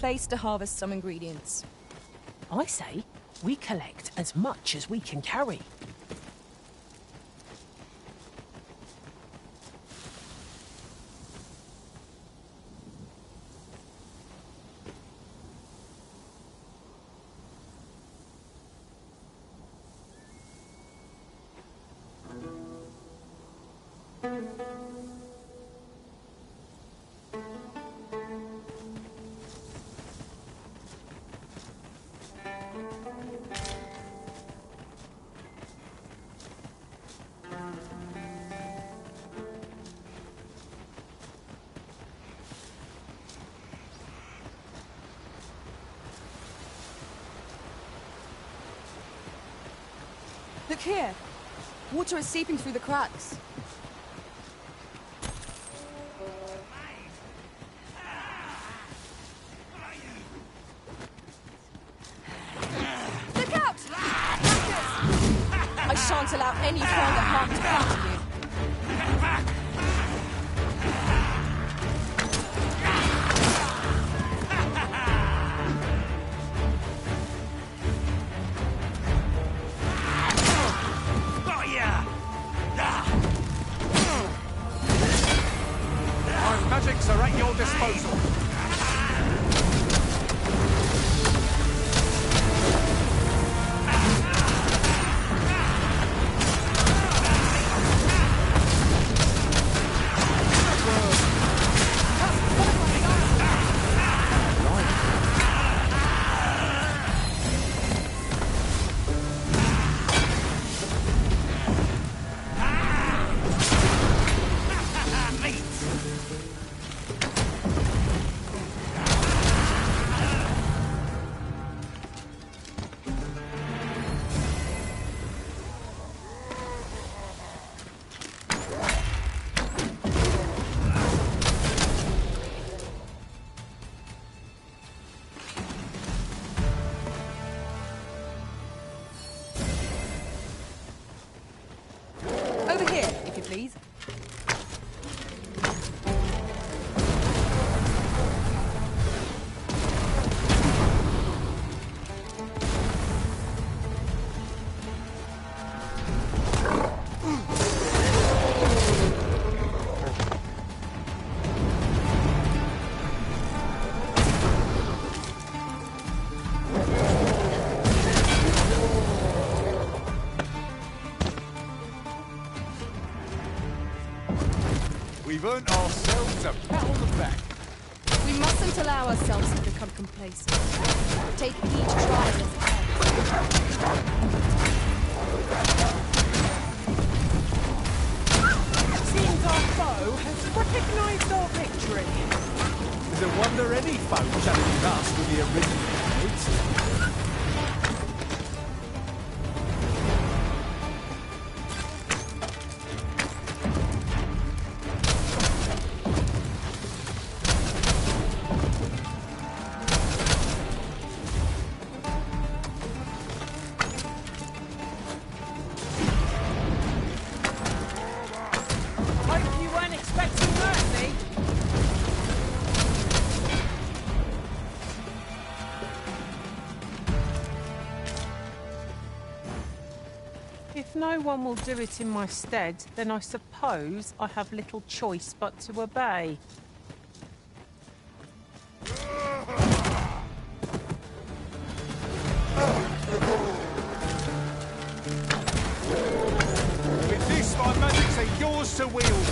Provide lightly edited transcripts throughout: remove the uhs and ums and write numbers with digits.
place to harvest some ingredients. I say we collect as much as we can carry. Look here! Water is seeping through the cracks. Look out! I shan't allow any further harm to come to you. Magics are at your disposal. Over here, if you please. We've earned ourselves a pat on the back. We mustn't allow ourselves to become complacent. Take each trial as it Seems our foe has recognised our victory. Is it wonder any foe challenges us with the original codes? Hope you weren't expecting mercy. If no one will do it in my stead, then I suppose I have little choice but to obey. With this, my magics are yours to wield.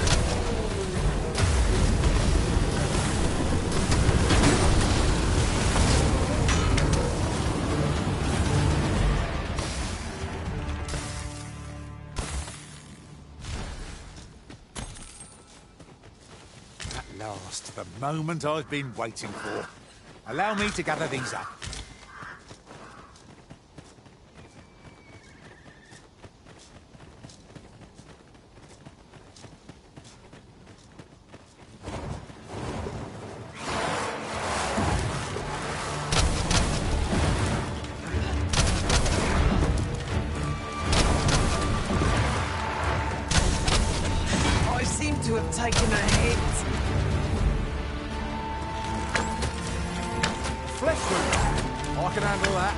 At last, the moment I've been waiting for. Allow me to gather these up. I seem to have taken a hit. flesh wound. I can handle that.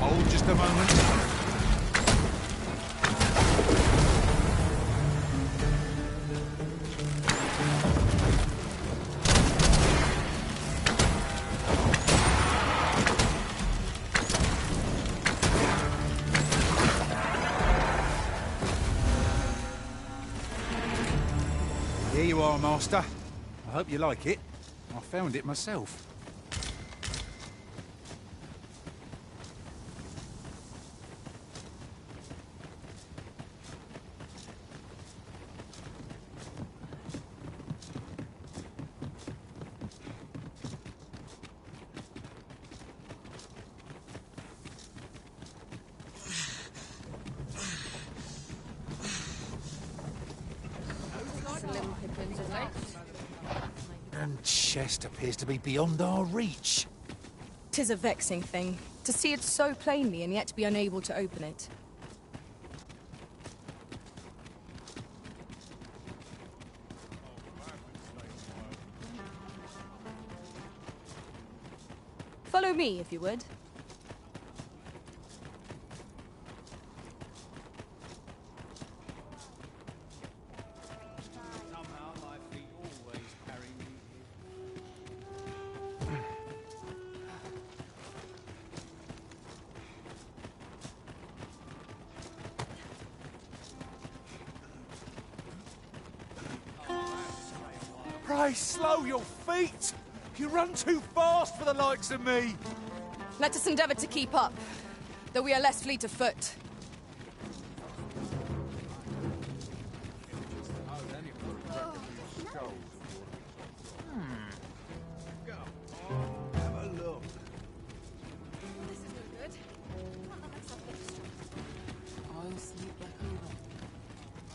Hold just a moment. Here you are, Master. I hope you like it. I found it myself. And chest appears to be beyond our reach. 'Tis a vexing thing, to see it so plainly and yet be unable to open it. Follow me, if you would. Pray, slow your feet! You run too fast for the likes of me! Let us endeavour to keep up, though we are less fleet of foot.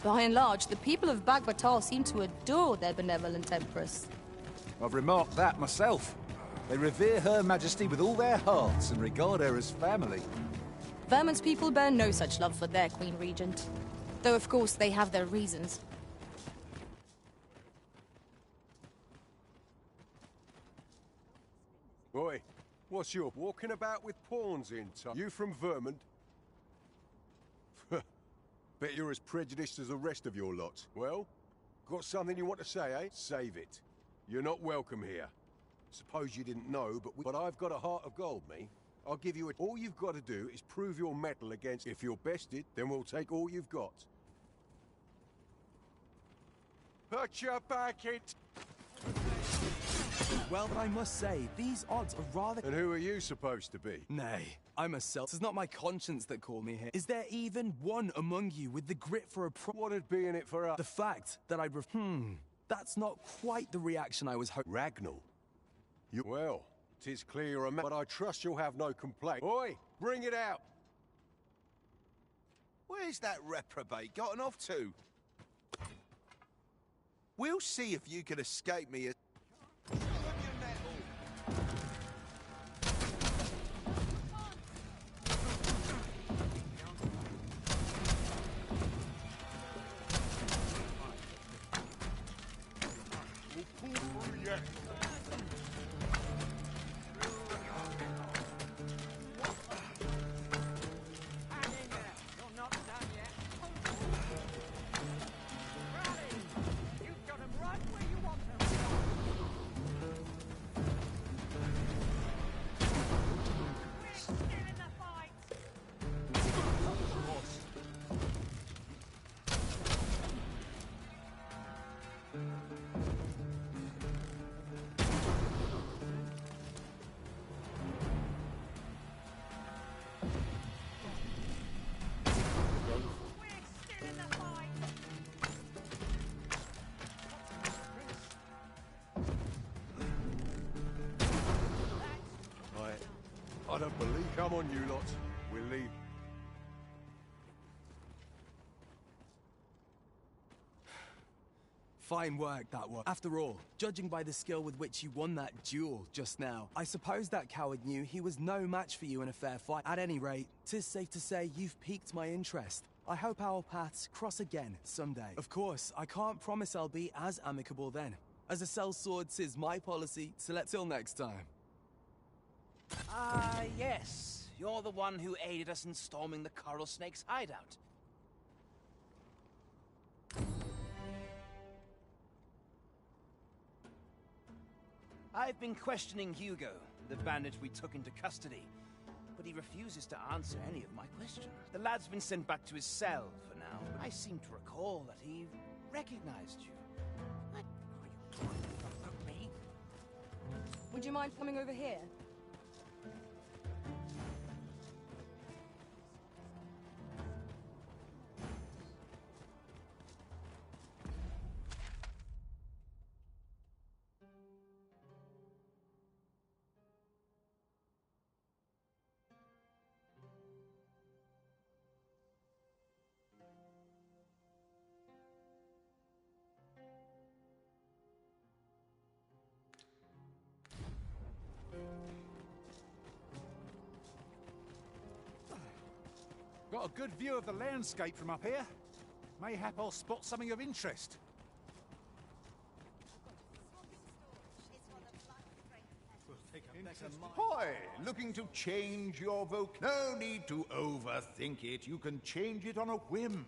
By and large, the people of Bagbatal seem to adore their benevolent empress. I've remarked that myself. They revere Her Majesty with all their hearts and regard her as family. Vermund's people bear no such love for their Queen Regent. Though, of course, they have their reasons. Oi, what's your walking about with pawns in tow? You from Vermund? Bet you're as prejudiced as the rest of your lot. Well, got something you want to say, eh? Save it. You're not welcome here. Suppose you didn't know, but I've got a heart of gold, me. I'll give you it. All you've got to do is prove your mettle against... If you're bested, then we'll take all you've got. Put your back it! Well, I must say, these odds are rather... And who are you supposed to be? Nay, I'm a Celt. It's not my conscience that called me here. Is there even one among you with the grit for a What'd be in it for us? The fact that I'd that's not quite the reaction I was hoping. Ragnall? You... Well, 'tis clear you're a man, but I trust you'll have no complaint. Oi, bring it out! Where's that reprobate gotten off to? We'll see if you can escape me. I don't believe... Come on, you lot. We'll leave. Fine work, that was. After all, judging by the skill with which you won that duel just now, I suppose that coward knew he was no match for you in a fair fight. At any rate, 'tis safe to say you've piqued my interest. I hope our paths cross again someday. Of course, I can't promise I'll be as amicable then. As a sellsword, 'tis my policy to let till next time. Ah, yes. You're the one who aided us in storming the Coral Snake's hideout. I've been questioning Hugo, the bandit we took into custody, but he refuses to answer any of my questions. The lad's been sent back to his cell for now, but I seem to recall that he recognized you. What are you trying to hook me? Would you mind coming over here? Got a good view of the landscape from up here. Mayhap I'll spot something of interest. Hoy, looking to change your voc? No need to overthink it. You can change it on a whim.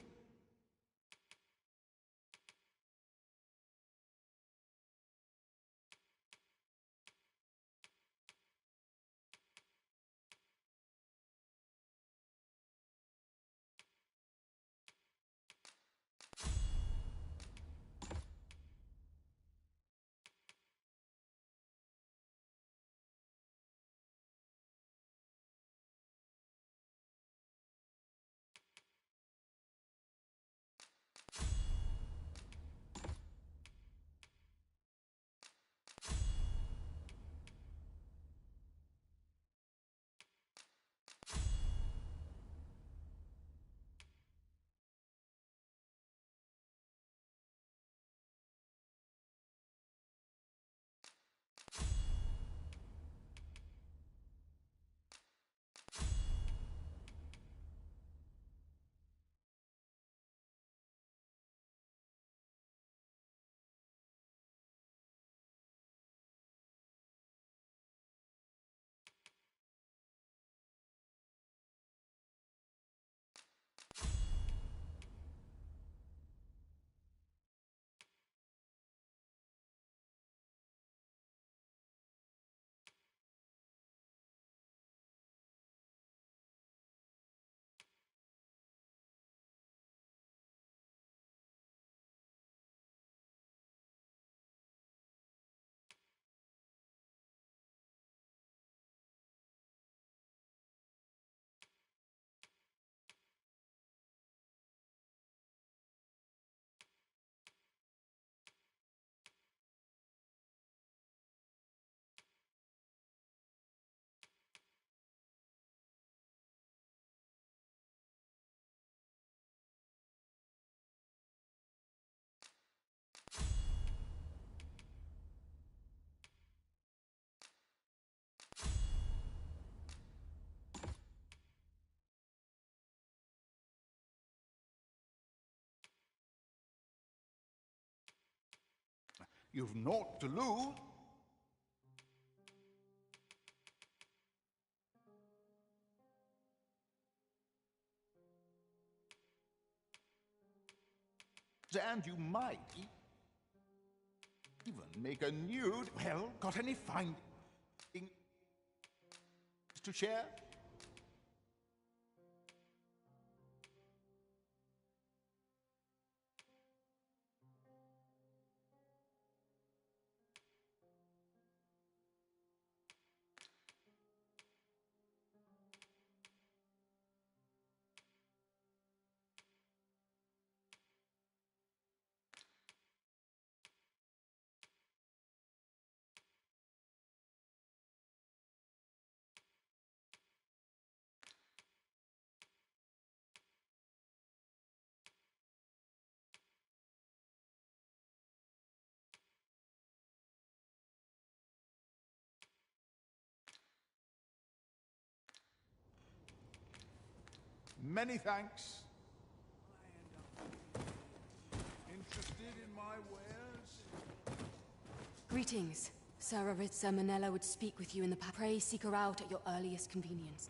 You've naught to lose. And you might even make a nude. Well, got any findings to share? Many thanks. Interested in my wares? Greetings. Sir Aritza Manella would speak with you in the Pray seek her out at your earliest convenience.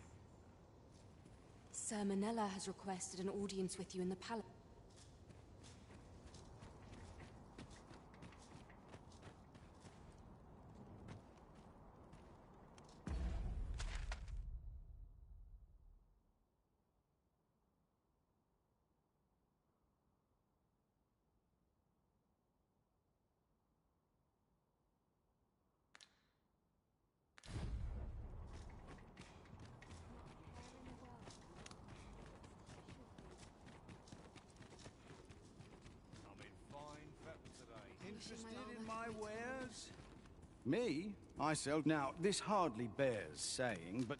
Sir Manella has requested an audience with you in the palace. Interested in my wares? Me? I sell... Now, this hardly bears saying, but...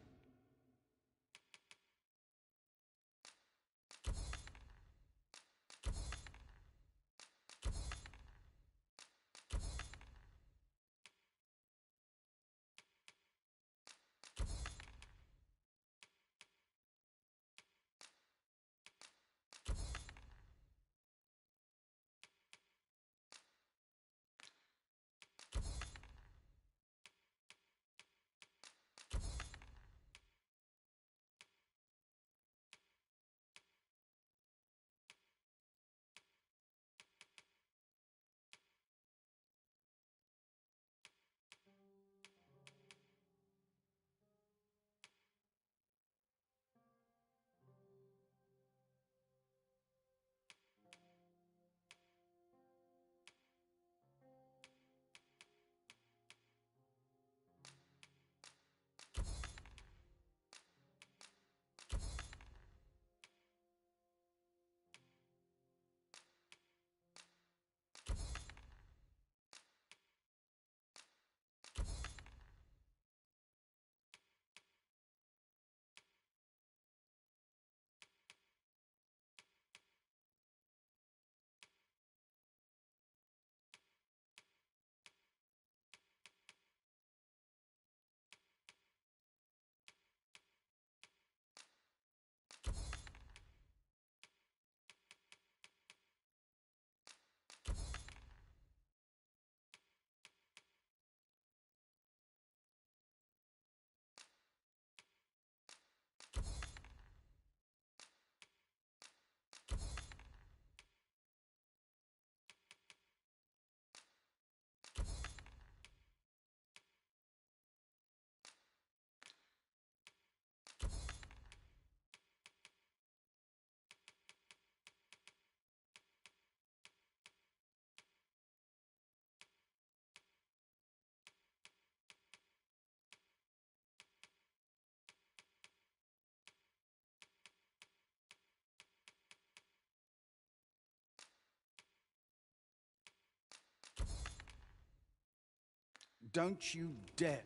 Don't you dare.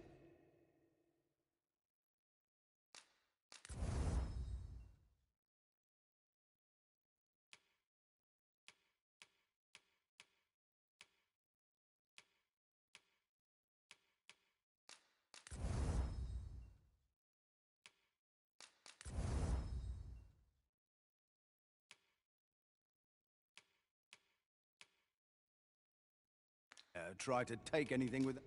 Try to take anything with...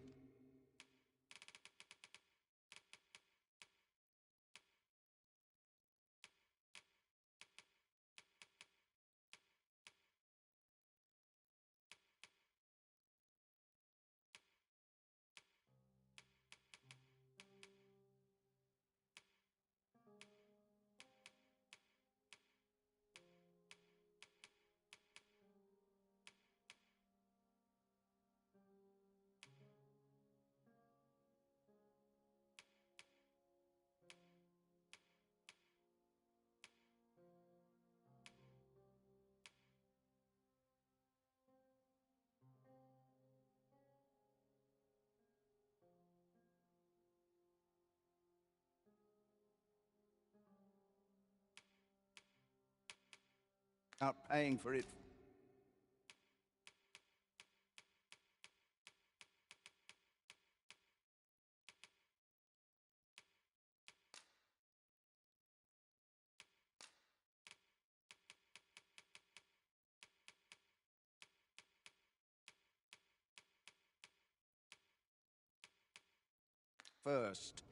Out paying for it. first.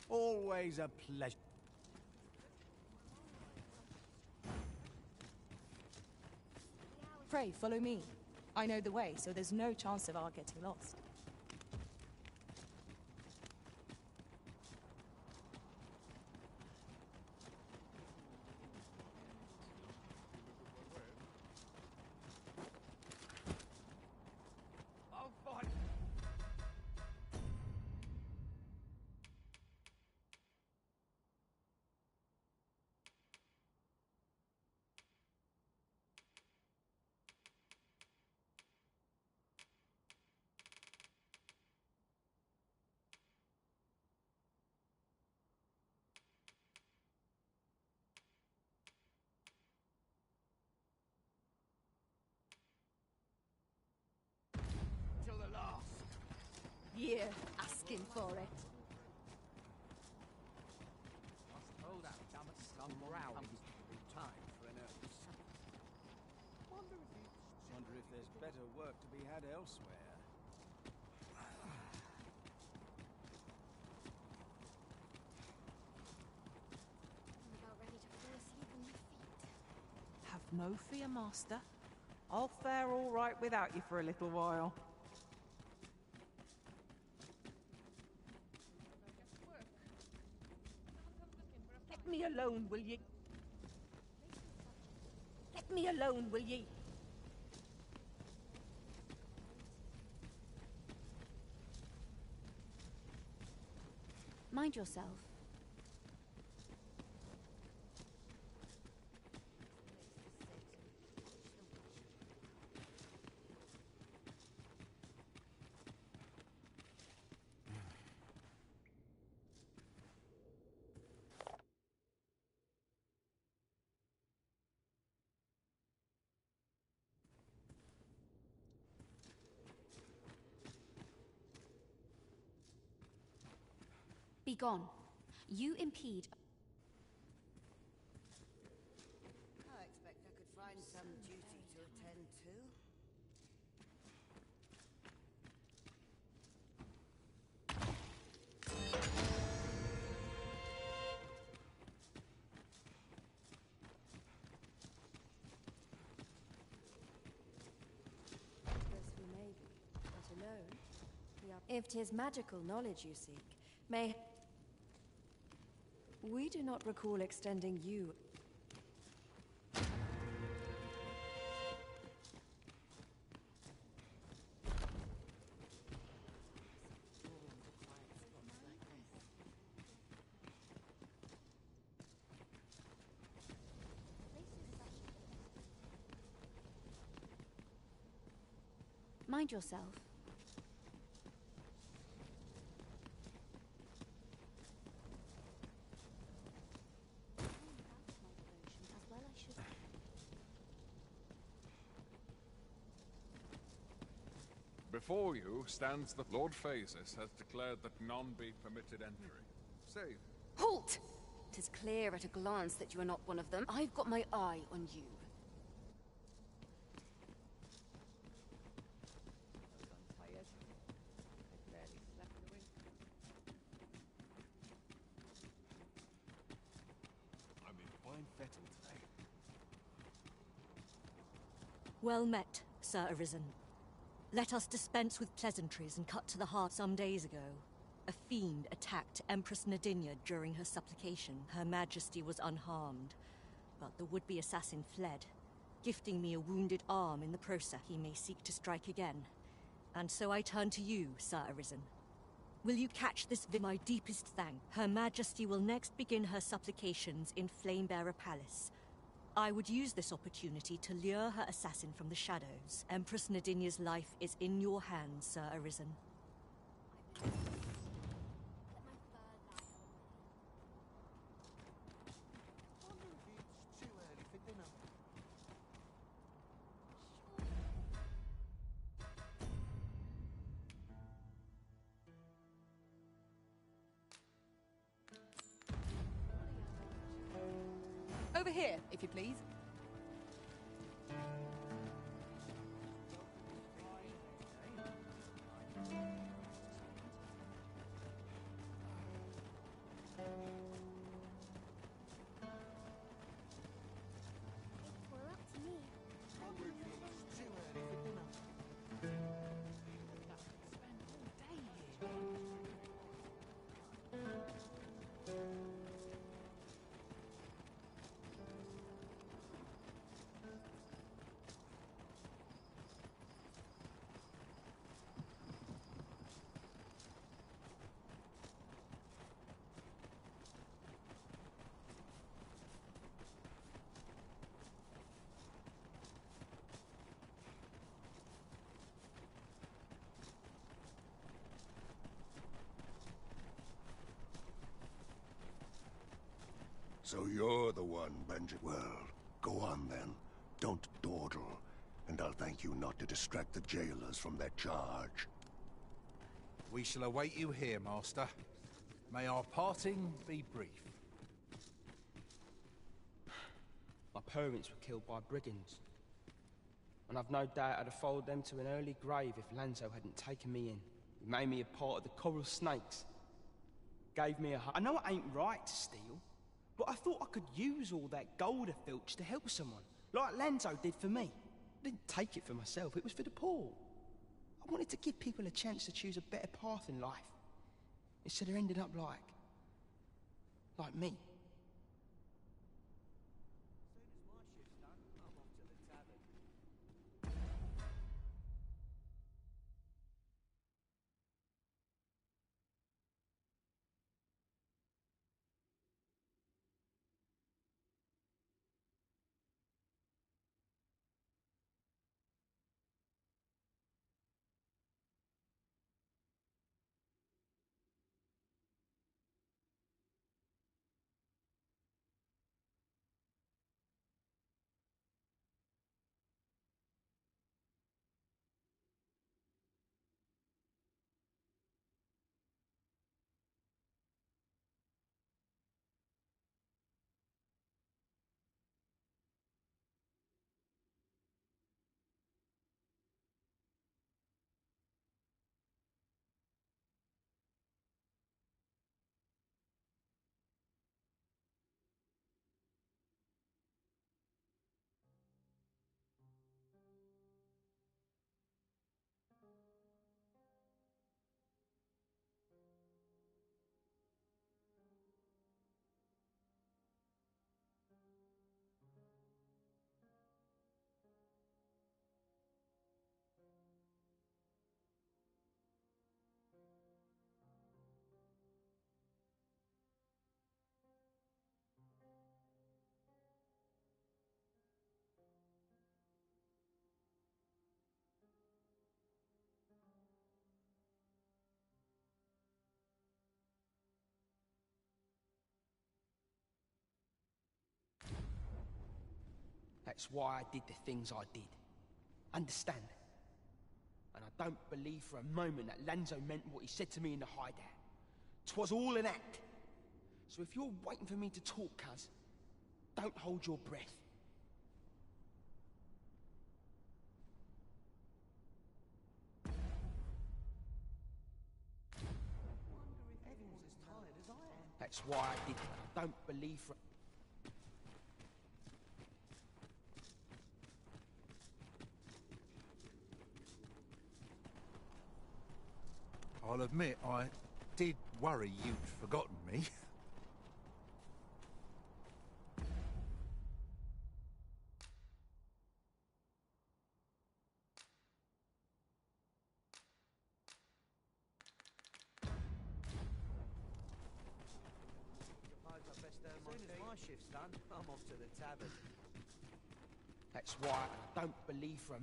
Always a pleasure. Pray, follow me. I know the way, so there's no chance of our getting lost. Year asking for it. Wonder if there's better work to be had elsewhere. I'm about ready to fall asleep on my feet. Have no fear, Master. I'll fare all right without you for a little while. Let me alone, will ye? Let me alone, will ye? Mind yourself. Be gone. You impede. I expect I could find some duty to attend to. We may be, but alone. If 'tis magical knowledge you seek, may... We do not recall extending you... Mind yourself. Before you stands the Lord Phasis has declared that none be permitted entry. Say, Halt! 'Tis clear at a glance that you are not one of them. I've got my eye on you. I'm in fine fettle today. Well met, Sir Arisen. Let us dispense with pleasantries and cut to the heart. Some days ago, a fiend attacked Empress Nadinia during her supplication. Her Majesty was unharmed, but the would-be assassin fled, gifting me a wounded arm in the process. He may seek to strike again. And so I turn to you, Sir Arisen. Will you catch this my deepest thanks? Her Majesty will next begin her supplications in Flamebearer Palace. I would use this opportunity to lure her assassin from the shadows. Empress Nadinia's life is in your hands, Sir Arisen. Over here, if you please. So you're the one, Benjamin. Well, go on then. Don't dawdle, and I'll thank you not to distract the jailers from their charge. We shall await you here, Master. May our parting be brief. My parents were killed by brigands. And I've no doubt I'd have followed them to an early grave if Lanzo hadn't taken me in. He made me a part of the Coral Snakes. Gave me a hut. I know it ain't right to steal, but I thought I could use all that gold I filched to help someone, like Lanzo did for me. I didn't take it for myself, it was for the poor. I wanted to give people a chance to choose a better path in life, instead of ending up like me. That's why I did the things I did. Understand? And I don't believe for a moment that Lanzo meant what he said to me in the hideout. 'Twas all an act. So if you're waiting for me to talk, cuz, don't hold your breath. Everyone's as tired as I am. That's why I did it. I don't believe for... I'll admit, I did worry you'd forgotten me. As soon as my shift's done, I'm off to the tavern. That's why I don't believe for a...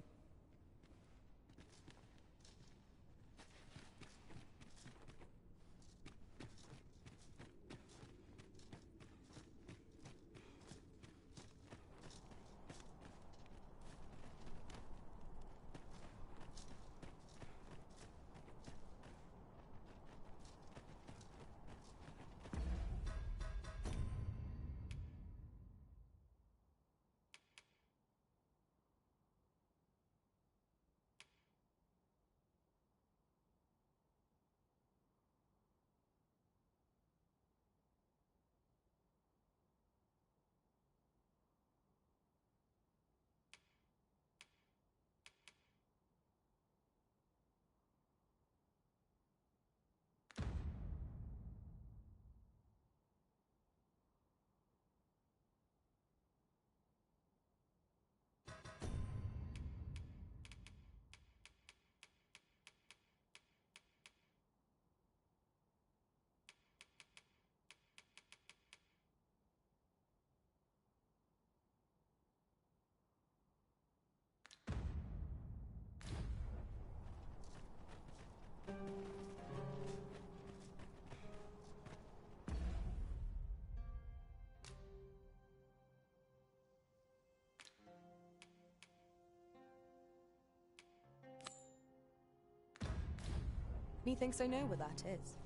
Methinks I know where that is.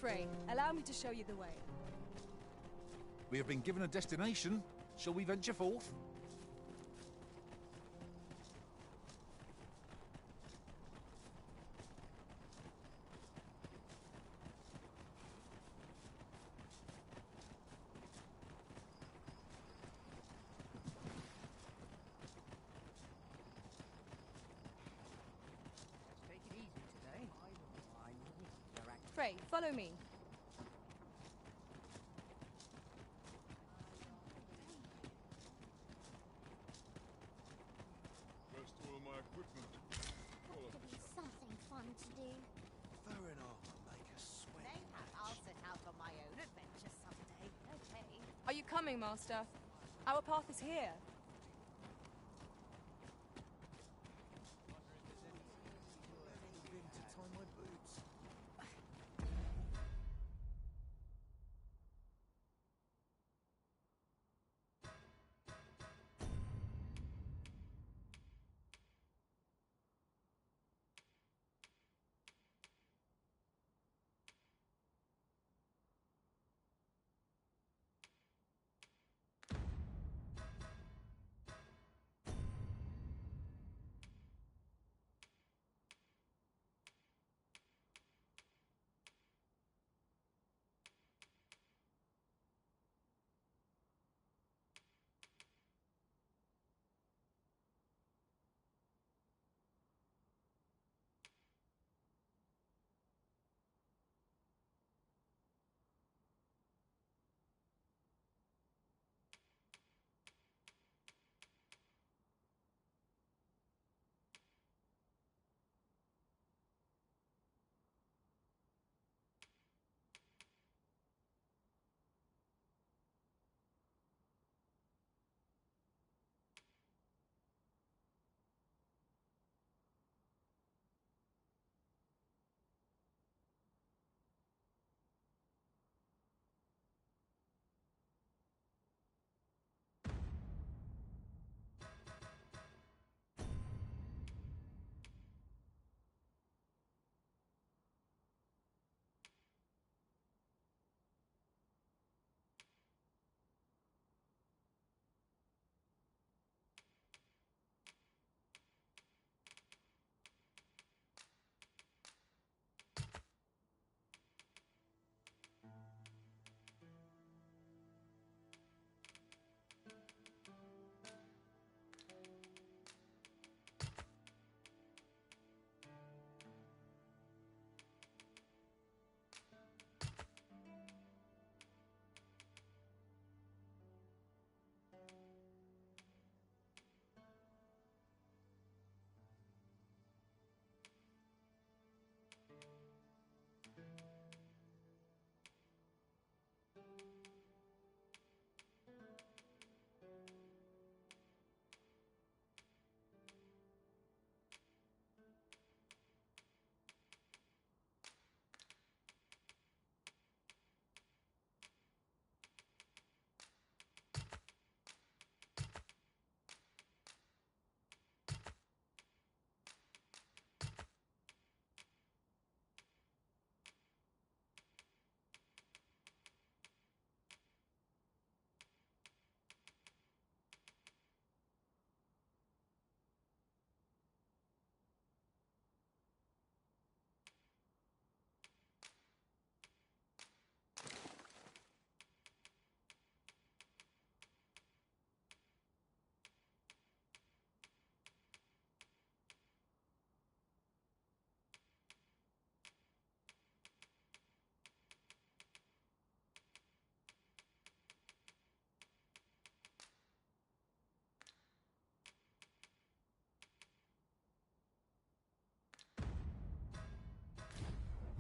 Pray, allow me to show you the way. We have been given a destination. Shall we venture forth? Take it easy today. Pray, follow me. First all my equipment. To be something fun to do. Fur and armor make us sweat. Mayhap I'll set out on my own adventure someday. Okay. Are you coming, Master? Our path is here. To tie my boots.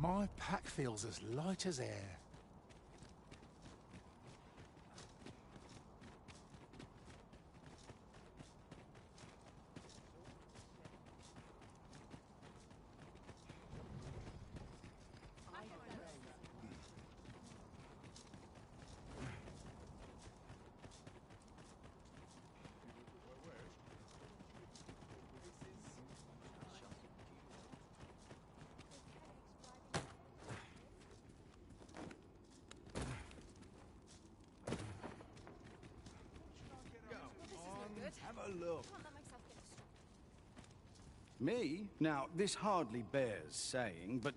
My pack feels as light as air. look. Can't let myself get distracted. Me? Now, this hardly bears saying, but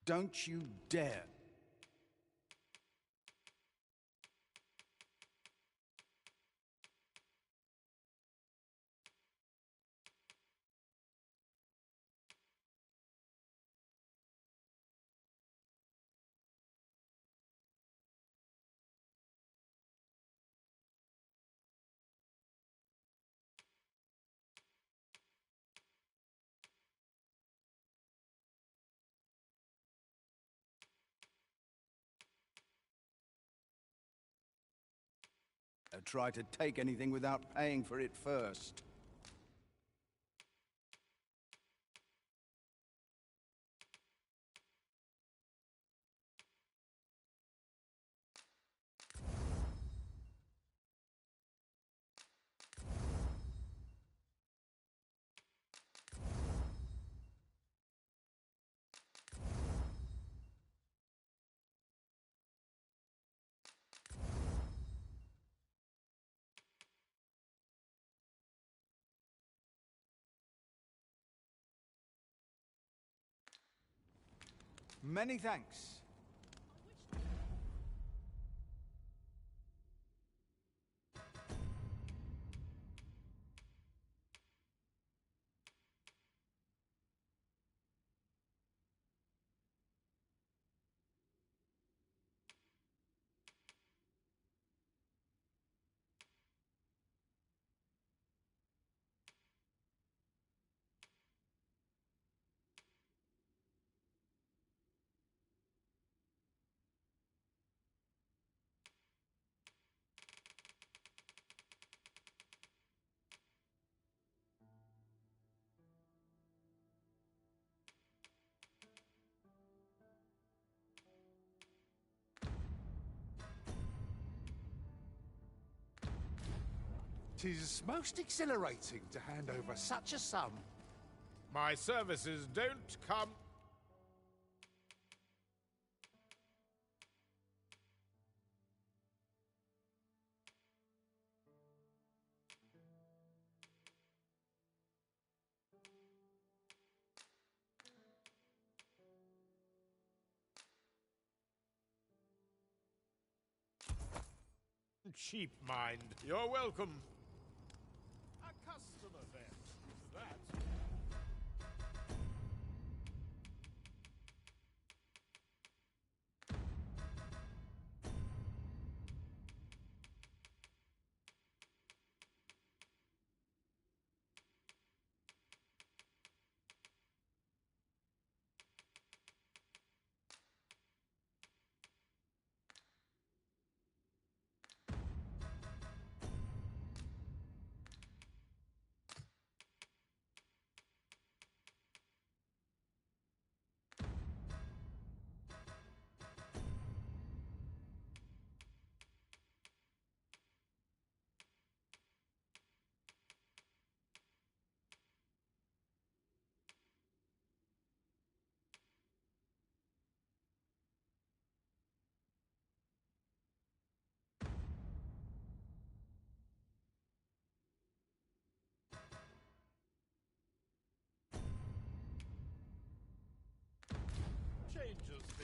don't you dare. Try to take anything without paying for it first. Many thanks. Tis most exhilarating to hand over such a sum. My services don't come... Cheap mind. You're welcome. A customer then. That.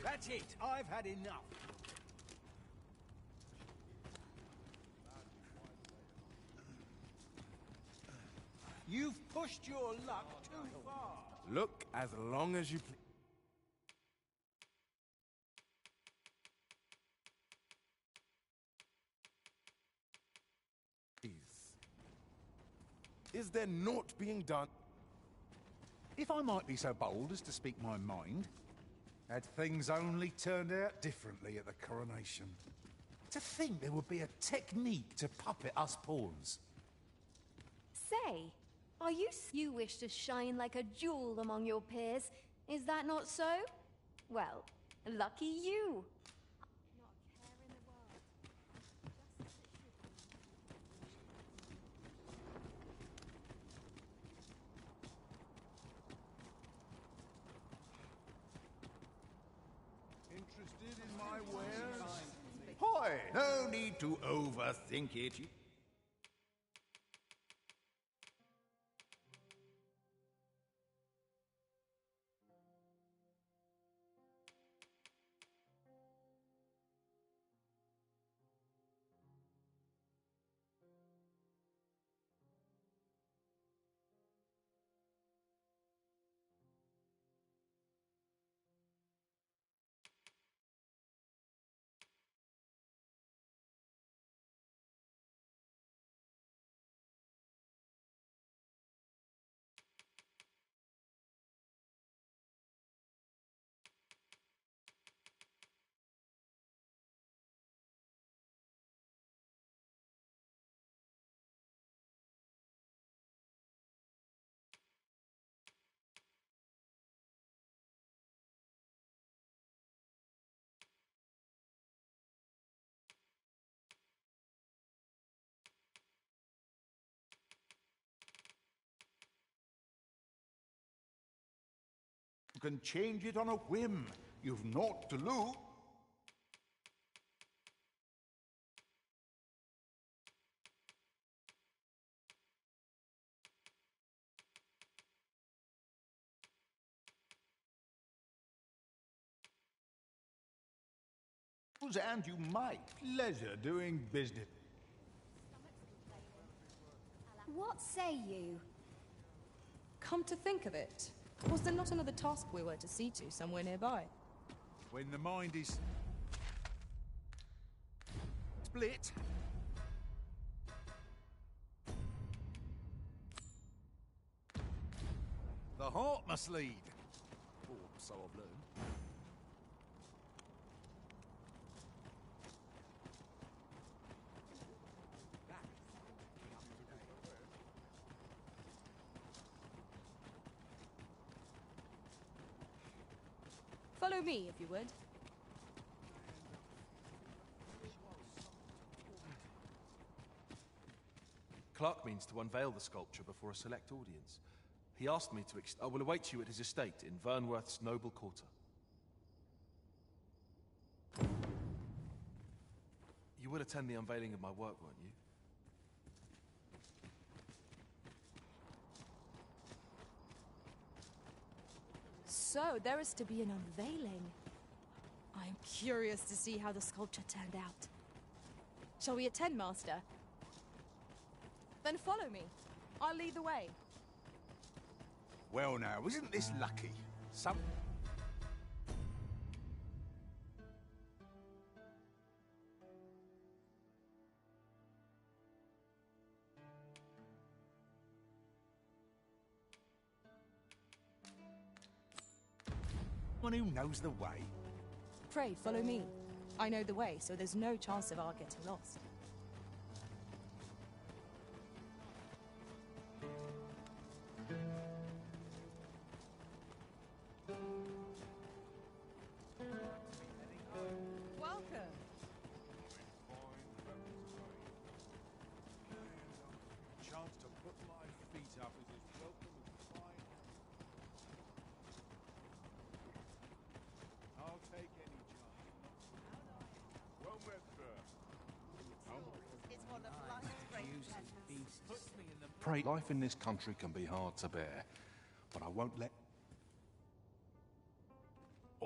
That's it. I've had enough. You've pushed your luck too far. Look as long as you please. Is there naught being done? If I might be so bold as to speak my mind, had things only turned out differently at the coronation. To think there would be a technique to puppet us pawns. Say, are you wish to shine like a jewel among your peers? Is that not so? Well, lucky you. Interested in my wares? Hoy! No need to overthink it. You can change it on a whim. You've naught to lose. And you my pleasure doing business. What say you? Come to think of it, was there not another task we were to see to somewhere nearby? When the mind is split, the heart must lead. Or so I've learned. Follow me, if you would. Clark means to unveil the sculpture before a select audience. He asked me to I will await you at his estate in Vernworth's noble quarter. You will attend the unveiling of my work, won't you? So, there is to be an unveiling. I'm curious to see how the sculpture turned out. Shall we attend, Master? Then follow me. I'll lead the way. Well now, isn't this lucky? Some... One who knows the way. Pray, follow me. I know the way, so there's no chance of our getting lost. Welcome. Chance to put my feet up is as welcome as fine. I'll take any chance. Well met, sir. It's one of life's great pleasures. Pray, life in this country can be hard to bear, but I won't let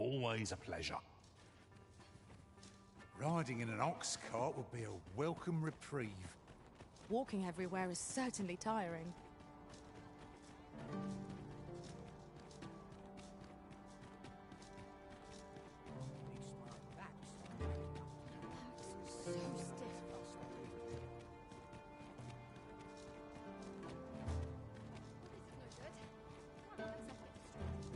Always a pleasure. Riding in an ox cart would be a welcome reprieve. Walking everywhere is certainly tiring.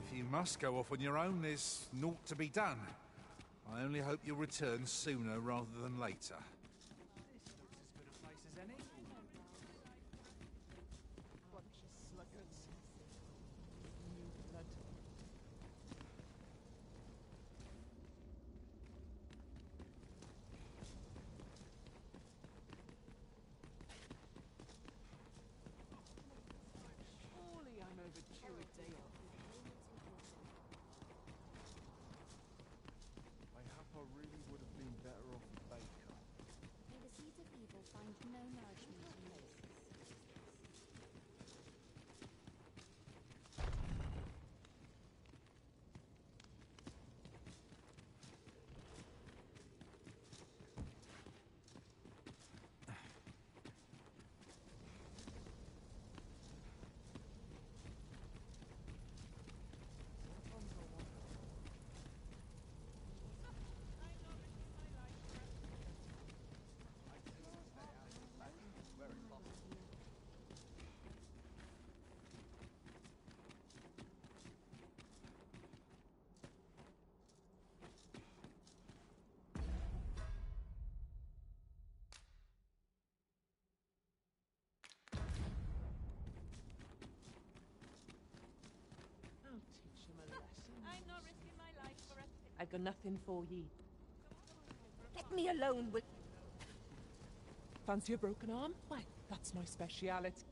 If you must go off on your own, there's naught to be done. I only hope you'll return sooner rather than later. I've got nothing for ye. Let me alone, will... Fancy a broken arm? Why, that's my speciality.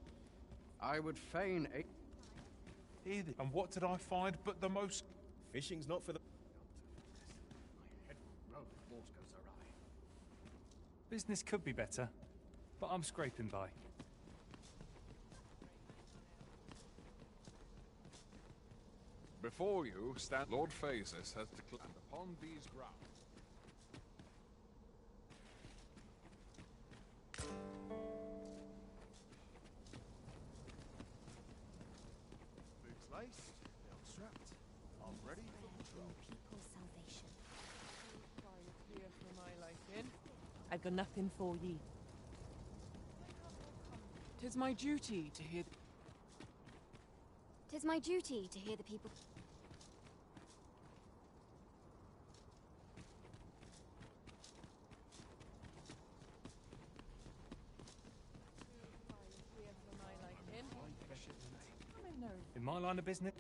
I would fain a... And what did I find but the most... Fishing's not for the... Business could be better, but I'm scraping by. Before you stand Lord Phasis has declared upon these grounds. Boots laced, belt strapped. I'm ready for patrol. People's salvation. Here for my liking. I've got nothing for ye. 'Tis my duty to hear... 'Tis my duty to hear the people... In my line of business,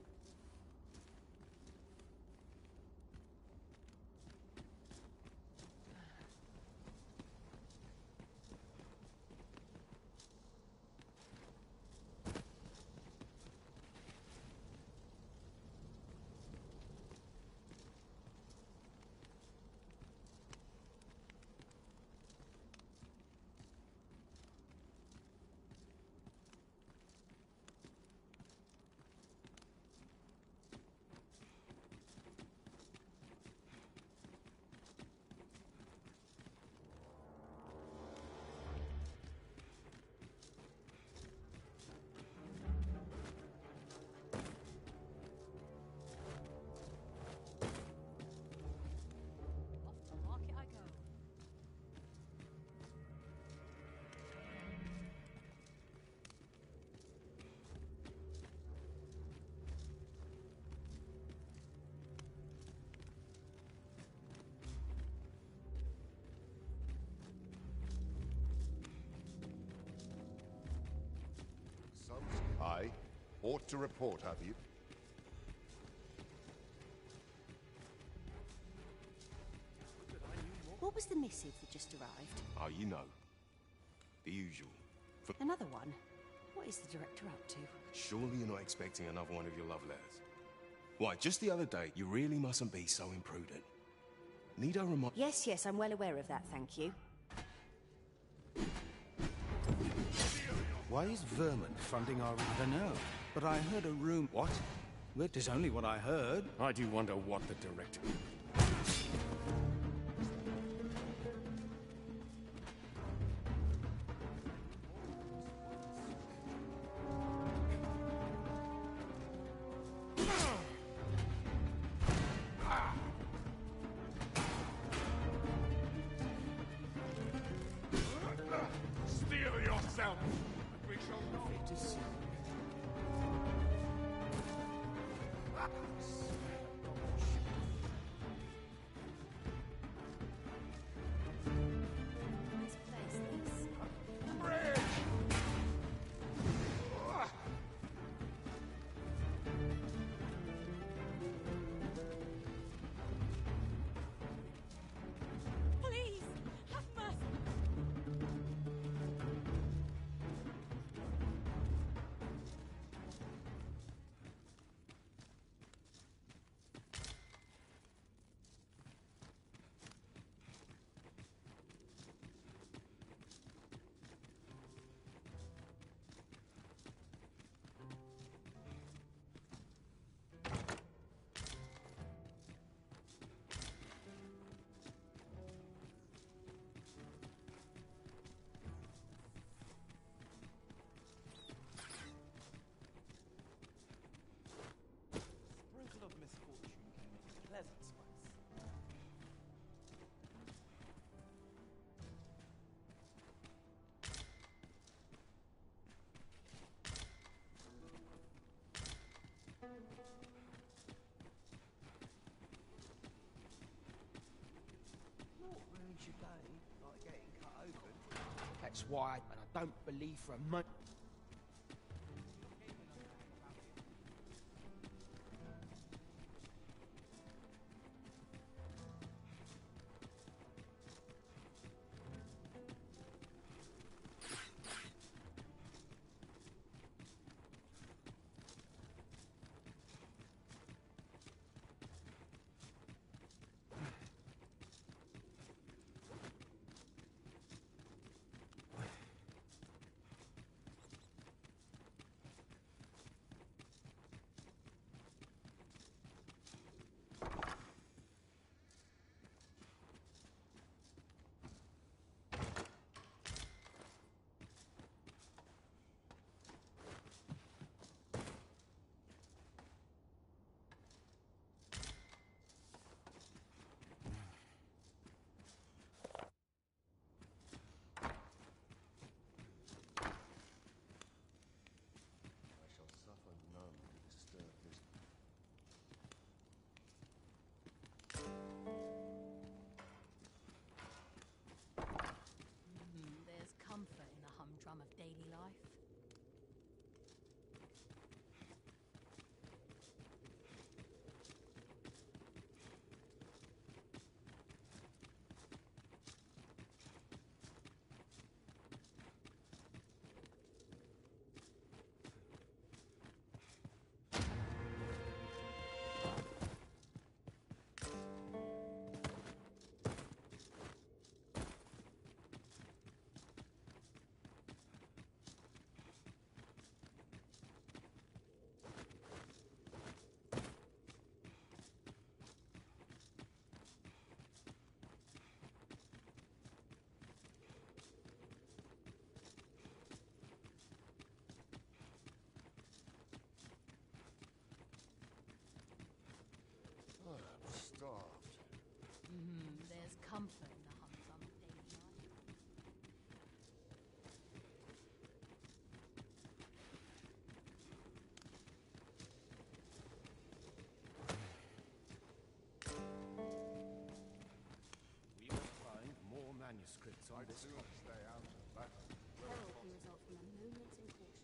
Aye. Ought to report, have you? What was the missive that just arrived? Oh, you know. The usual. Another one? What is the director up to? Surely you're not expecting another one of your love letters. Why, just the other day, you really mustn't be so imprudent. Need I remind... Yes, yes, I'm well aware of that, thank you. Why is Vermin funding our... I don't know, but I heard a room... What? It is only what I heard. I do wonder what the director... Steel yourself, and we shall know. It is Please, have mercy. Sprinkle of misfortune can make a pleasant spice. Not ruins your day, like getting cut open. That's why, and I don't believe for a moment. There's comfort in the humdrum of daily life. I'm starved. There's comfort in the humdrum of daily life. We will find more manuscripts on I'd this sooner stay out of battle. Peril can result from a moment's incaution.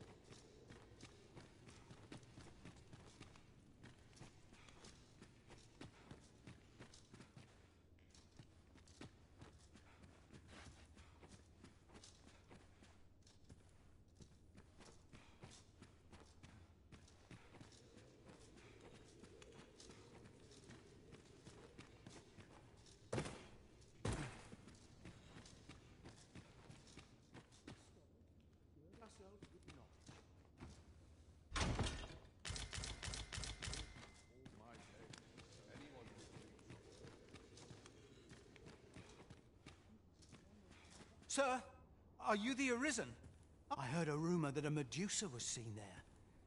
Sir, are you the Arisen? I heard a rumor that a Medusa was seen there.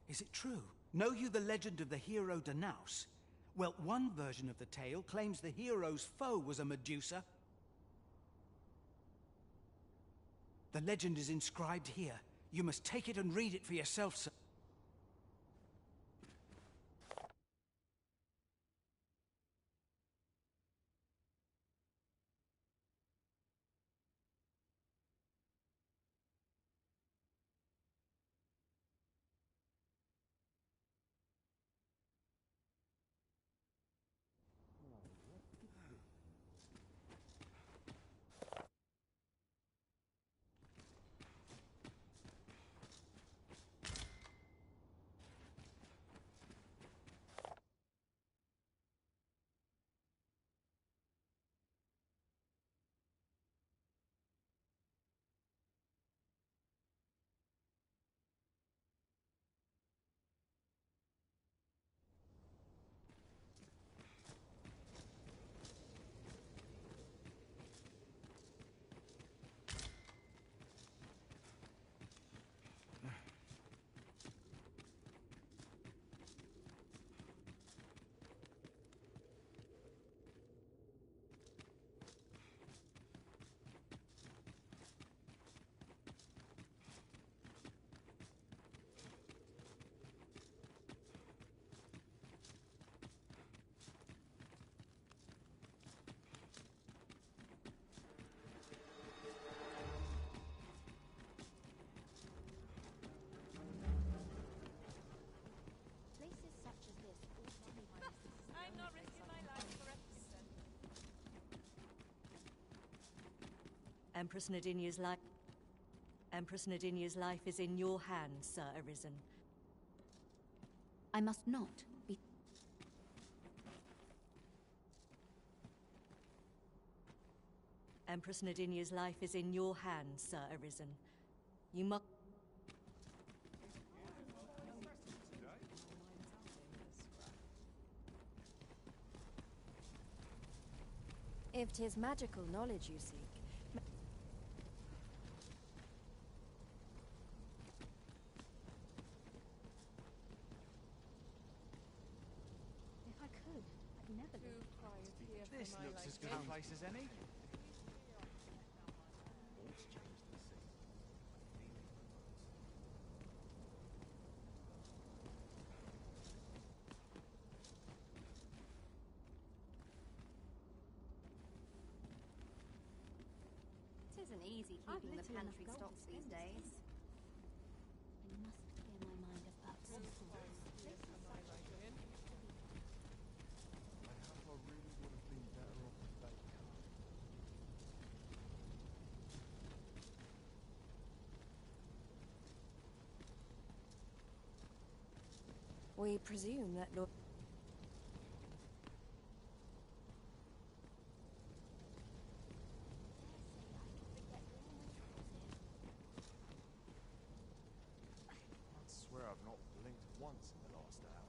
Is it true? Know you the legend of the hero Danaus? Well, one version of the tale claims the hero's foe was a Medusa. The legend is inscribed here. You must take it and read it for yourself, sir. Places such as this ought to be I'm not risking my life for a Empress Nadinia's life is in your hands, Sir Arisen. I must not be. Empress Nadinia's life is in your hands, Sir Arisen. You must. If 'tis magical knowledge you seek, If I could, I'd never leave. This looks as good a place as any. It isn't easy keeping the pantry stocks these days. I must clear my mind of absence. we presume that Lord... I swear I've not blinked once in the last hour.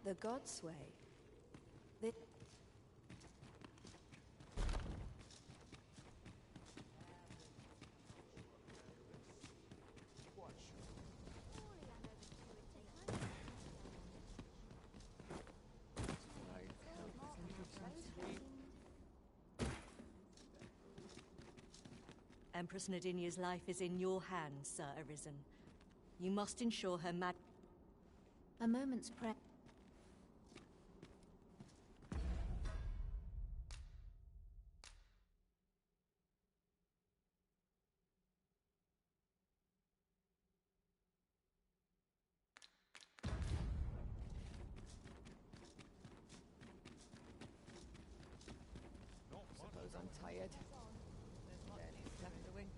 The gods sway. They... Empress Nadinia's life is in your hands, Sir Arisen. You must ensure her A moment's prayer. I'm tired. Barely slept a wink.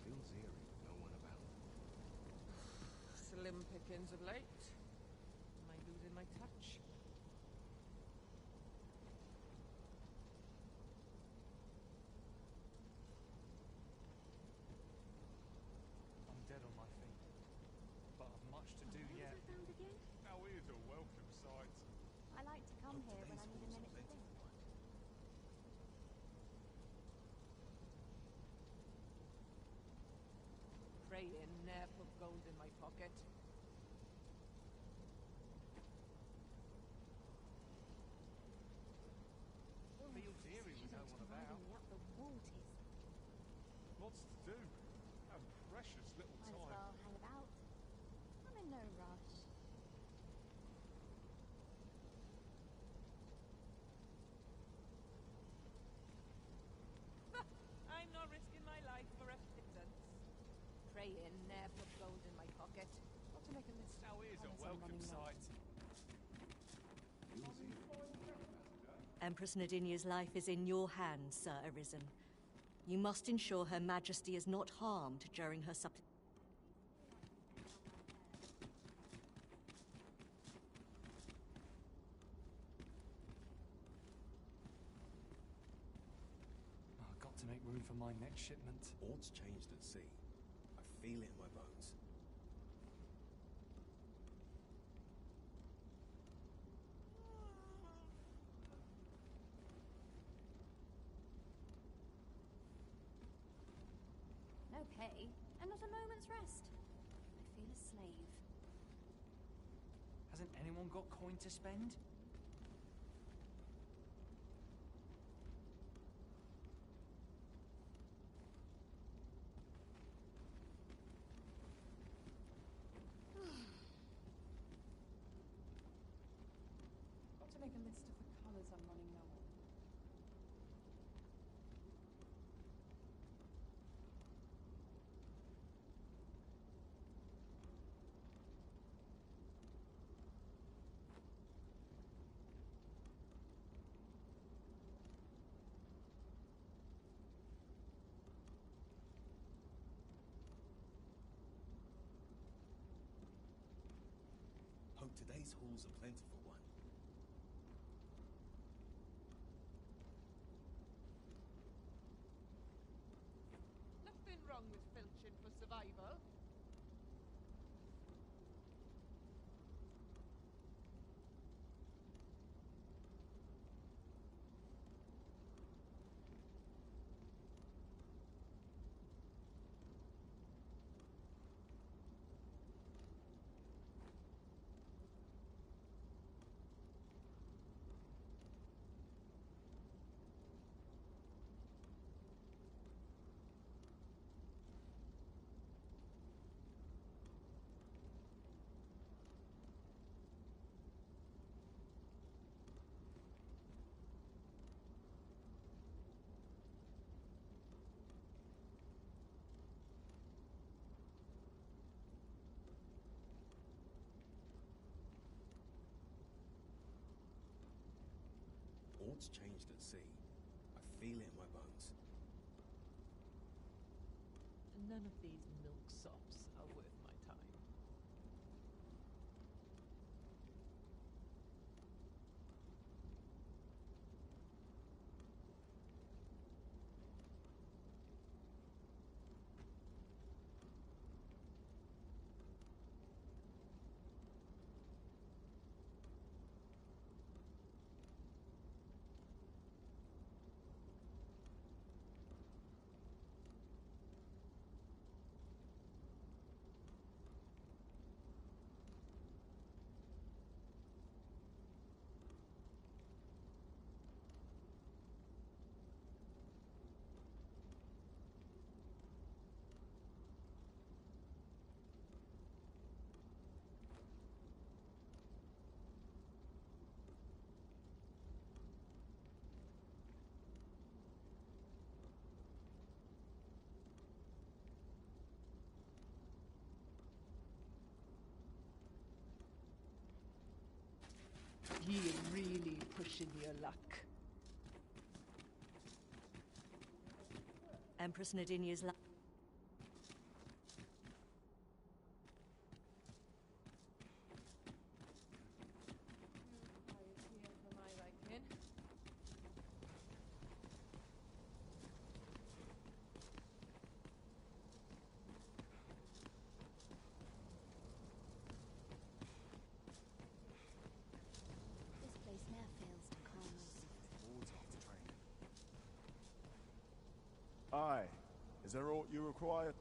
Feels eerie, no one about. Slim pickings of late. Am I losing my touch? I'm dead on my feet, but I've much to do yet. Now here's a welcome sight. I like to come here when I need a minute to think. Praying ne'er put gold in my pocket. Feels eerie with no one about. Me up the waters. Lots to do. And precious little Might as time. well hang about. I'm in no rush. I'm not risking my life for a pittance. Praying ne'er put gold in my pocket. Got to make a list. Now here's a Unless I'm welcome running low. sight. Empress Nadinia's life is in your hands, Sir Arisen. You must ensure Her Majesty is not harmed during her I've got to make room for my next shipment. All's changed at sea. I feel it in my bones. No pay, and not a moment's rest. I feel a slave. Hasn't anyone got coin to spend? Got to make a list of the colours I'm running low on. Hope today's haul's a plentiful one. Nothing wrong with filching for survival. All's changed at sea. I feel it in my bones. None of these milksops are worth my time. You're really pushing your luck. Empress Nadinia's This place never fails to calm us. Towards after training. Aye. Is there aught you require?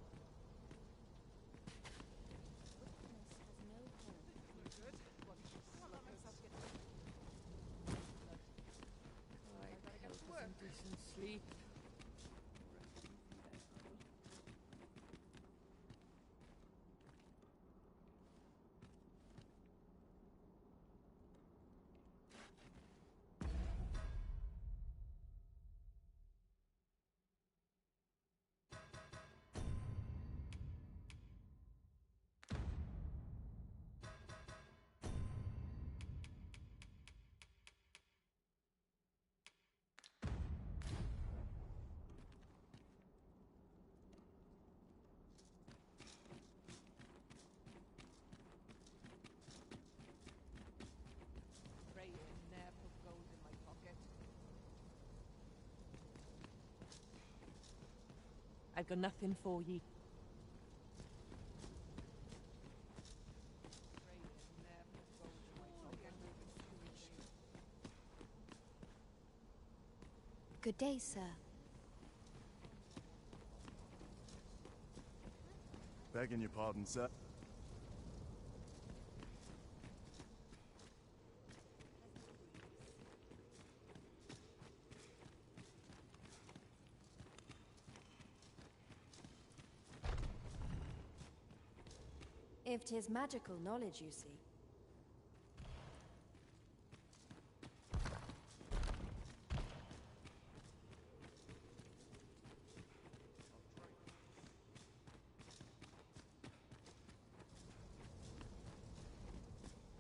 Decent sleep. Pray in there, put gold in my pocket. I've got nothing for ye. Pray in there, put gold in my pocket. Good day, sir. Begging your pardon, sir. If 'tis magical knowledge, you see.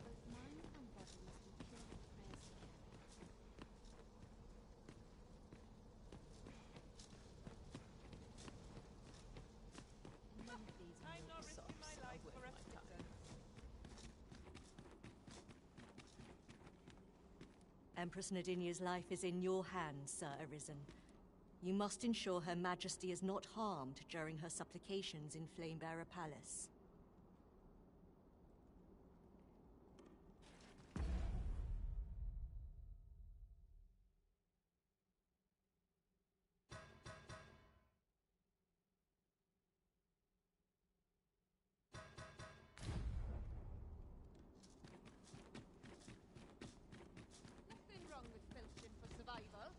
Both mind and body must be pure for prayers together. And none of these are I'm not risking my life for a citizen. Empress Nadinia's life is in your hands, Sir Arisen. You must ensure Her Majesty is not harmed during her supplications in Flamebearer Palace. Nothing wrong with filching for survival.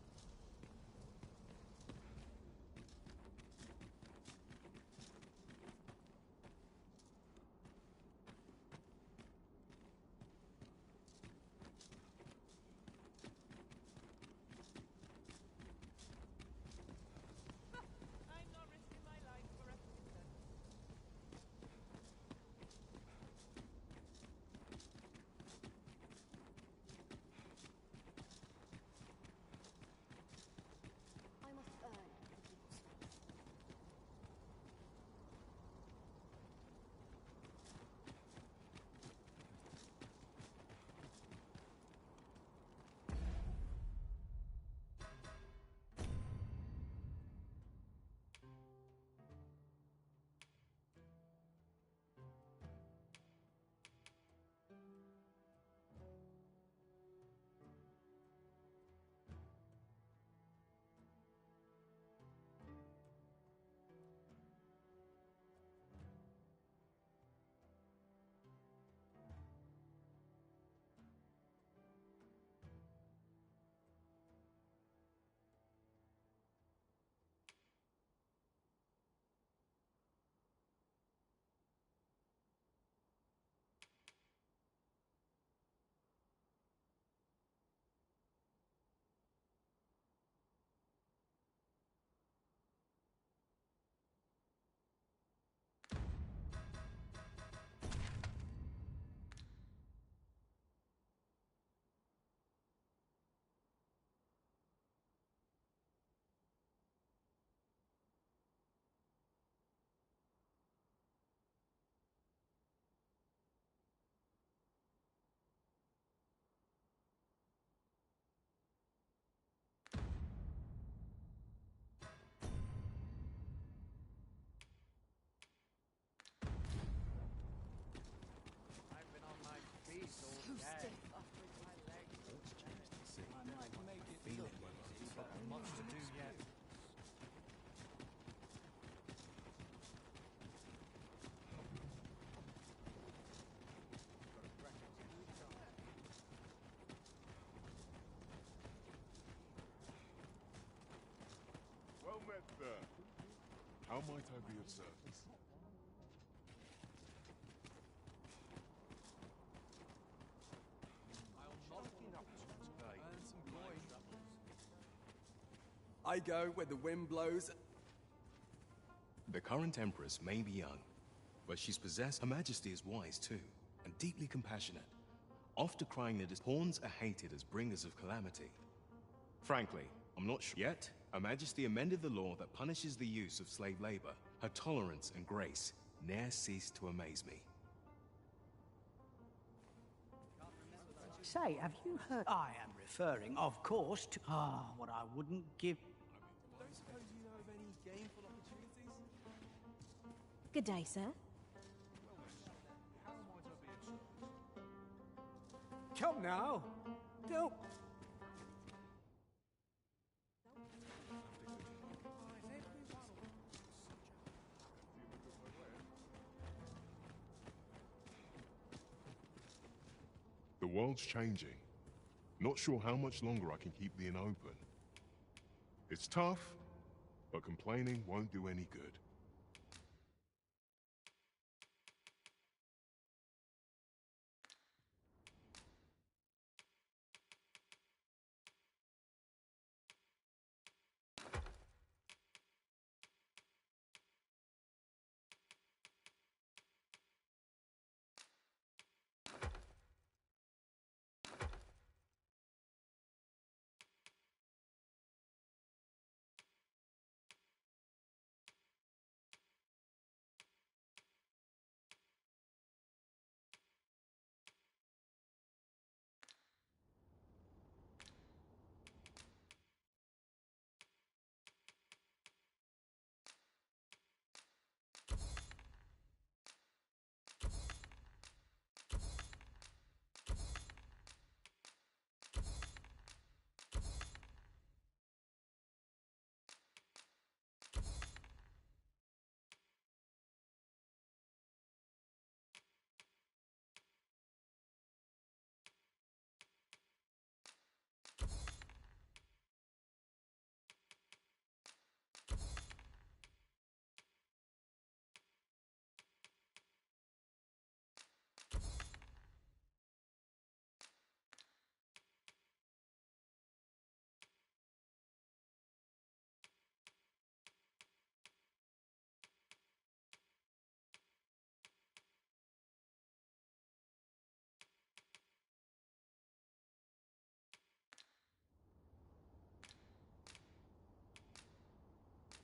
How might I be of service? I go where the wind blows. The current Empress may be young, but she's possessed. Her Majesty is wise too, and deeply compassionate, oft decrying that pawns are hated as bringers of calamity. Frankly, I'm not sure. Yet, Her Majesty amended the law that punishes the use of slave labor. Her tolerance and grace ne'er cease to amaze me. Say, have you heard? I am referring, of course, to what I wouldn't give. Don't suppose you know of any gainful opportunities? Good day, sir. Come now. Don't. The world's changing. Not sure how much longer I can keep the inn open. It's tough, but complaining won't do any good.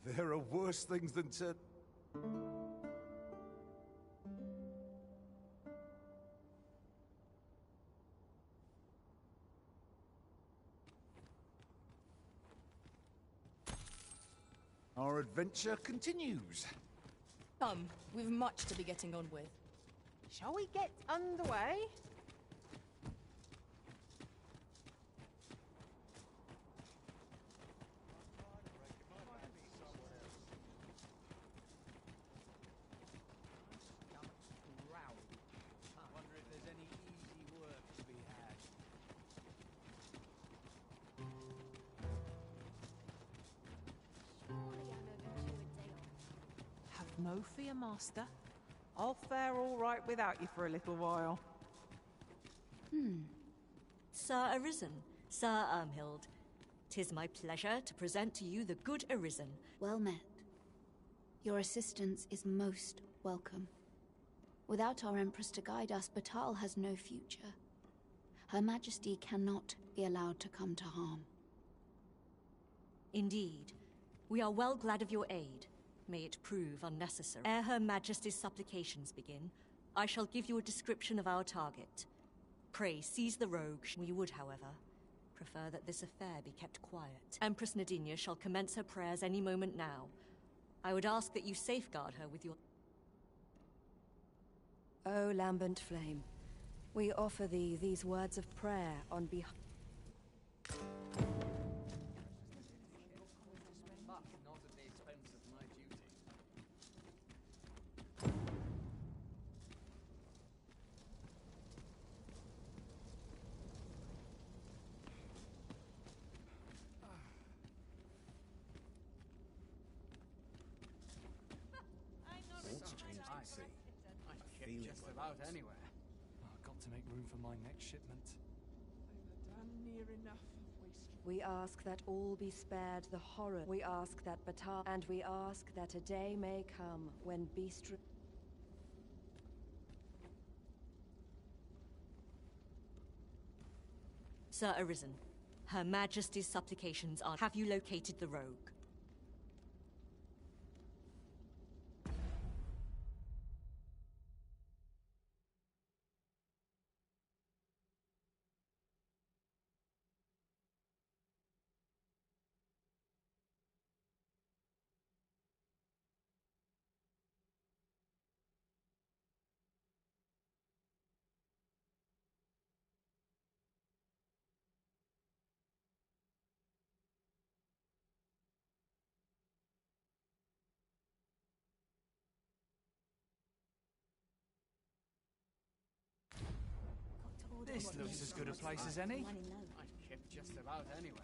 There are worse things than to... Our adventure continues. Come, we've much to be getting on with. Shall we get underway? Wonder if there's any easy work to be had. Have no fear, Master. I'll fare all right without you for a little while. Sir Arisen, Sir Ermhild, 'tis my pleasure to present to you the good Arisen. Well met. Your assistance is most welcome. Without our Empress to guide us, Batal has no future. Her Majesty cannot be allowed to come to harm. Indeed. We are well glad of your aid. May it prove unnecessary. Ere Her Majesty's supplications begin, I shall give you a description of our target. Pray seize the rogue. We would, however, prefer that this affair be kept quiet. Empress Nadinia shall commence her prayers any moment now. I would ask that you safeguard her with your... O lambent flame, we offer thee these words of prayer on behalf... Not at the expense of my duty. kip feel it just in my about bones. anywhere. I've got to make room for my next shipment. Damn near enough of waste. We ask that all be spared the horror. We ask that Batar, and we ask that a day may come when beast. Sir Arisen, Her Majesty's supplications are... Have you located the rogue? This looks as good a place as any. I'd kip just about anywhere.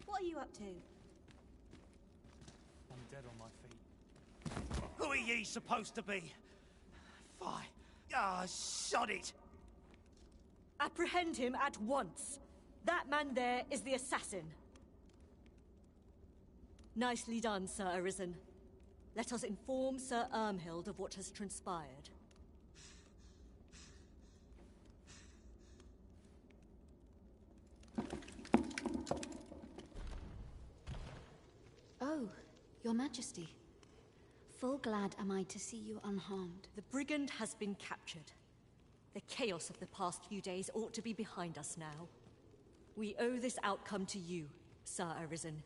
What are you up to? I'm dead on my feet. Who are ye supposed to be? Fie. Ah, sod it! Apprehend him at once! That man there is the assassin. Nicely done, Sir Arisen. Let us inform Sir Ermhild of what has transpired. Oh, Your Majesty. Full glad am I to see you unharmed. The brigand has been captured. The chaos of the past few days ought to be behind us now. We owe this outcome to you, Sir Arisen.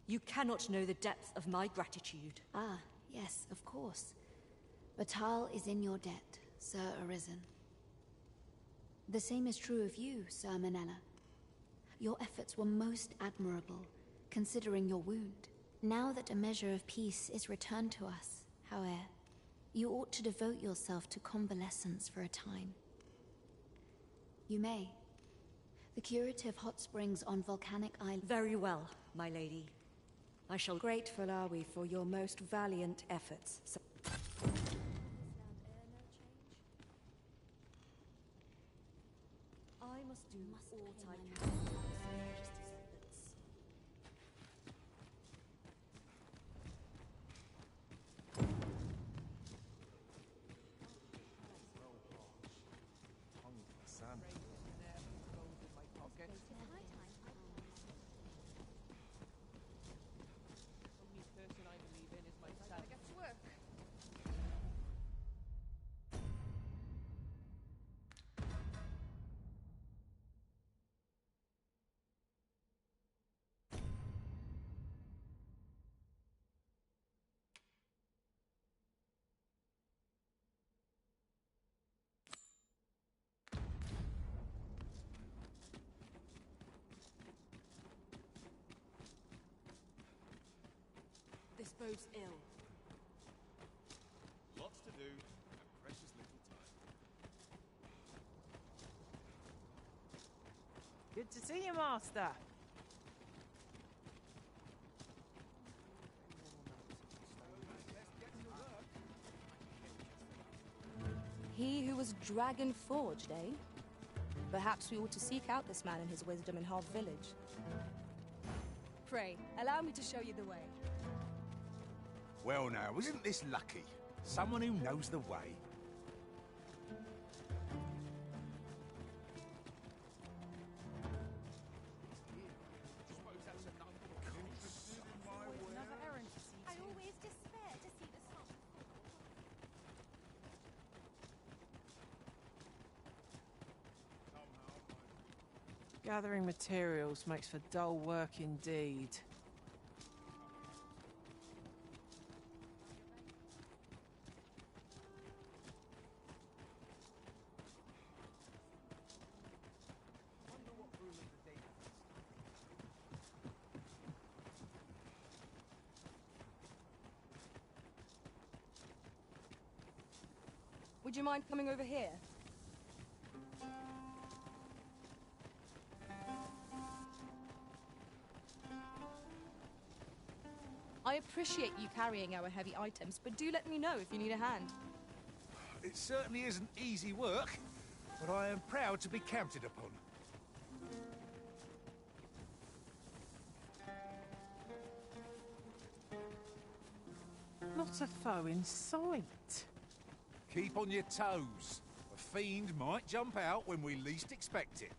You cannot know the depth of my gratitude. Ah, yes, of course. Batal is in your debt, Sir Arisen. The same is true of you, Sir Manella. Your efforts were most admirable, considering your wound. Now that a measure of peace is returned to us, however, you ought to devote yourself to convalescence for a time. You may. The curative hot springs on Volcanic Island... Very well, my lady. I shall... Grateful are we for your most valiant efforts. I must do all I can for His Majesty's efforts. This bodes ill. Lots to do, and precious little time. Good to see you, Master. He who was dragon forged, eh? Perhaps we ought to seek out this man and his wisdom in Harv Village. Pray, allow me to show you the way. Well now, isn't this lucky? Someone who knows the way. I always despair to see the sun. Gathering materials makes for dull work indeed. Would you mind coming over here? I appreciate you carrying our heavy items, but do let me know if you need a hand. It certainly isn't easy work, but I am proud to be counted upon. Not a foe in sight. Keep on your toes. A fiend might jump out when we least expect it.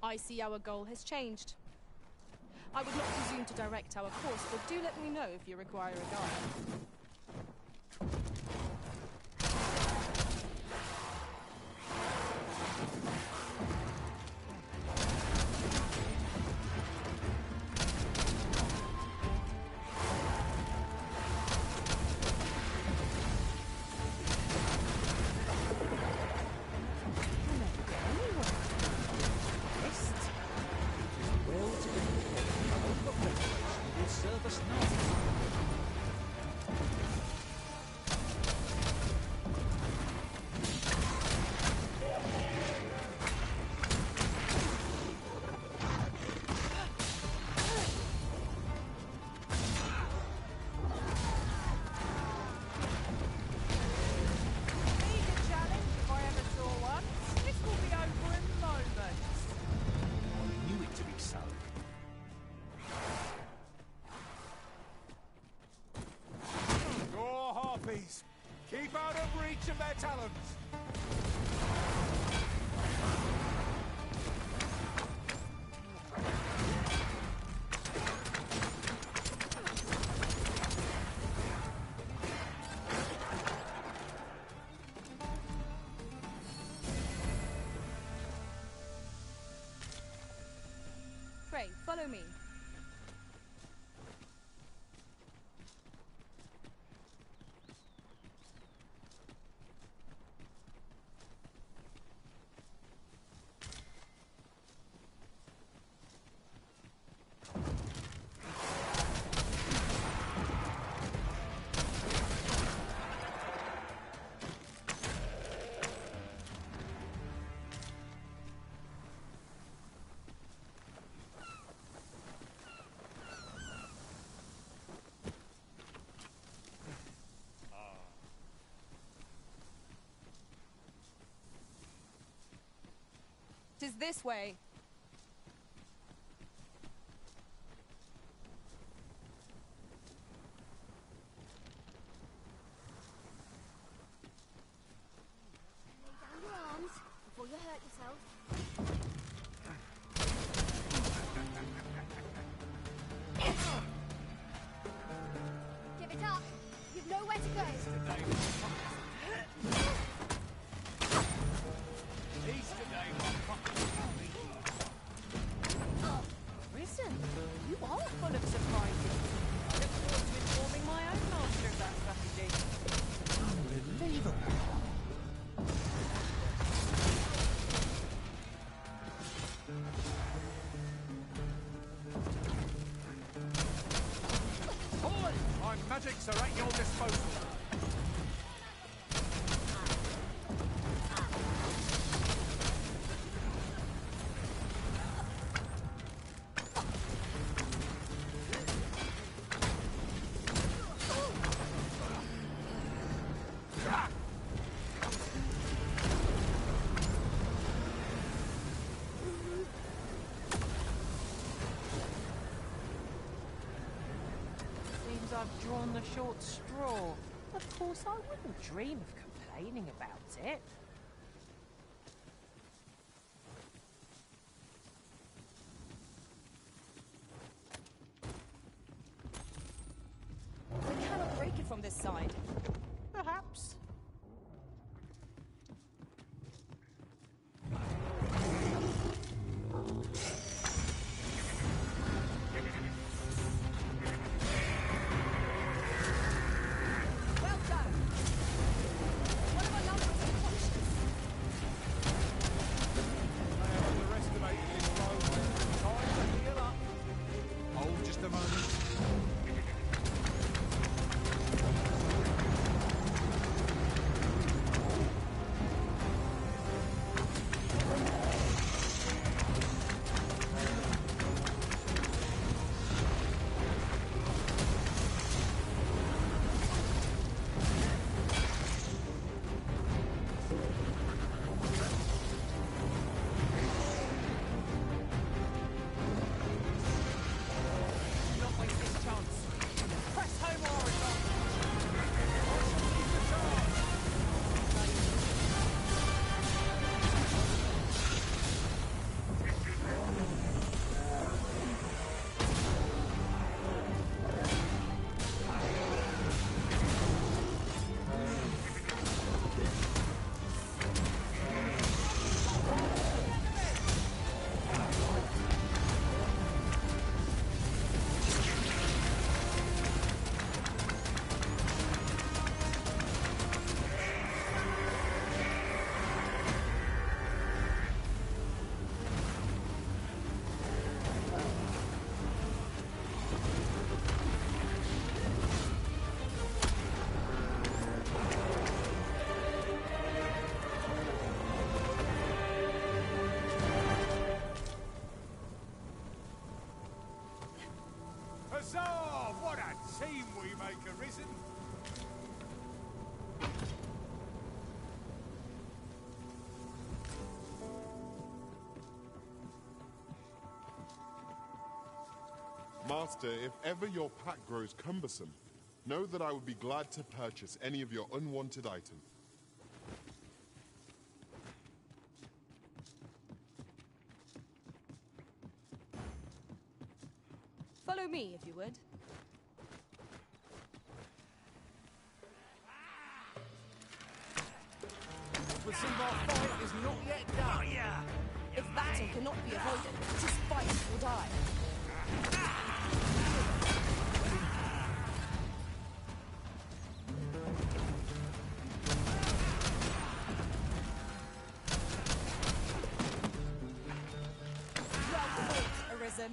I see our goal has changed. I would not presume to direct our course, but do let me know if you require a guide. Keep out of reach of their talons! Pray, follow me. Tis this way. Lay down your arms before you hurt yourself. Give it up. You've nowhere to go. Risen, you are full of surprises. I look forward to informing my own master of that strategy. Unbelievable. Boy, my magics are at your disposal. Seems I've drawn the short straw. Of course, I wouldn't dream of complaining about it. We cannot break it from this side. Perhaps. Huzzah! What a team we make, Arisen! Master, if ever your pack grows cumbersome, know that I would be glad to purchase any of your unwanted items. Follow me, if you would. The Simbar fight is not yet done. Oh, yeah. If battle cannot be avoided, it is fight or die. Well fought, Arisen.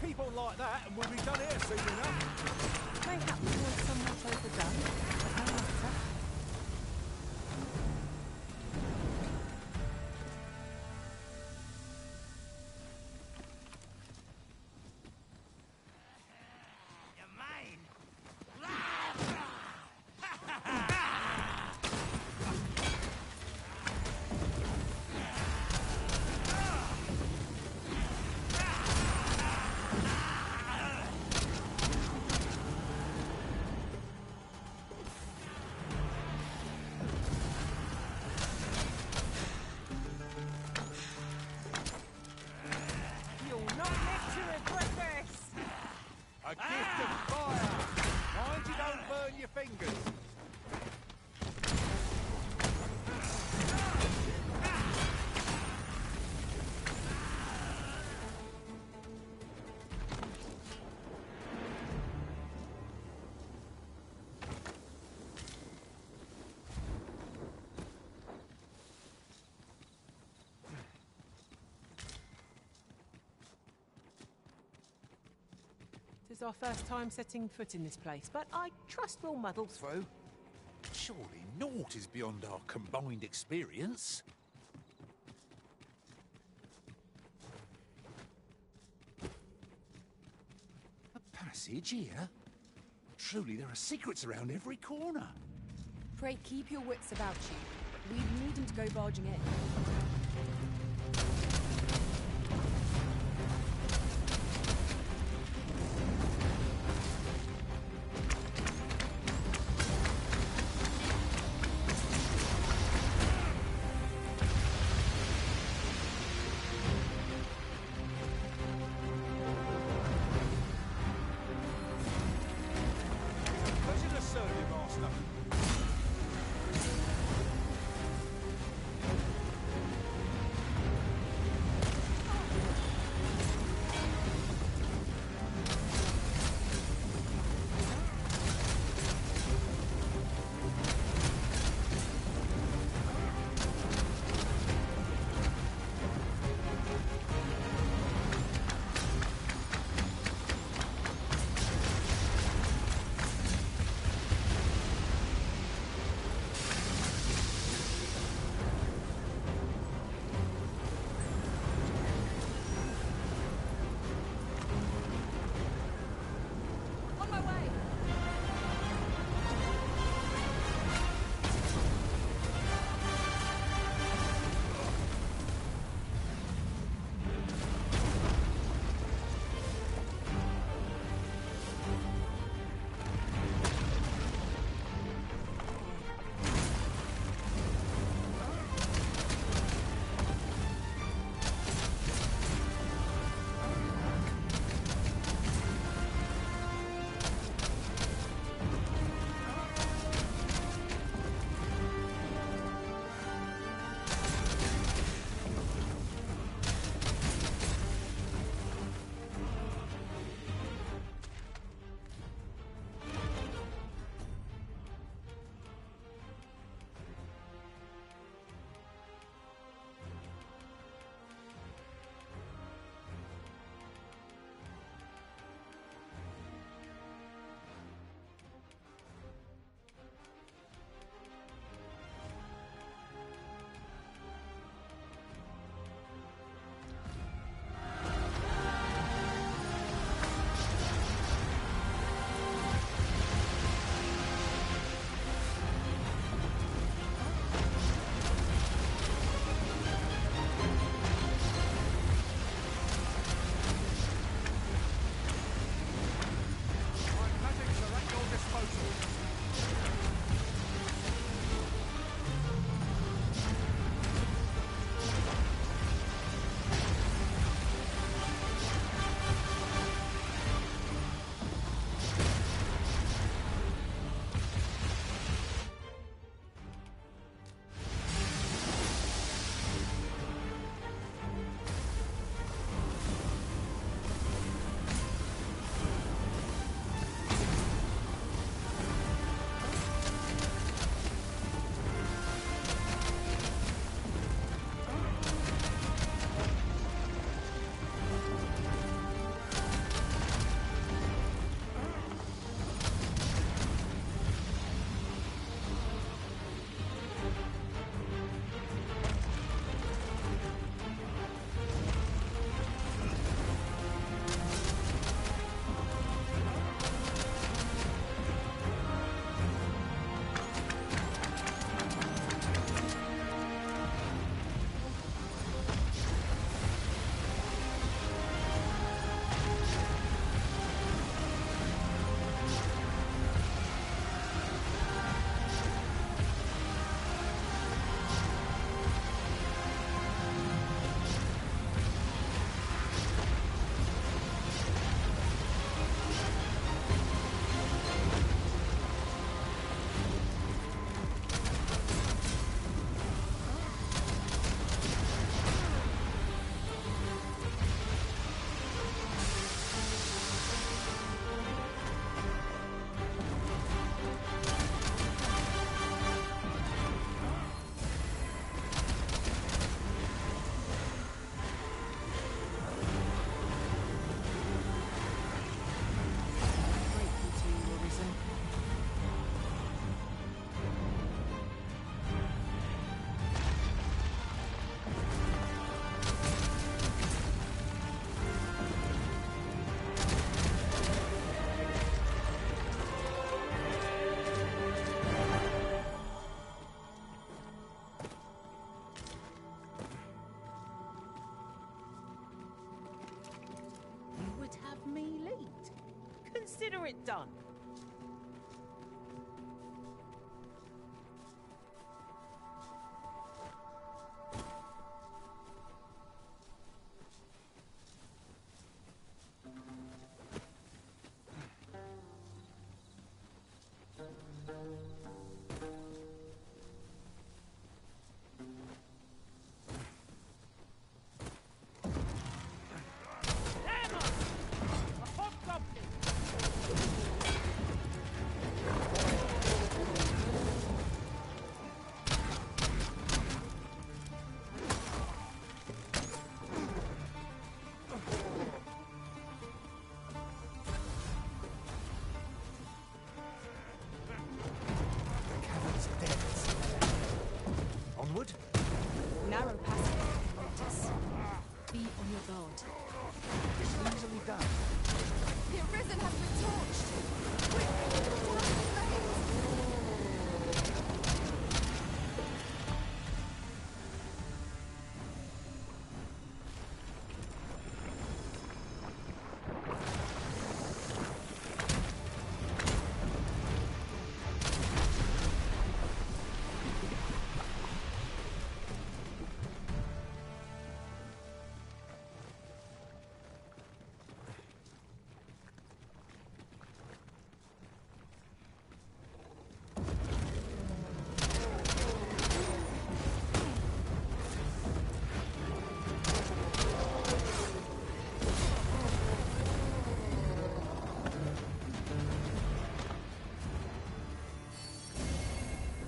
Keep on like that and we'll be done here soon enough. Mayhap you want somewhat overdone, but no matter. A gift of fire! Mind you don't burn your fingers! It's our first time setting foot in this place, but I trust we'll muddle through. Surely naught is beyond our combined experience. A passage here? Truly, there are secrets around every corner. Pray keep your wits about you. We needn't go barging in. Pleasure to serve you, Master. consider it done. Onward? Narrow passage. Notice. Be on your guard. It's easily done. The Arisen has been torched! Quick! Down the flames!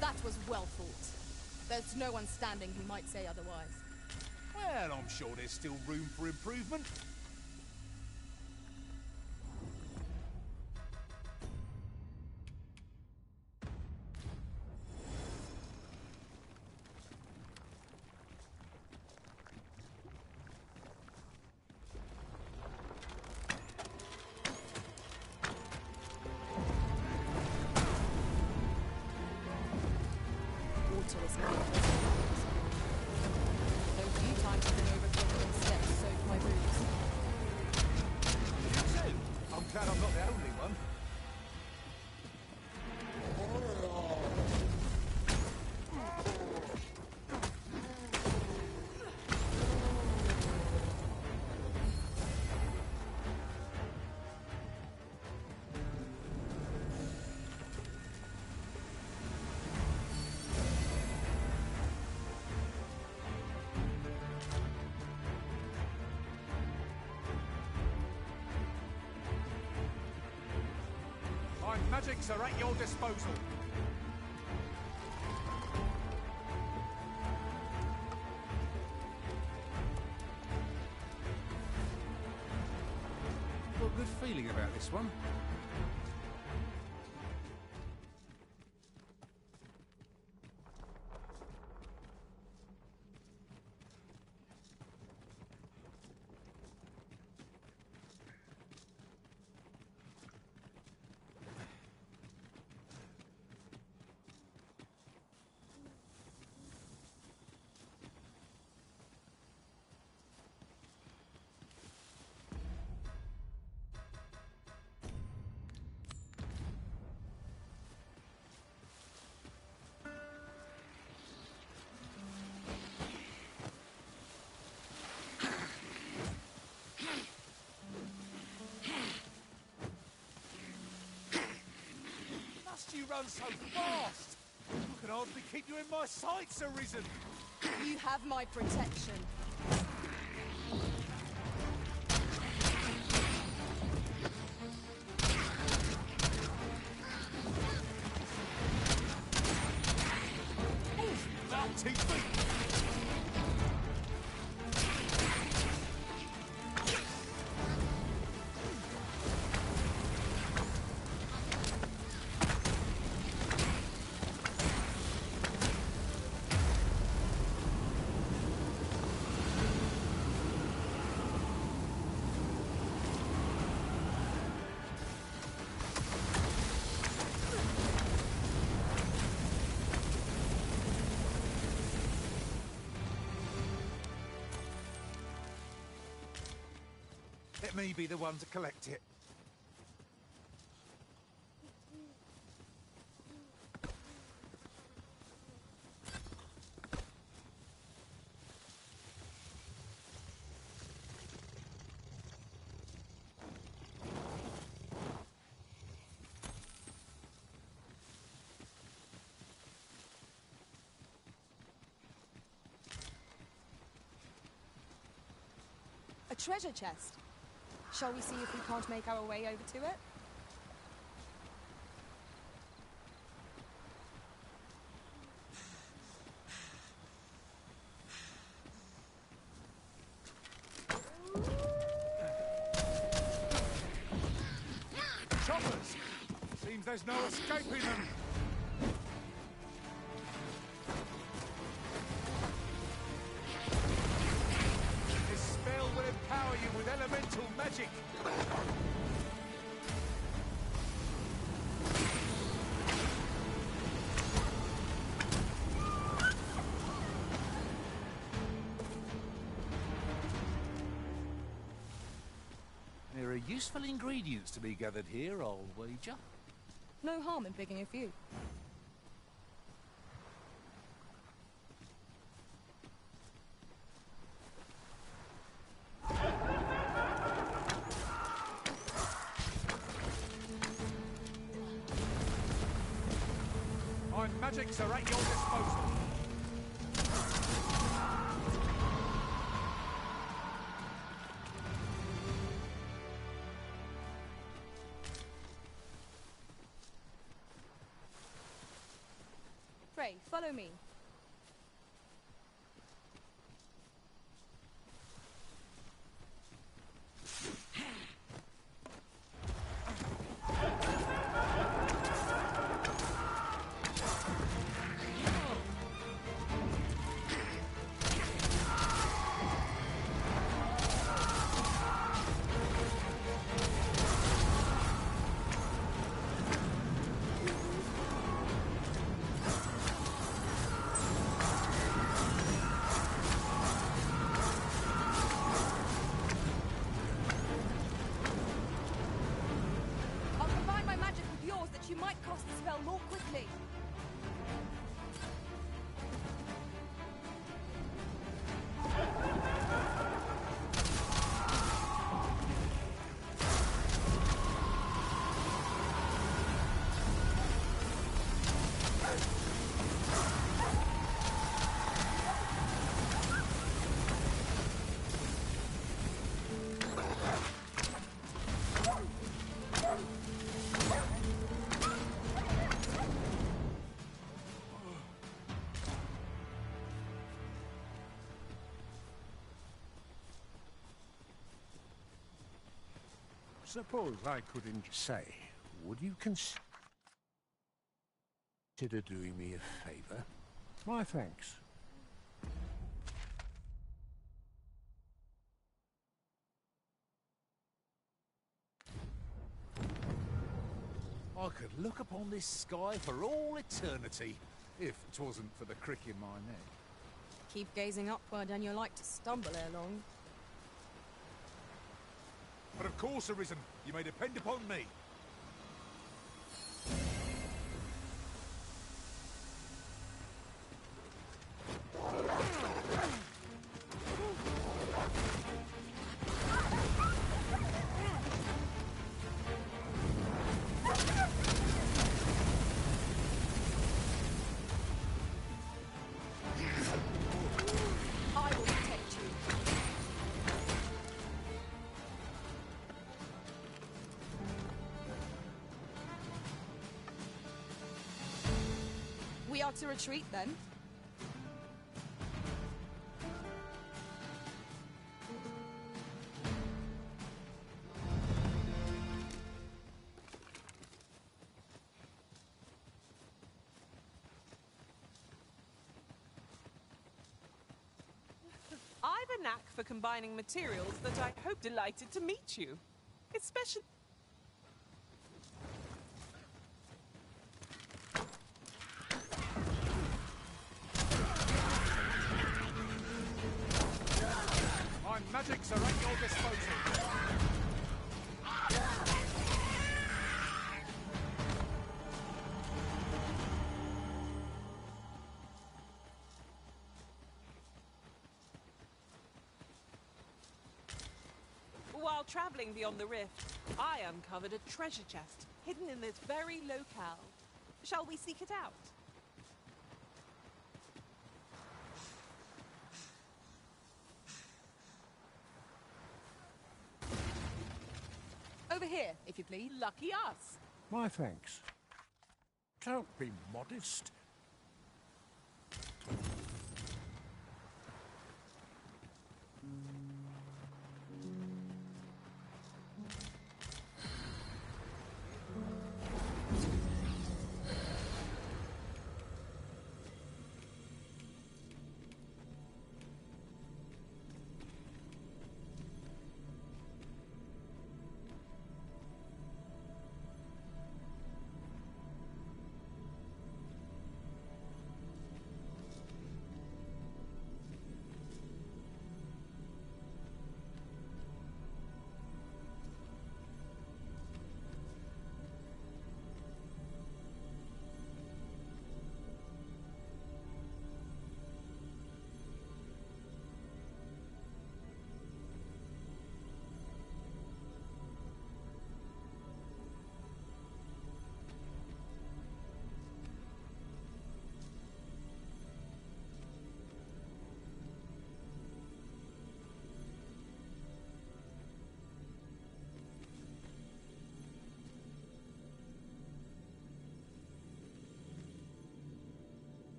That was well fought. There's no one standing who might say otherwise. Well, I'm sure there's still room for improvement. Water is my Those few times I've been overtaken in steps soaked my boots. You too? I'm glad I'm not the only one. My magics are at your disposal. Got a good feeling about this one. Must you run so fast? I can hardly keep you in my sights, Arisen. You have my protection. Mounting feet! Let me be the one to collect it. treasure chest. Shall we see if we can't make our way over to it? Choppers! Seems there's no escaping them. This spell will empower you with elemental magic. There are useful ingredients to be gathered here, I'll wager. No harm in picking a few. My magics are at your disposal. Pray, follow me. I'll combine my magic with yours that you might cast the spell more quickly. Suppose I could say, would you consider doing me a favour? My thanks. I could look upon this sky for all eternity, if 'twasn't for the crick in my neck. Keep gazing upward and you'll like to stumble ere long. But of course, Arisen, you may depend upon me. I will protect you. We are to retreat then? I've a knack for combining materials that I hope delighted to meet you. Especially... My magics are at your disposal. While traveling beyond the rift, I uncovered a treasure chest hidden in this very locale. Shall we seek it out? Over here, if you please. Lucky us. My thanks. Don't be modest.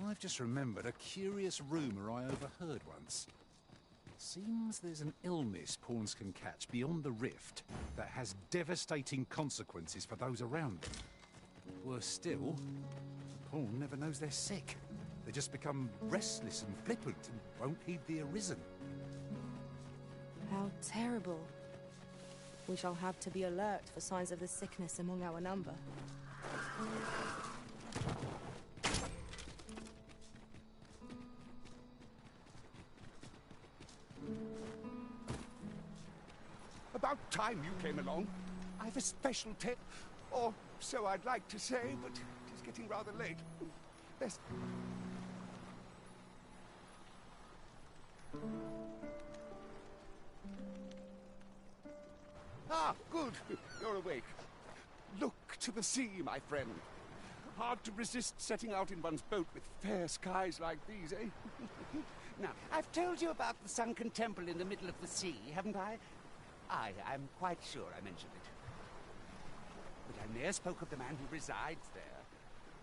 I've just remembered a curious rumour I overheard once. Seems there's an illness pawns can catch beyond the rift that has devastating consequences for those around them. Worse still, the pawn never knows they're sick. They just become restless and flippant and won't heed the Arisen. How terrible. We shall have to be alert for signs of the sickness among our number. About time you came along. I've a special tale, or so I'd like to say, but it is getting rather late. Best... Ah, good. You're awake. Look to the sea, my friend. Hard to resist setting out in one's boat with fair skies like these, eh? Now, I've told you about the sunken temple in the middle of the sea, haven't I? I'm quite sure I mentioned it. But I ne'er spoke of the man who resides there.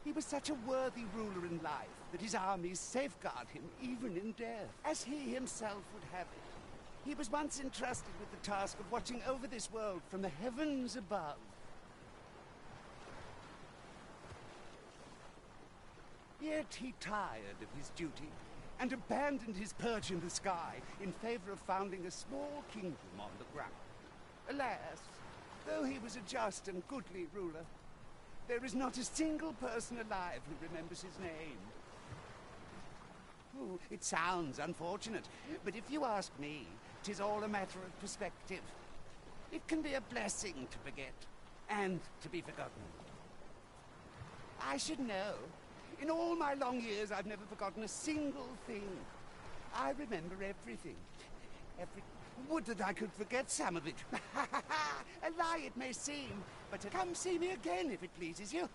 He was such a worthy ruler in life that his armies safeguard him even in death, as he himself would have it. He was once entrusted with the task of watching over this world from the heavens above. Yet he tired of his duty and abandoned his perch in the sky in favor of founding a small kingdom on the ground. Alas, though he was a just and goodly ruler, there is not a single person alive who remembers his name. Oh, it sounds unfortunate, but if you ask me, 'tis all a matter of perspective. It can be a blessing to forget, and to be forgotten. I should know. In all my long years, I've never forgotten a single thing. I remember everything. Would that I could forget some of it. A lie it may seem, but come see me again if it pleases you.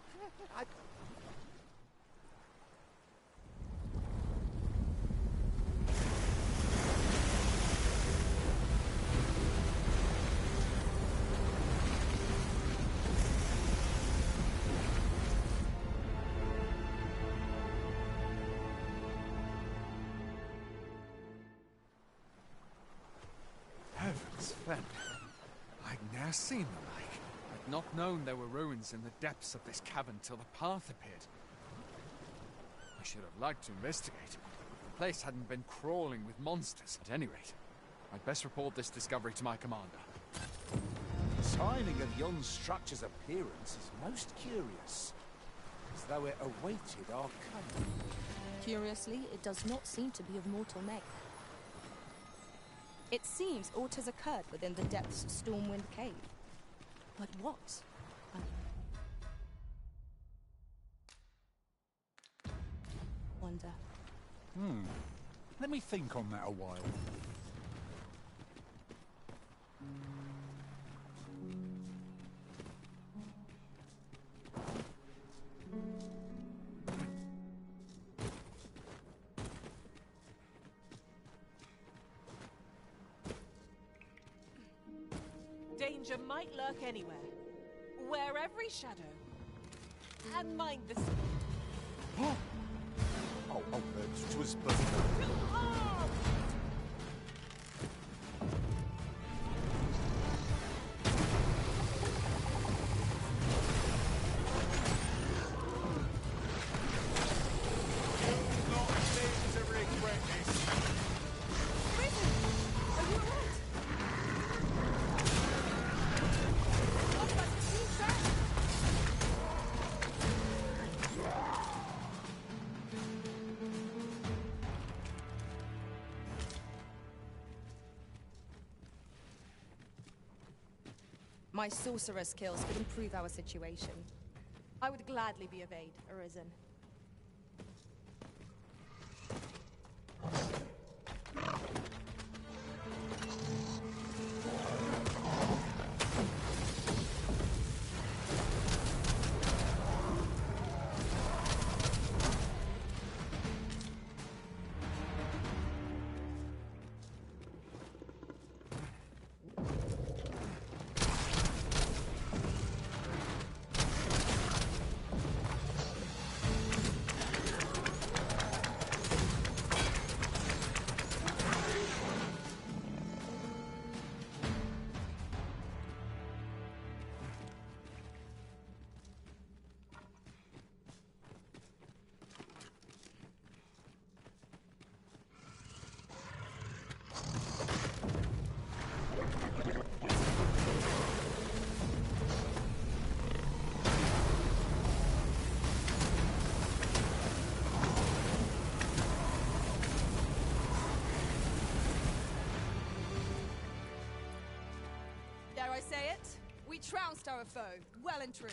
I'd ne'er seen the like. I'd not known there were ruins in the depths of this cavern till the path appeared. I should have liked to investigate, if the place hadn't been crawling with monsters. At any rate, I'd best report this discovery to my commander. The timing of yon structure's appearance is most curious. As though it awaited our coming. Curiously, it does not seem to be of mortal make. It seems aught has occurred within the depths of Stormwind Cave. But what? I wonder. Let me think on that a while. Danger might lurk anywhere. Wear every shadow. And mind the sea. Twas but... My sorcerer skills could improve our situation. I would gladly be of aid, Arisen. Dare I say it? We trounced our foe, well and true.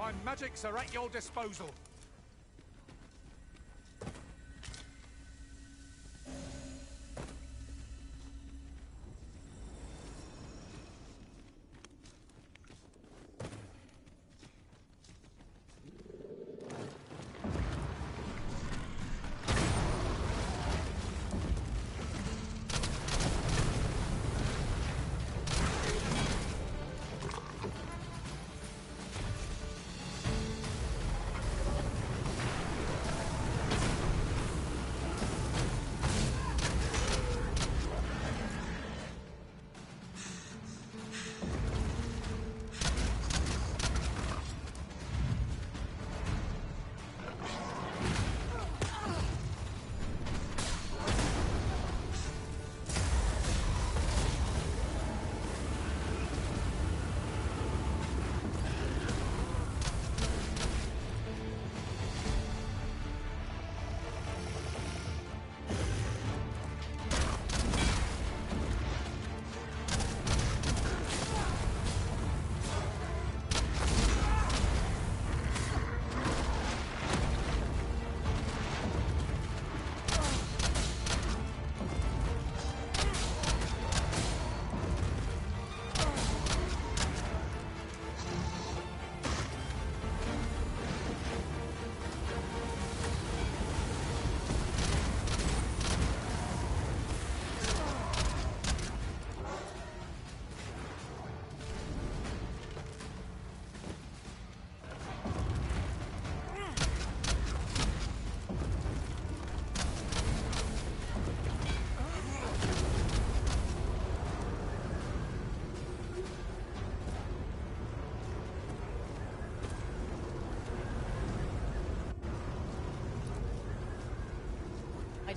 My magics are at your disposal.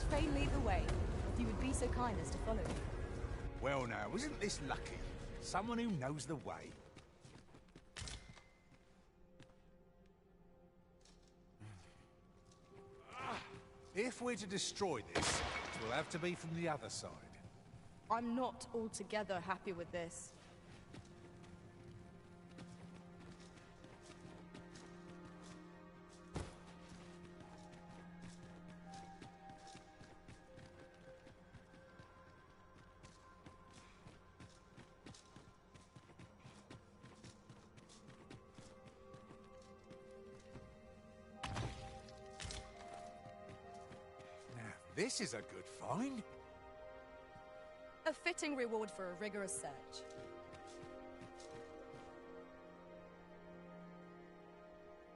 Fain lead the way, if you would be so kind as to follow me. Well now, isn't this lucky? Someone who knows the way. If we're to destroy this, it will have to be from the other side. I'm not altogether happy with this. This is a good find. A fitting reward for a rigorous search.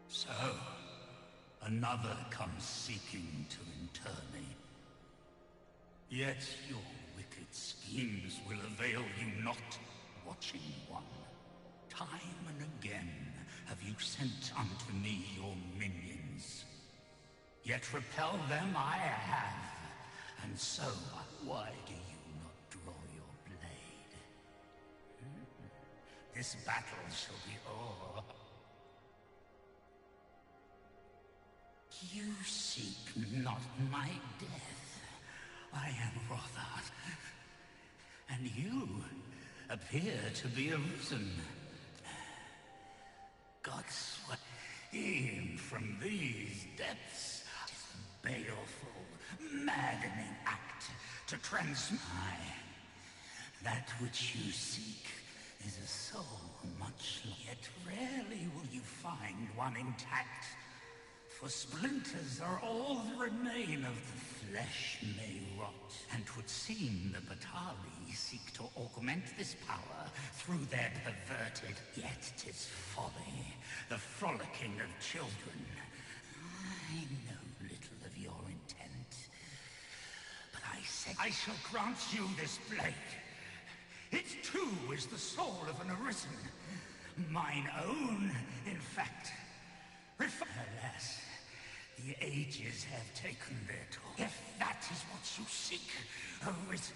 So, another comes seeking to inter me. Yet your wicked schemes will avail you not, watching one. Time and again have you sent unto me your minions. Yet repel them I have, and so why do you not draw your blade? This battle shall be o'er. You seek not my death. I am Rothard, and you appear to be arisen. Godsway, e'en from these depths, baleful, maddening act to transmit. That which you seek is a soul much, yet rarely will you find one intact. For splinters are all that remain of the flesh may rot, and 'twould seem the Batali seek to augment this power through their perverted, yet 'tis folly, the frolicking of children. I know little of your intent, but I say I shall grant you this blade. It too is the soul of an arisen, mine own, in fact. Alas, the ages have taken their toll. If that is what you seek, arisen.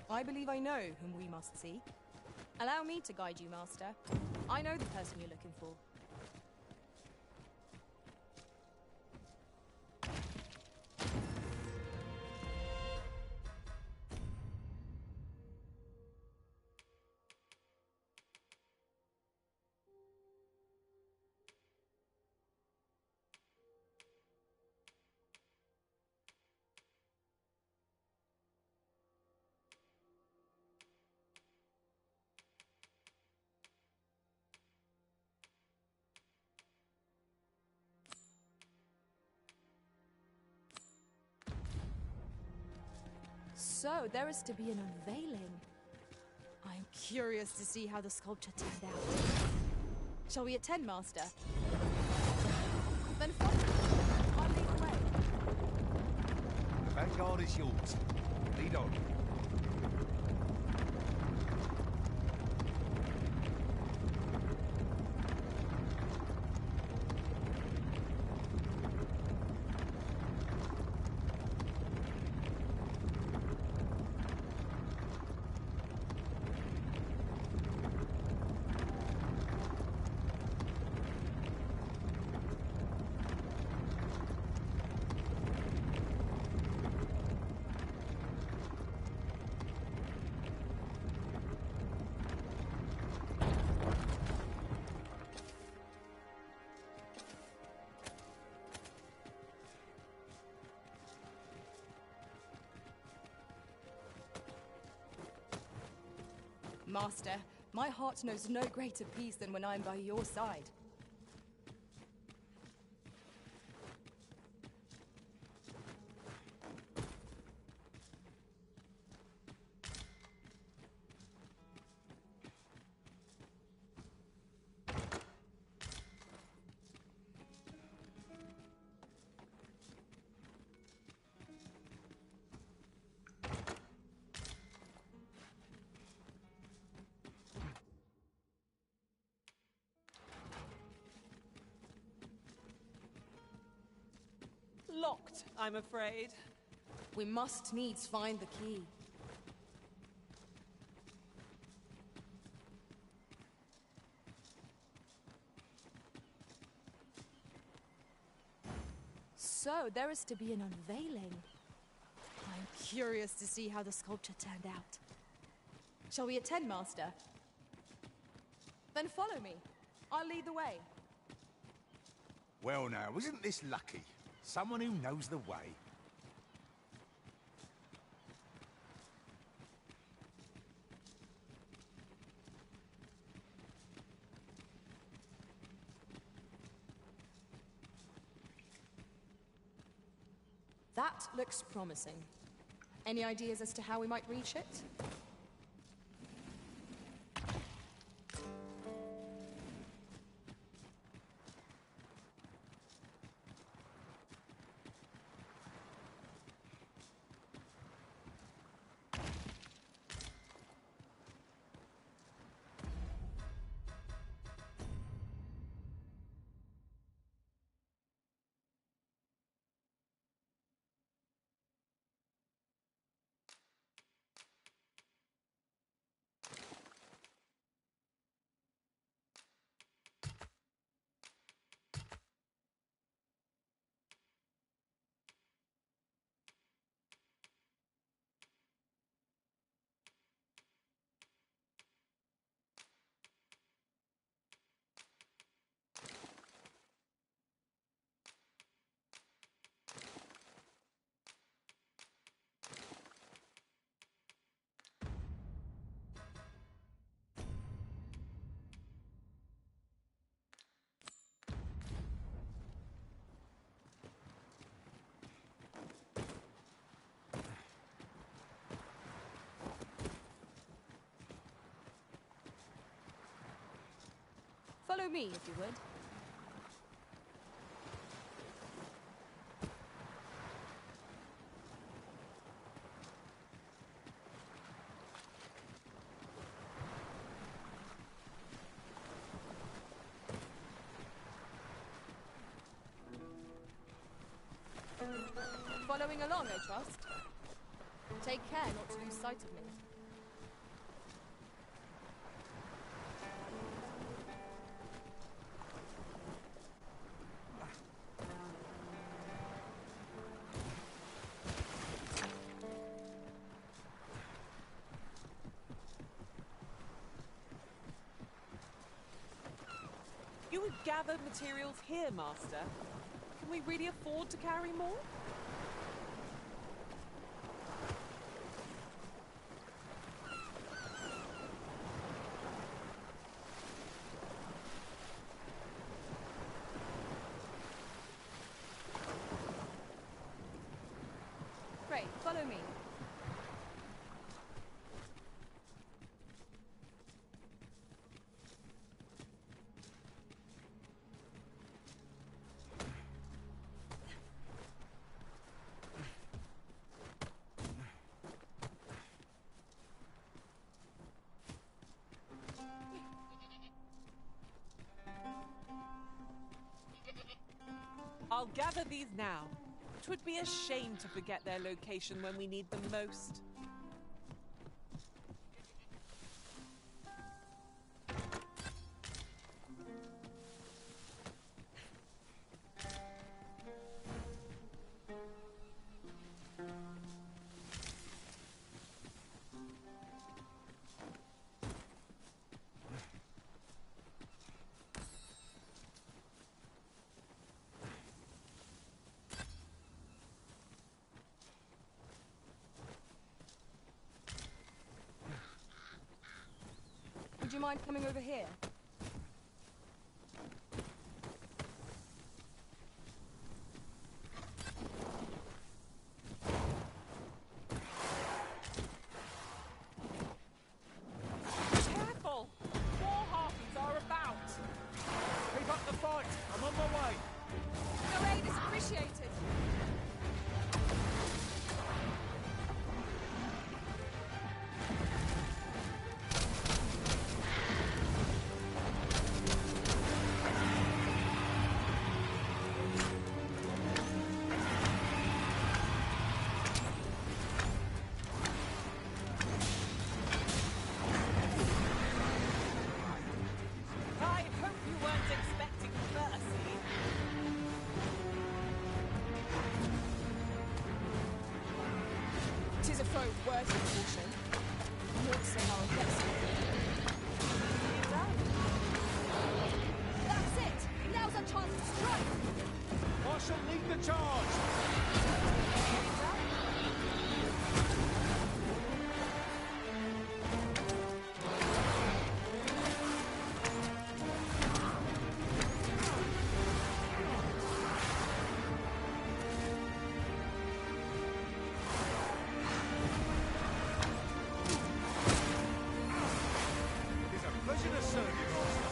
I believe I know whom we must seek. Allow me to guide you, Master. I know the person you're looking for. So, there is to be an unveiling. I'm curious to see how the sculpture turned out. Shall we attend, Master? Then follow me. I'll lead the way. The vanguard is yours. Lead on. Master, my heart knows no greater peace than when I'm by your side. Locked, I'm afraid. We must needs find the key. So, there is to be an unveiling. I'm curious to see how the sculpture turned out. Shall we attend, Master? Then follow me. I'll lead the way. Well now, isn't this lucky? Someone who knows the way. That looks promising. Any ideas as to how we might reach it? Follow me, if you would. Following along, I trust. Take care not to lose sight of me. You would gather materials here, Master. Can we really afford to carry more? Great, follow me. I'll gather these now. It would be a shame to forget their location when we need them most. you mind coming over here? Careful! War harpies are about! Keep up the fight. I'm on my way. Your aid is appreciated. I hope you weren't expecting mercy. Tis a foe worthy of caution. Not so how it gets you. That's it! Now's our chance to strike! I shall lead the charge. It is a pleasure to serve you, Master.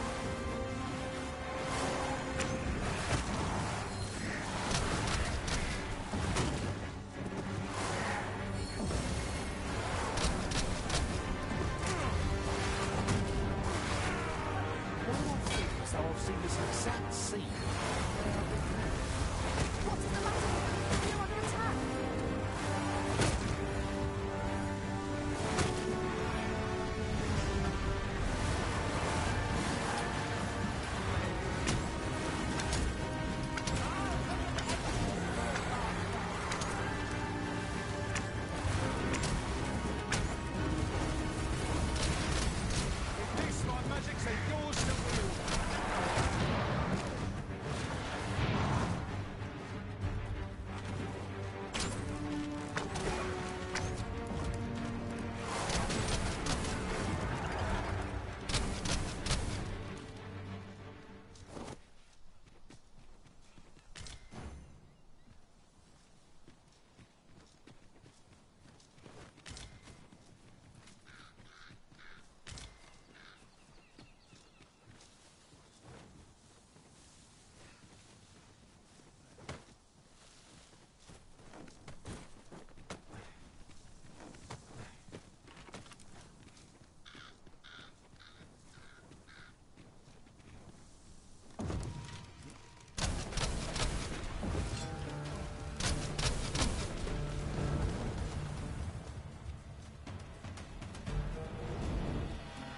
One of things how I've seen this exact scene. What is the matter? You're under attack! If this, my magics, are yours to wield.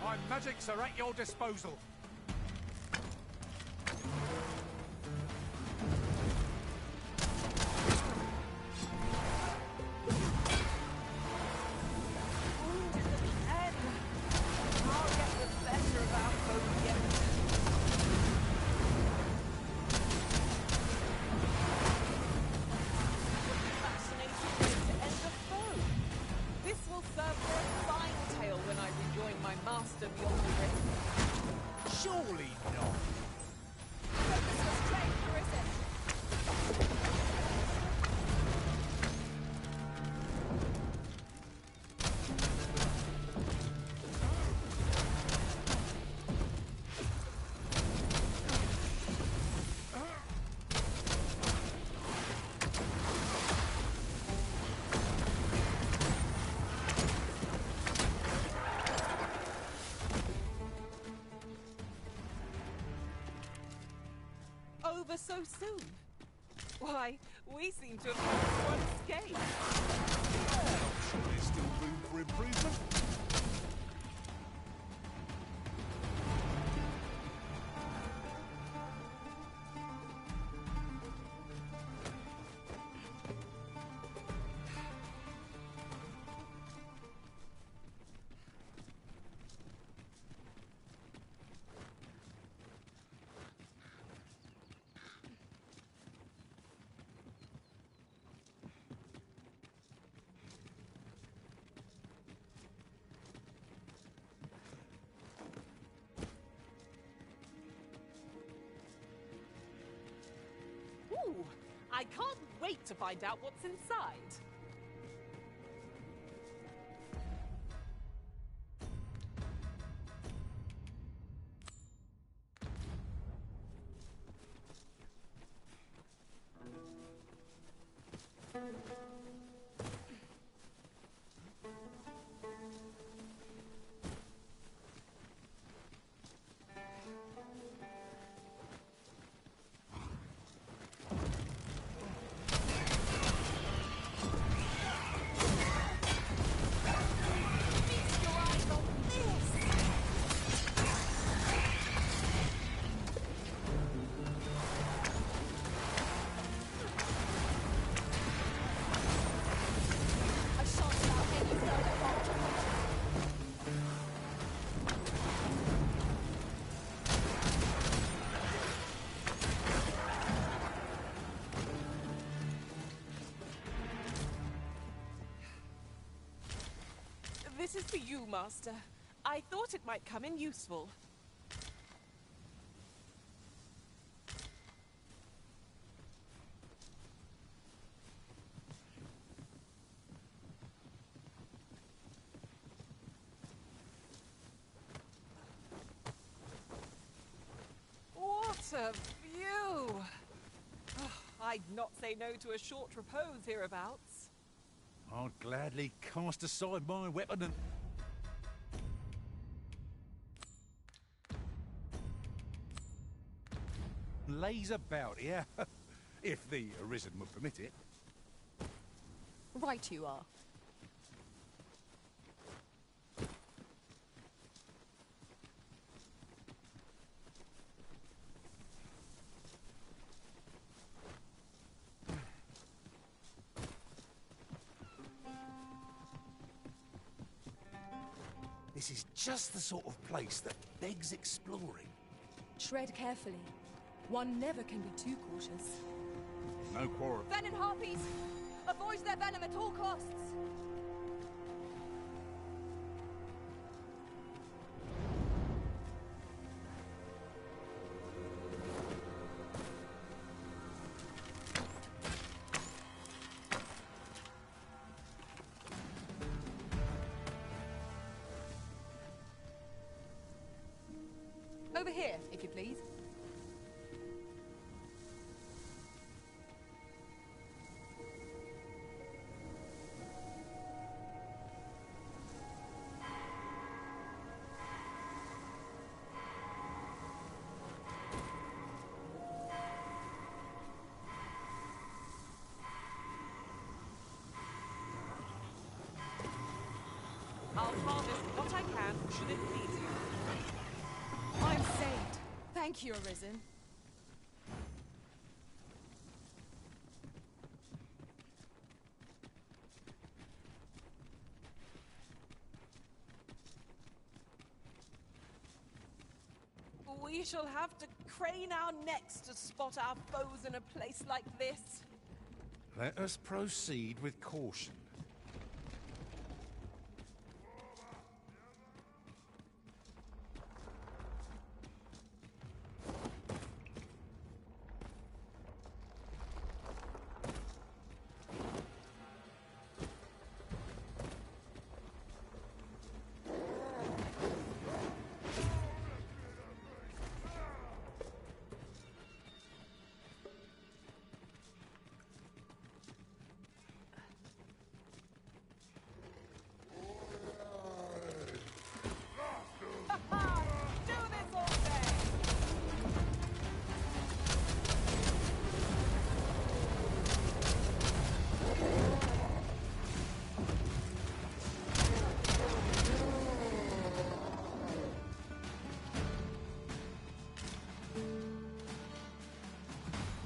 My magics are at your disposal. Wounded at the end. I'll get the better of our foe yet. Fascinating way to end a foe. This will serve for a fine tale when I rejoin my master beyond the rift. Surely not. Focus your strength, Arisen! Over so soon? Why, we seem to have had one escape. I'm sure there's still room for improvement. I can't wait to find out what's inside. This is for you, Master. I thought it might come in useful. What a view! Oh, I'd not say no to a short repose hereabouts. I'd gladly cast aside my weapon and... laze about here, if the Arisen would permit it. Right you are. This is just the sort of place that begs exploring. Tread carefully. One never can be too cautious. No quarrel. Venom harpies! Avoid their venom at all costs! Over here, if you please. I'll harvest what I can, should it please you. I'm saved. Thank you, Arisen. We shall have to crane our necks to spot our foes in a place like this. Let us proceed with caution.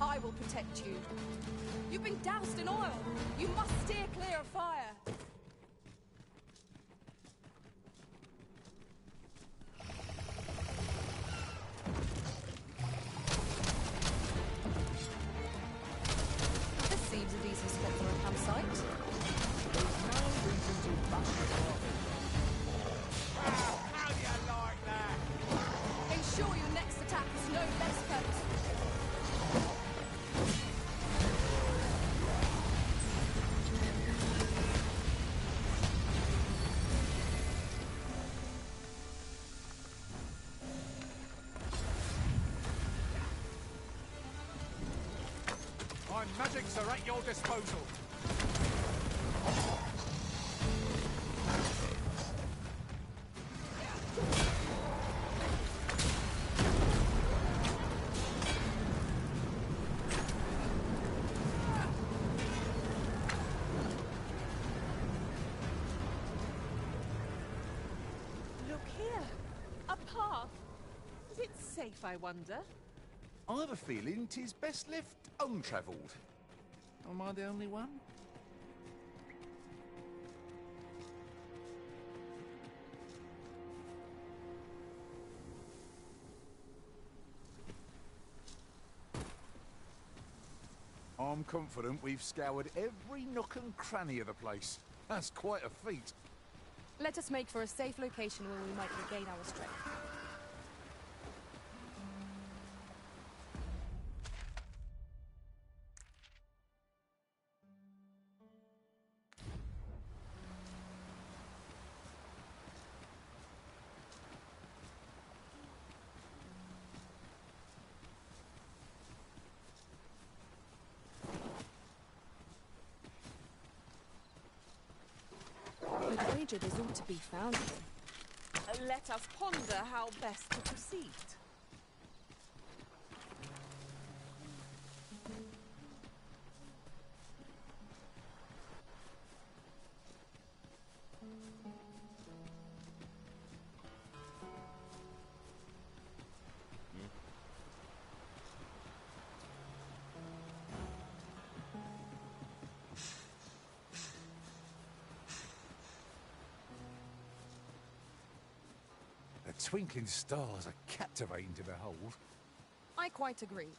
I will protect you. You've been doused in oil. You must steer clear of fire. This seems a decent spot for a campsite. There's no reason to rush the profit. How do you like that? Ensure your next attack is no less purposeful. magics are at your disposal. Look here. A path. Is it safe, I wonder? I have a feeling 'tis best left untravelled. Am I the only one? I'm confident we've scoured every nook and cranny of the place. That's quite a feat. Let us make for a safe location where we might regain our strength. I'd wager there's all to be found here. Let us ponder how best to proceed. The twinkling stars are captivating to behold. I quite agree.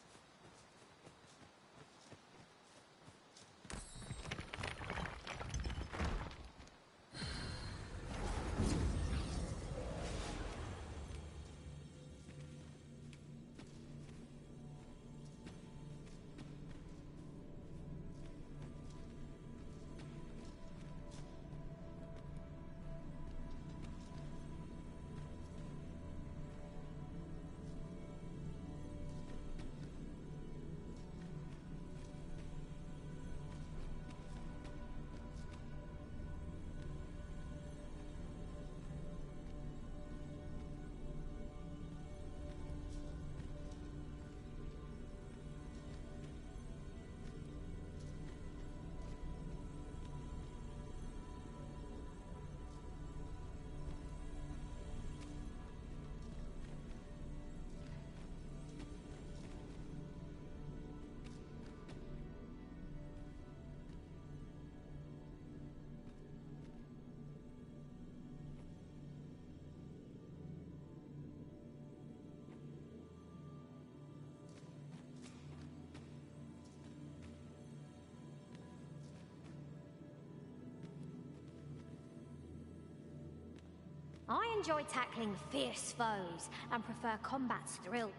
I enjoy tackling fierce foes and prefer combat's thrill.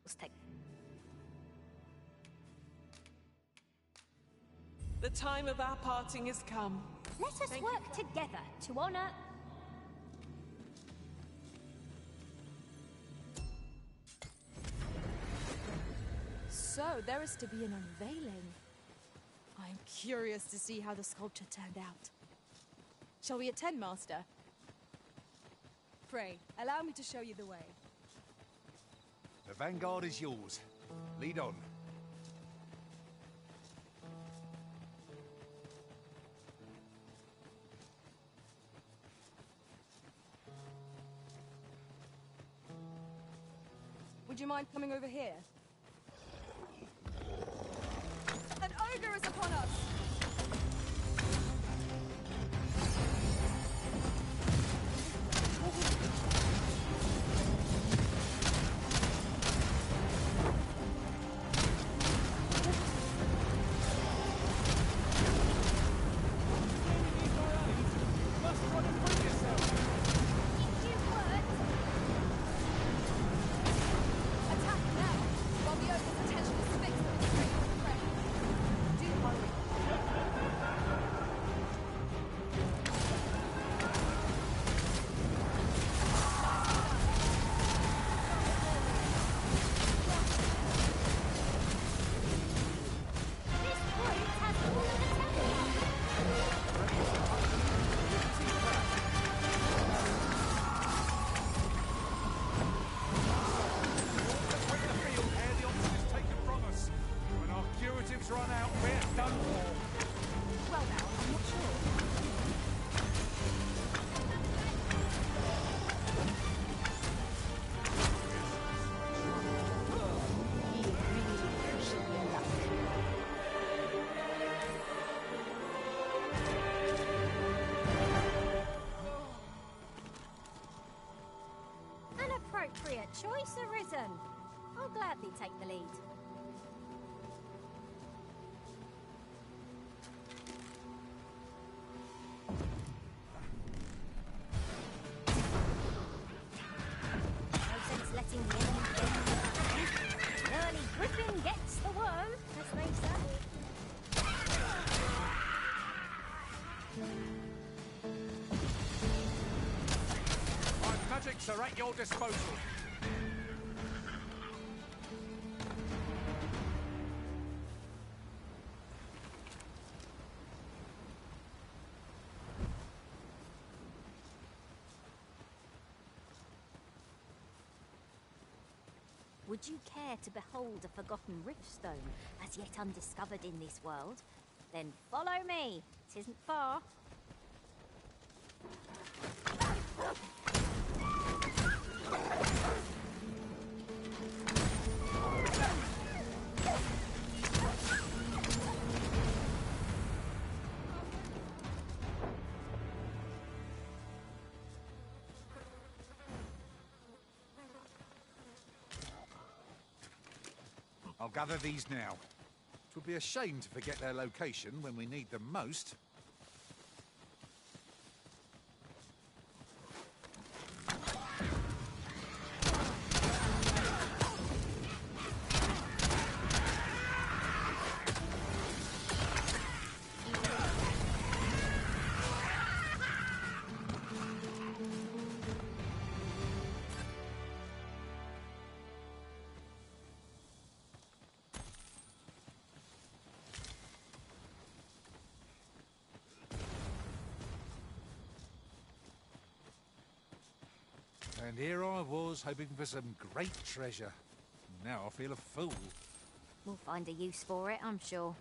Let's take. The time of our parting has come. Let us work together to honor. So, there is to be an unveiling. I'm curious to see how the sculpture turned out. Shall we attend, Master? Pray, allow me to show you the way. The vanguard is yours. Lead on. Would you mind coming over here? An ogre is upon us! Attack now! choice, Arisen. I'll gladly take the lead. No sense letting the enemy get in the hand. An early griffin gets the worm, as they say. My magics are at your disposal. Would you care to behold a forgotten riftstone as yet undiscovered in this world? Then follow me. It isn't far. I'll gather these now. It would be a shame to forget their location when we need them most. And here I was, hoping for some great treasure. Now I feel a fool. We'll find a use for it, I'm sure.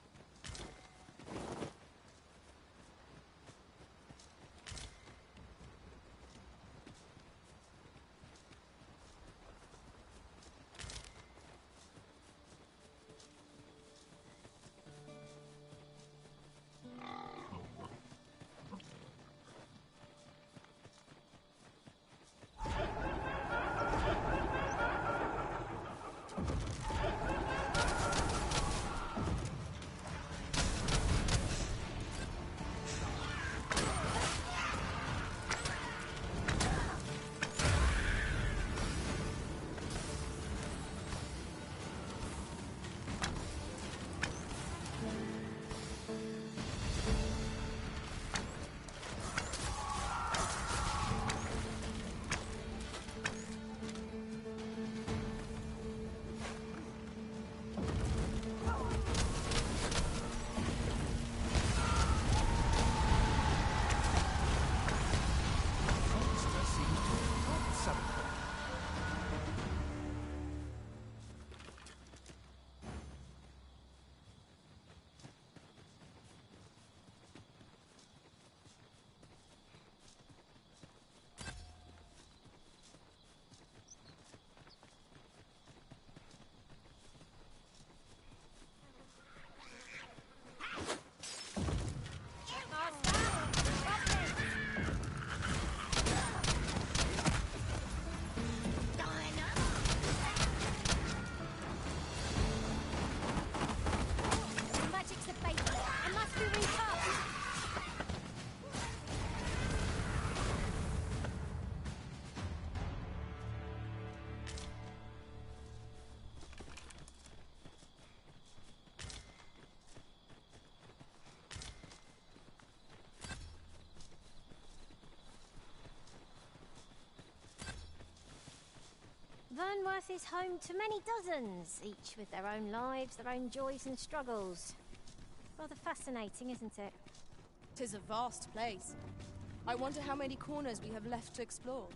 Vernworth is home to many dozens, each with their own lives, their own joys and struggles. Rather fascinating, isn't it? 'Tis a vast place. I wonder how many corners we have left to explore.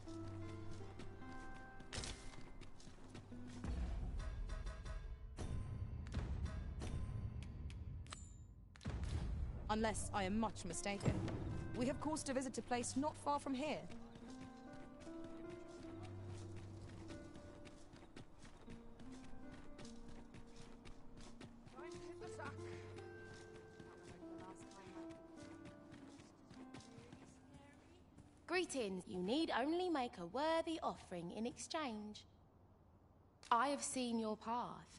Unless I am much mistaken. We have cause to visit a place not far from here. Greetings. You need only make a worthy offering in exchange. I have seen your path.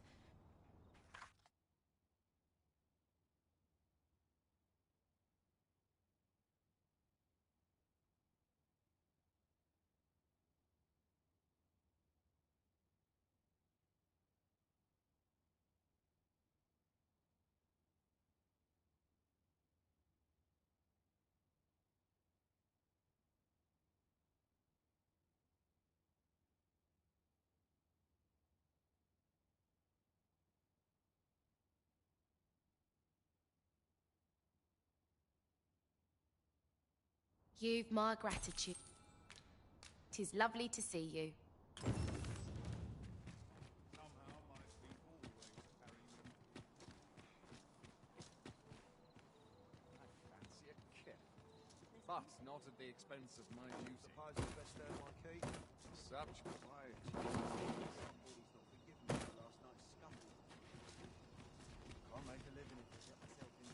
You've my gratitude. 'Tis lovely to see you. Fancy a kip, but not at the expense of my beauty. Suppose the best earn my keep. Such quiet. Somebody's not forgiven me for last night's scuffle. Can't make a living if I get myself in.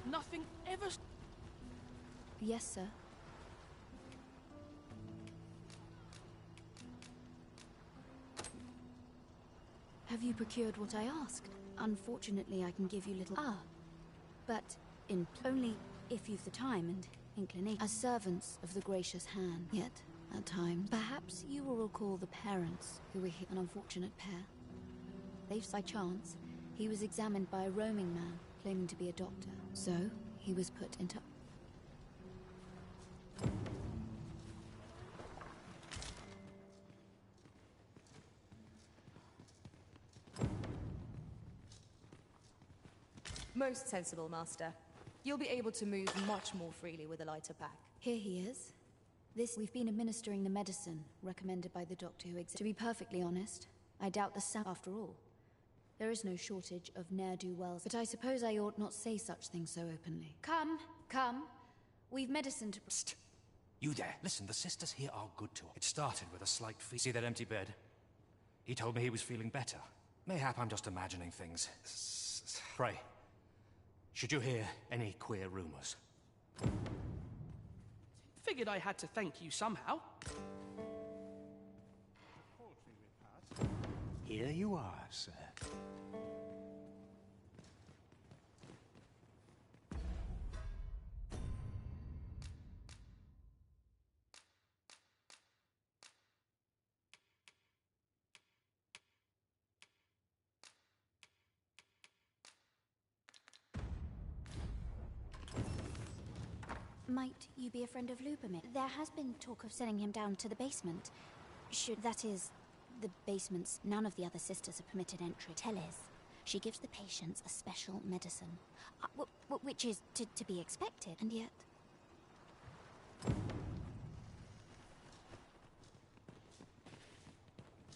Nothing ever... Yes, sir. Have you procured what I asked? Unfortunately, I can give you little... But only if you've the time and inclination. As servants of the gracious hand, yet, at times, perhaps you will recall the parents who were here, an unfortunate pair. They, by chance, he was examined by a roaming man, claiming to be a doctor. So, he was put into... Most sensible, Master. You'll be able to move much more freely with a lighter pack. Here he is. We've been administering the medicine recommended by the doctor who To be perfectly honest, I doubt the sound. After all, there is no shortage of ne'er-do-wells, but I suppose I ought not say such things so openly. Come. We've medicine to... Psst. You there. Listen, the sisters here are good to her. It started with a slight fever. See that empty bed? He told me he was feeling better. Mayhap I'm just imagining things. Pray, should you hear any queer rumors? Figured I had to thank you somehow. Here you are, sir. Might you be a friend of Lubomir? There has been talk of sending him down to the basement. That is, the basements. None of the other sisters are permitted entry. Teles. She gives the patients a special medicine, which is to be expected. And yet...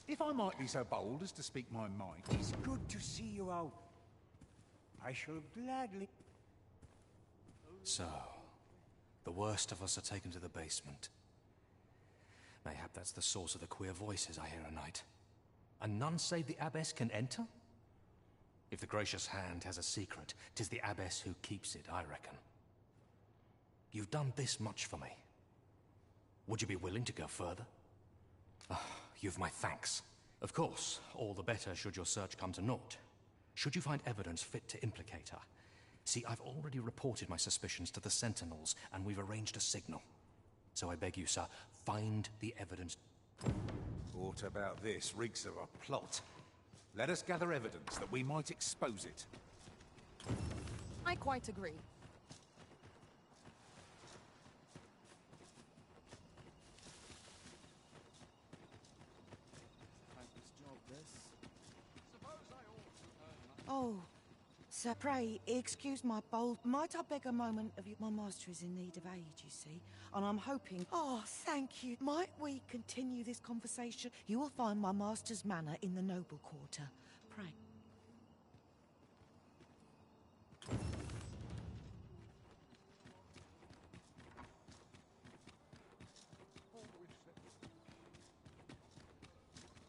If I might be so bold as to speak my mind... It is good to see you out. I shall gladly... So, the worst of us are taken to the basement. Mayhap that's the source of the queer voices I hear at night. And none save the abbess can enter? If the gracious hand has a secret, 'tis the abbess who keeps it, I reckon. You've done this much for me. Would you be willing to go further? You've my thanks. Of course, all the better should your search come to naught. Should you find evidence fit to implicate her. See, I've already reported my suspicions to the Sentinels, and we've arranged a signal. So I beg you, sir, find the evidence. What about this reeks of a plot? Let us gather evidence that we might expose it. I quite agree. Oh, sir, pray, excuse my bold... Might I beg a moment of you? My master is in need of aid, you see, and I'm hoping... Oh, thank you. Might we continue this conversation? You will find my master's manor in the noble quarter. Pray.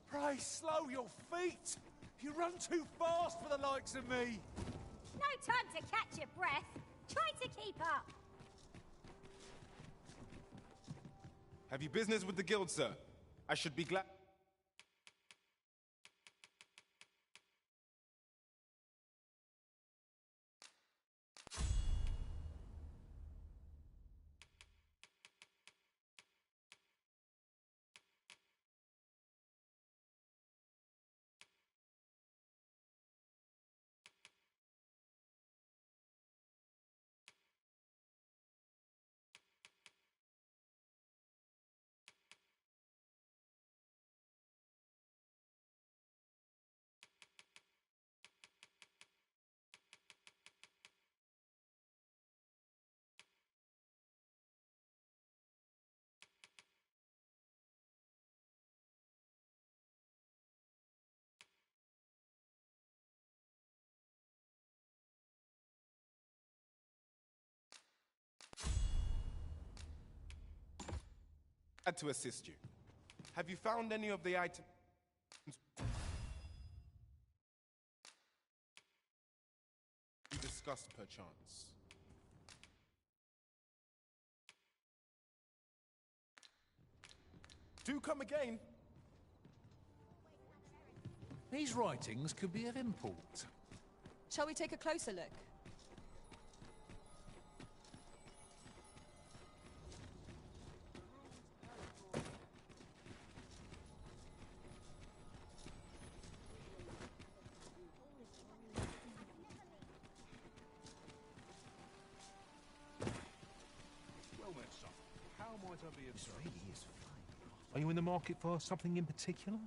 Pray, slow your feet! You run too fast for the likes of me! No time to catch your breath. Try to keep up! Have you business with the guild, sir? I should be glad. Glad to assist you. Have you found any of the items? You discussed perchance. Do come again. These writings could be of import. Shall we take a closer look? Well then, son, how might I be of service? This really is fine. Are you in the market for something in particular?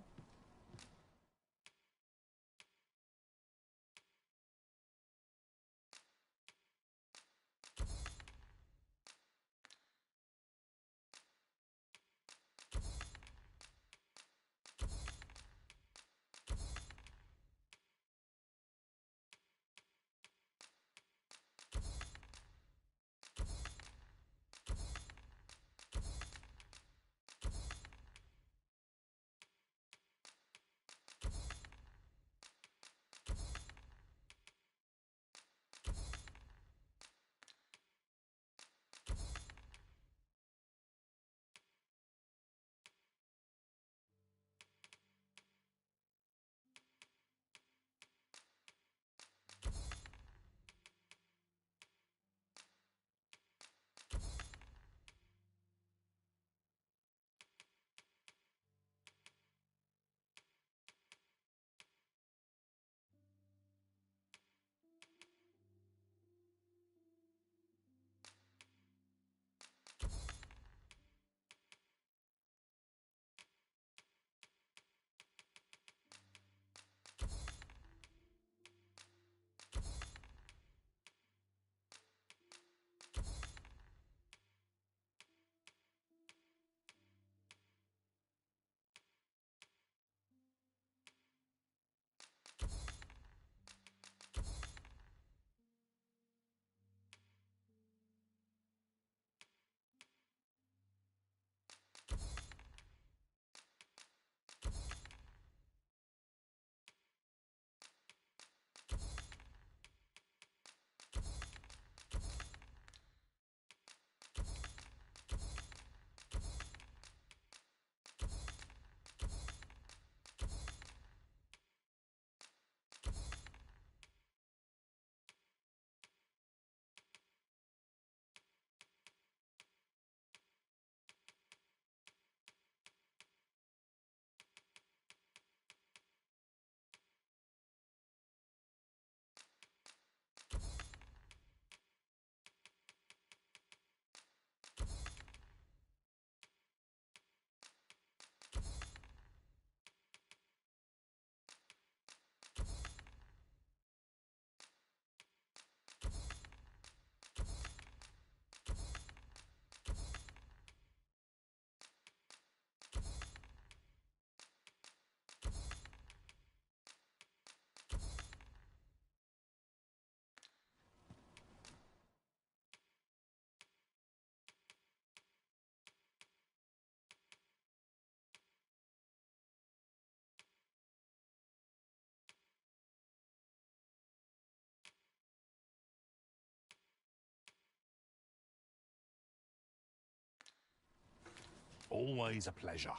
Always a pleasure.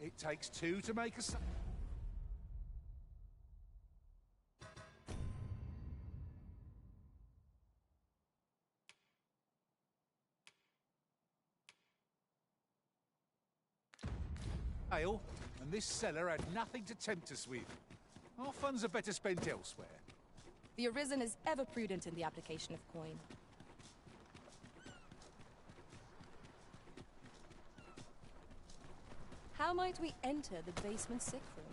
It takes two to make a... ale, and this cellar had nothing to tempt us with. Our funds are better spent elsewhere. The Arisen is ever prudent in the application of coin. How might we enter the basement sick room?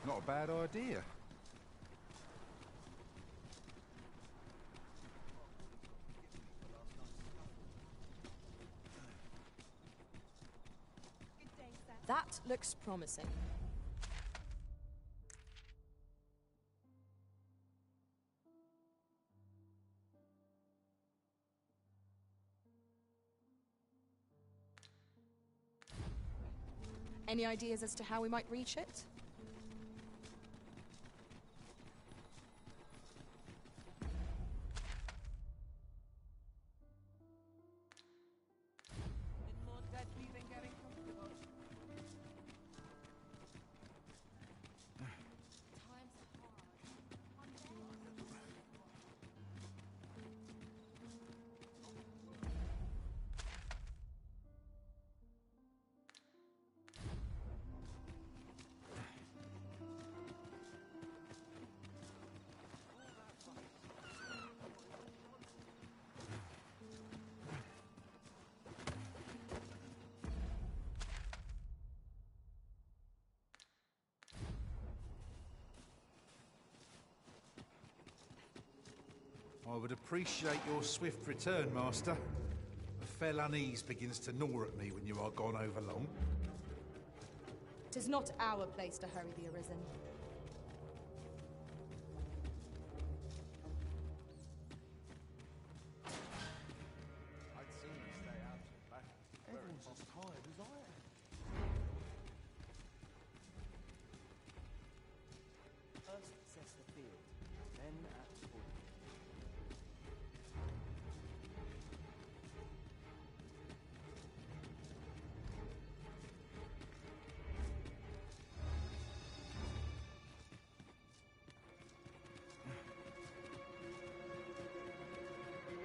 Not a bad idea. That looks promising. Any ideas as to how we might reach it? I would appreciate your swift return, Master. A fell unease begins to gnaw at me when you are gone over long. 'Tis not our place to hurry the Arisen. I'd sooner stay out of battle. Everyone's as tired as I am. First assess the field, then act accordingly.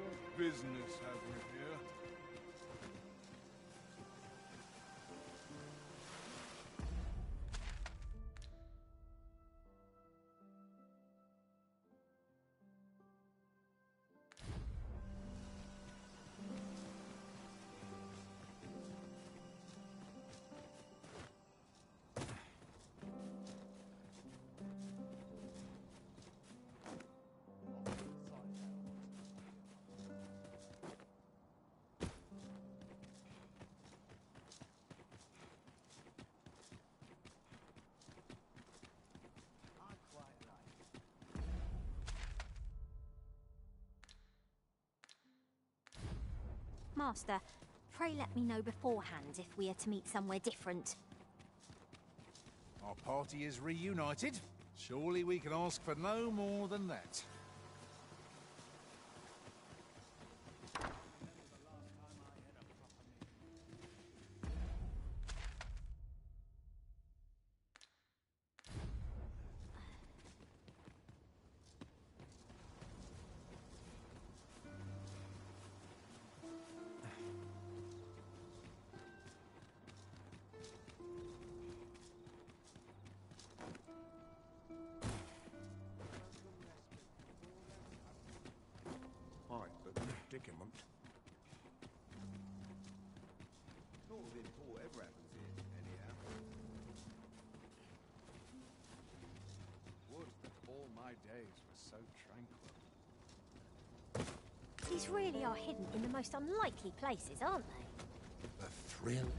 What business have we here? Master, pray let me know beforehand if we are to meet somewhere different. Our party is reunited. Surely we can ask for no more than that. Predicament. Sort of import ever happens here, anyhow. Would that all my days were so tranquil. These really are hidden in the most unlikely places, aren't they? The thrill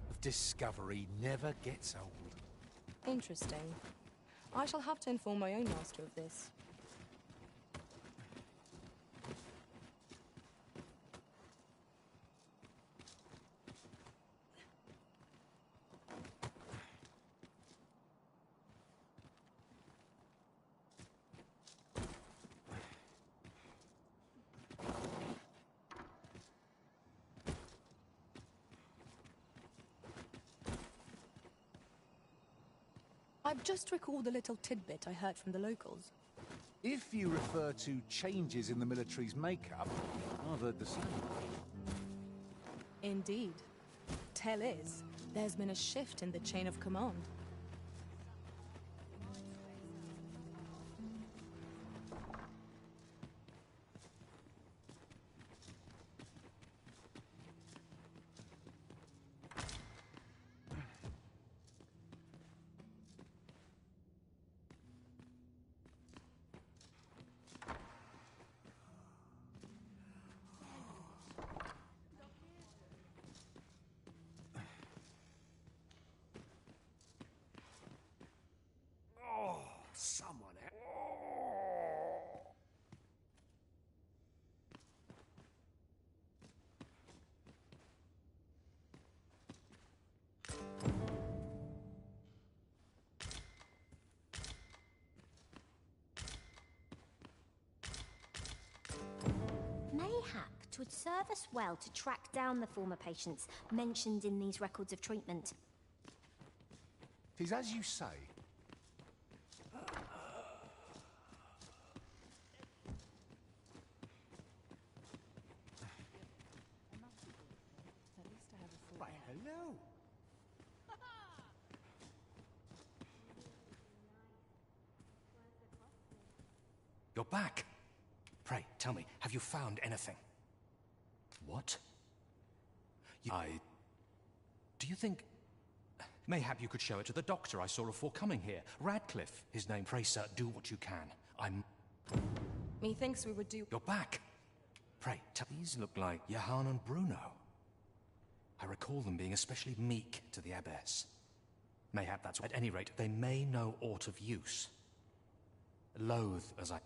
of discovery never gets old. Interesting. I shall have to inform my own master of this. I've just recalled a little tidbit I heard from the locals. If you refer to changes in the military's makeup, I've heard the same. Indeed. Tell is, there's been a shift in the chain of command. Someone. Mayhap 'twould serve us well to track down the former patients mentioned in these records of treatment. 'Tis as you say. Why, hello. You're back. Pray, tell me, have you found anything? What? Do you think... Mayhap you could show it to the doctor I saw before coming here. Radcliffe, his name. Pray, sir, do what you can. Methinks we would do... You're back. Pray, these look like Johann and Bruno. I recall them being especially meek to the abbess. Mayhap that's... At any rate, they may know aught of use. Loath as I...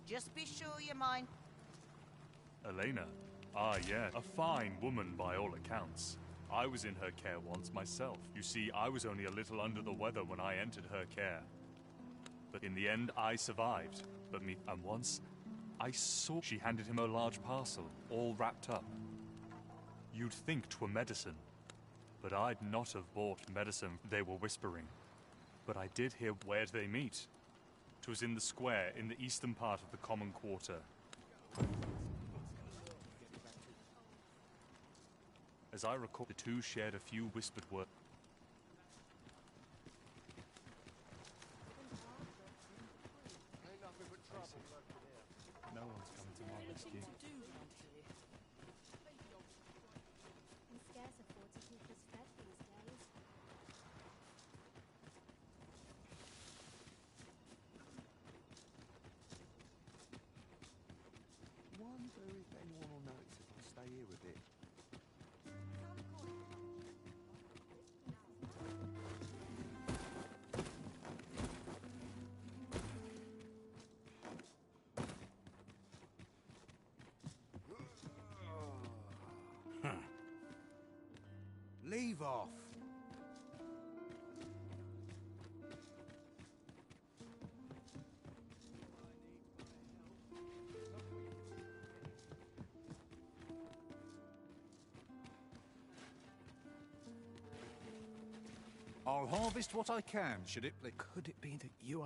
Just be sure you mind. Elena? Ah, yeah. A fine woman by all accounts. I was in her care once myself. You see, I was only a little under the weather when I entered her care. But in the end, I survived. And once, I saw she handed him a large parcel, all wrapped up. You'd think 'twere medicine. But I'd not have bought medicine, they were whispering. But I did hear where'd they meet. 'Twas in the square, in the eastern part of the common quarter. As I recall, the two shared a few whispered words. No one's coming to my rescue. Can scarce afford to keep us fed these days. Wonder if anyone will notice if I stay here a bit. Leave off. I'll harvest what I can, should it please? Could it be that you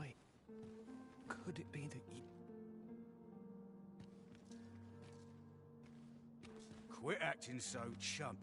Could it be that you... Quit acting so chump.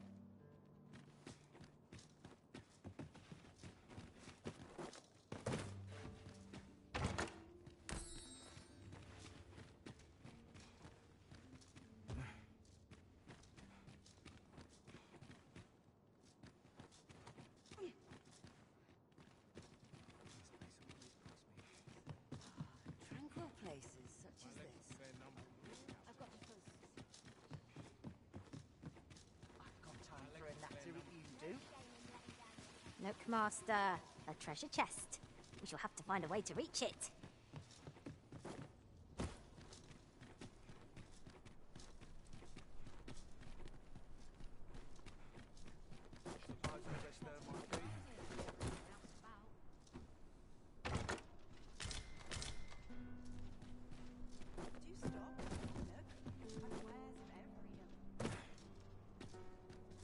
Look, Master, a treasure chest. We shall have to find a way to reach it. Suppose I best earn my keep.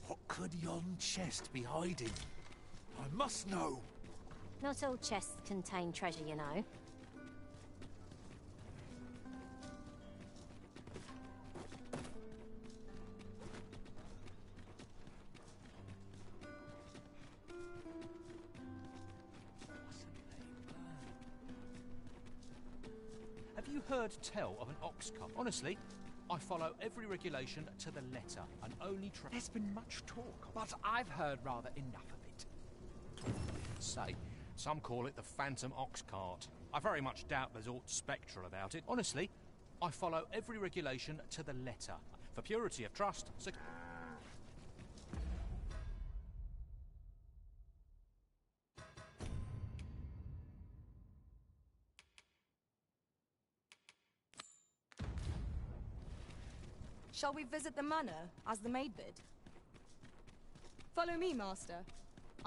What could yon chest be hiding? I must know. Not all chests contain treasure, you know. Have you heard tell of an ox cart? Honestly, I follow every regulation to the letter and only try. There's been much talk, but I've heard rather enough of it. Say, some call it the Phantom Ox Cart. I very much doubt there's aught spectral about it. Honestly, I follow every regulation to the letter. For purity of trust, Shall we visit the manor, as the maid bid? Follow me, Master.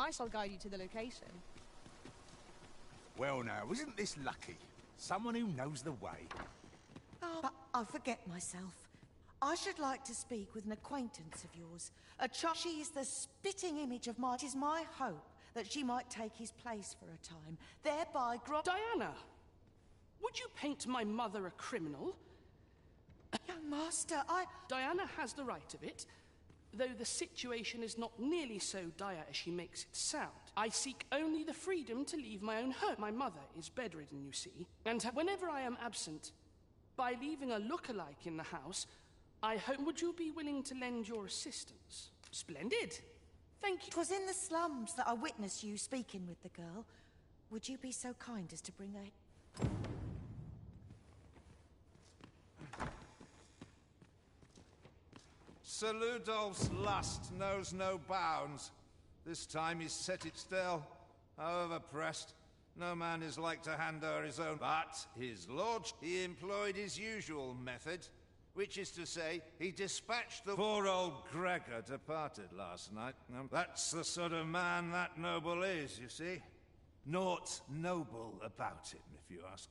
I shall guide you to the location. Well now, isn't this lucky? Someone who knows the way. Oh, but I forget myself. I should like to speak with an acquaintance of yours. She is the spitting image of my... It is my hope that she might take his place for a time, thereby Diana! Would you paint my mother a criminal? Young Master, Diana has the right of it, though the situation is not nearly so dire as she makes it sound. I seek only the freedom to leave my own home. My mother is bedridden, you see, and whenever I am absent, by leaving a look-alike in the house, I hope... Would you be willing to lend your assistance? Splendid! Thank you. 'Twas in the slums that I witnessed you speaking with the girl. Would you be so kind as to bring her... Sir Ludolf's lust knows no bounds. This time he's set it still. However pressed, no man is like to hand her his own. But his lordship, he employed his usual method, which is to say, he dispatched the poor old Gregor departed last night. That's the sort of man that noble is, you see. Naught noble about him, if you ask.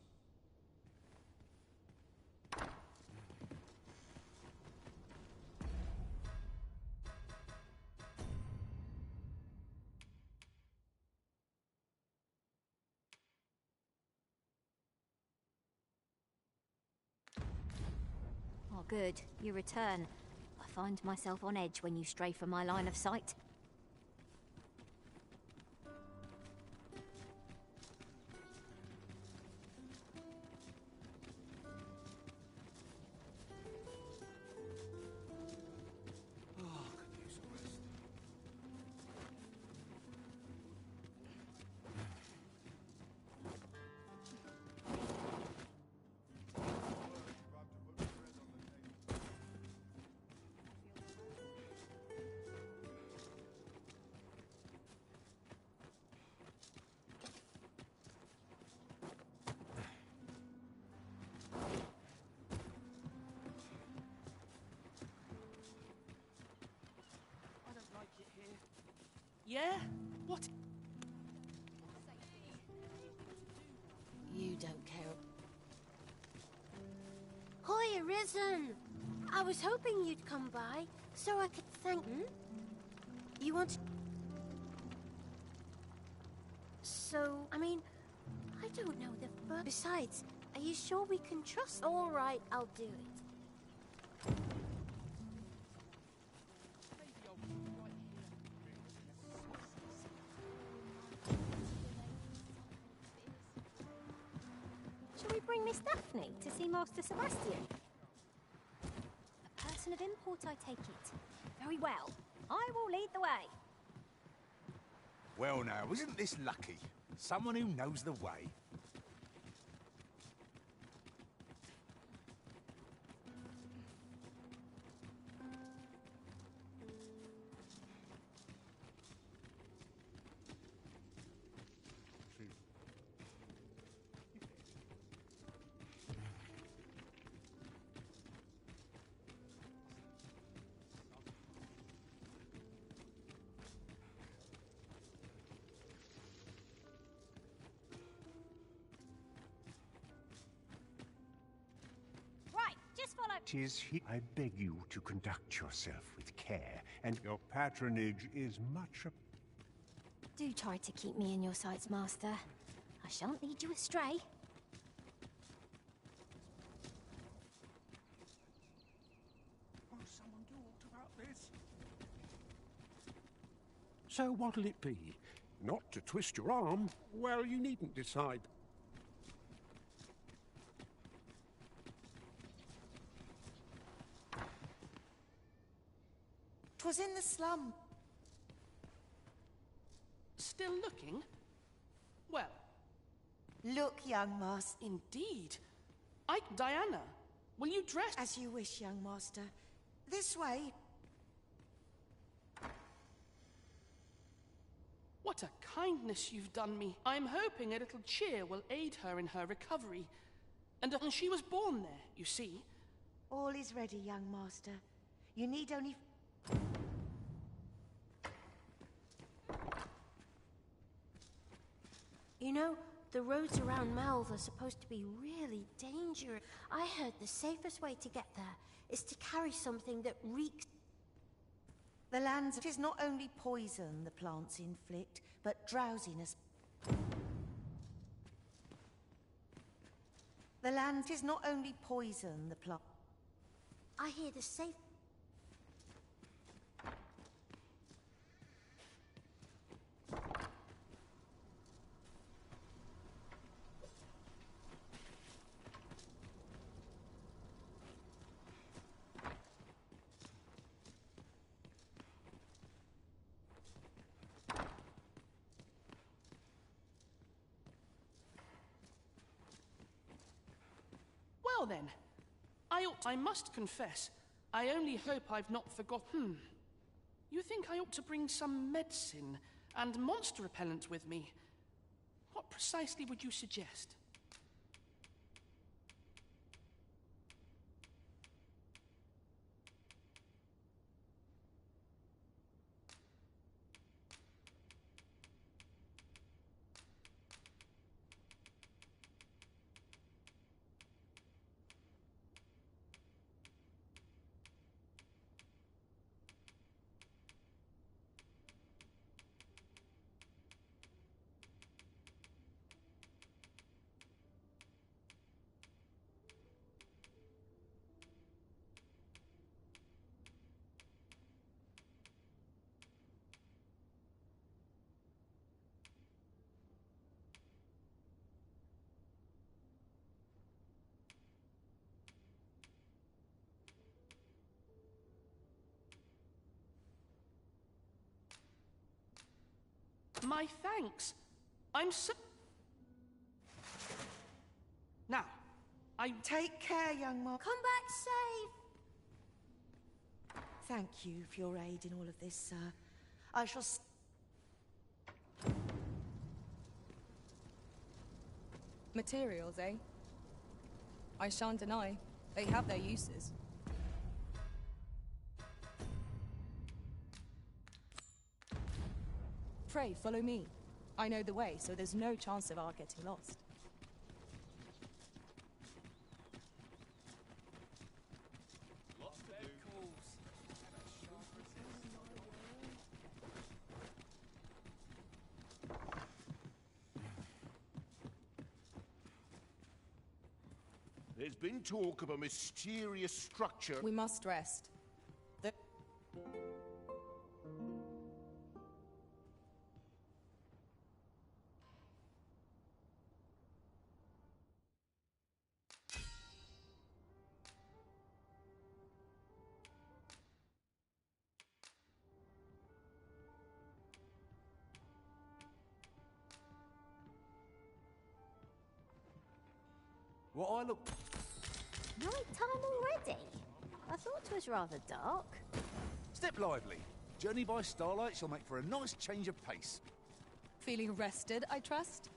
Oh, good. You return. I find myself on edge when you stray from my line of sight. Yeah? What? You don't care. Hi, Arisen! I was hoping you'd come by, so I could thank... You want to... So, I mean, I don't know the first... Besides, are you sure we can trust... All right, I'll do it. Shall we bring Miss Daphne to see Master Sebastian? A person of import, I take it. Very well. I will lead the way. Well now, isn't this lucky? Someone who knows the way. 'Tis he. I beg you to conduct yourself with care, and your patronage is much Do try to keep me in your sights, Master. I shan't lead you astray. Oh, someone talked about this. So what'll it be? Not to twist your arm? Well, you needn't decide. 'Twas in the slum. Still looking? Well. Look, young master. Indeed. Diana, will you dress? As you wish, young master. This way. What a kindness you've done me. I'm hoping a little cheer will aid her in her recovery. And she was born there, you see. All is ready, young master. You need only... You know, the roads around Melve are supposed to be really dangerous. I heard the safest way to get there is to carry something that reeks... The lands... 'Tis not only poison the plants inflict, but drowsiness. The land is not only poison the plant... I hear the safe... Well then, I must confess, I only hope I've not forgotten. You think I ought to bring some medicine and monster repellent with me? What precisely would you suggest? My thanks. I'm so... Now, Take care, young man. Come back safe! Thank you for your aid in all of this, sir. I shall... Materials, eh? I shan't deny. They have their uses. Pray, follow me. I know the way, so there's no chance of our getting lost. There's been talk of a mysterious structure... We must rest. What I look... Night time already? I thought it was rather dark. Step lively. Journey by starlight shall make for a nice change of pace. Feeling rested, I trust?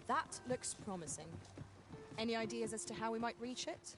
That looks promising. Any ideas as to how we might reach it?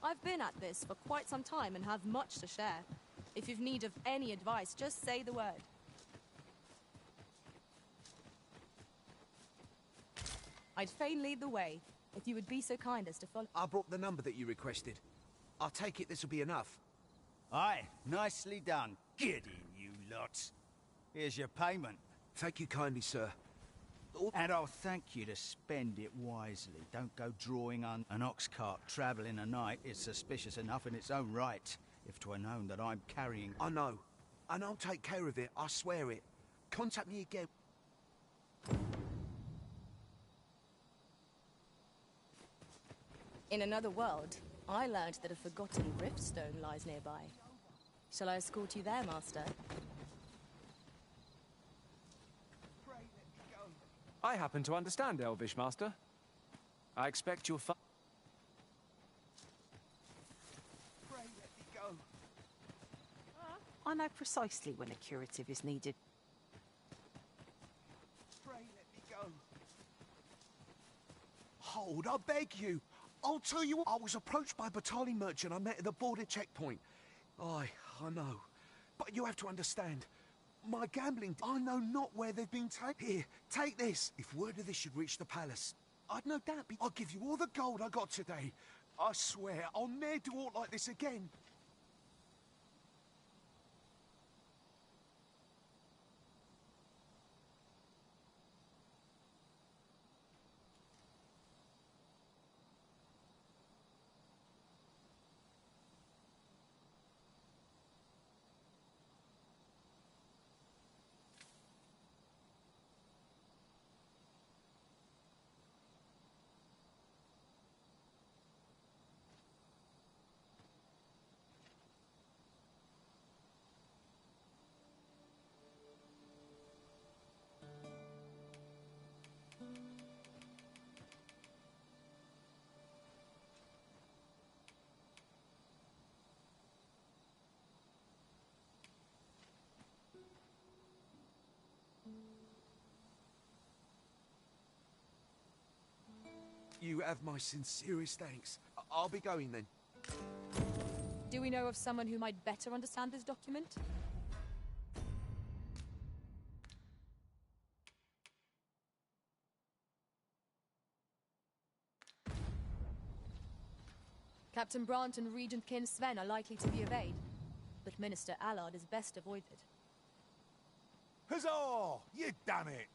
I've been at this for quite some time and have much to share. If you've need of any advice, just say the word. I'd fain lead the way, if you would be so kind as to follow. I brought the number that you requested. I'll take it this will be enough. Aye, nicely done. Get in, you lots. Here's your payment. Thank you kindly, sir. And I'll thank you to spend it wisely. Don't go drawing on an ox cart travelling a night. It's suspicious enough in its own right, if 'twere known that I'm carrying... I know. And I'll take care of it, I swear it. Contact me again. In another world, I learned that a forgotten riftstone lies nearby. Shall I escort you there, Master? I happen to understand Elvish, Master. I expect you'll find... Pray let me go. I know precisely when a curative is needed. Pray let me go. Hold, I beg you. I'll tell you what, I was approached by a battalion merchant I met at the border checkpoint. Aye, I know. But you have to understand, my gambling, I know not where they've been taken. Here, take this. If word of this should reach the palace, I'd no doubt be... I'll give you all the gold I got today. I swear, I'll ne'er do aught like this again. You have my sincerest thanks. I'll be going then. Do we know of someone who might better understand this document? Captain Brant and Regent Kin Sven are likely to be of aid, but Minister Allard is best avoided. Huzzah! You done it!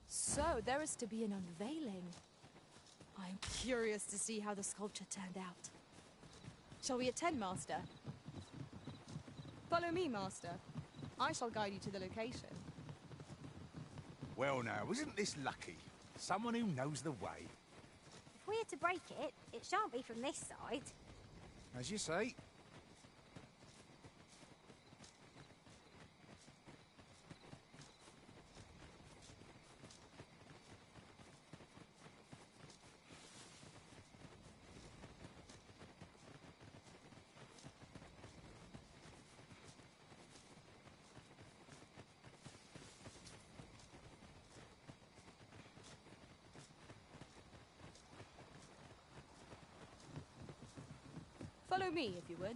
So, there is to be an unveiling. I'm curious to see how the sculpture turned out. Shall we attend, Master? Follow me, Master. I shall guide you to the location. Well now, isn't this lucky? Someone who knows the way. If we're to break it, it shan't be from this side. As you say. Follow me, if you would.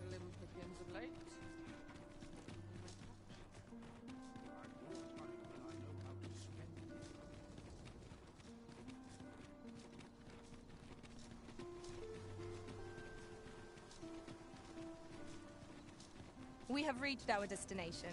Slim pickings of late. We have reached our destination.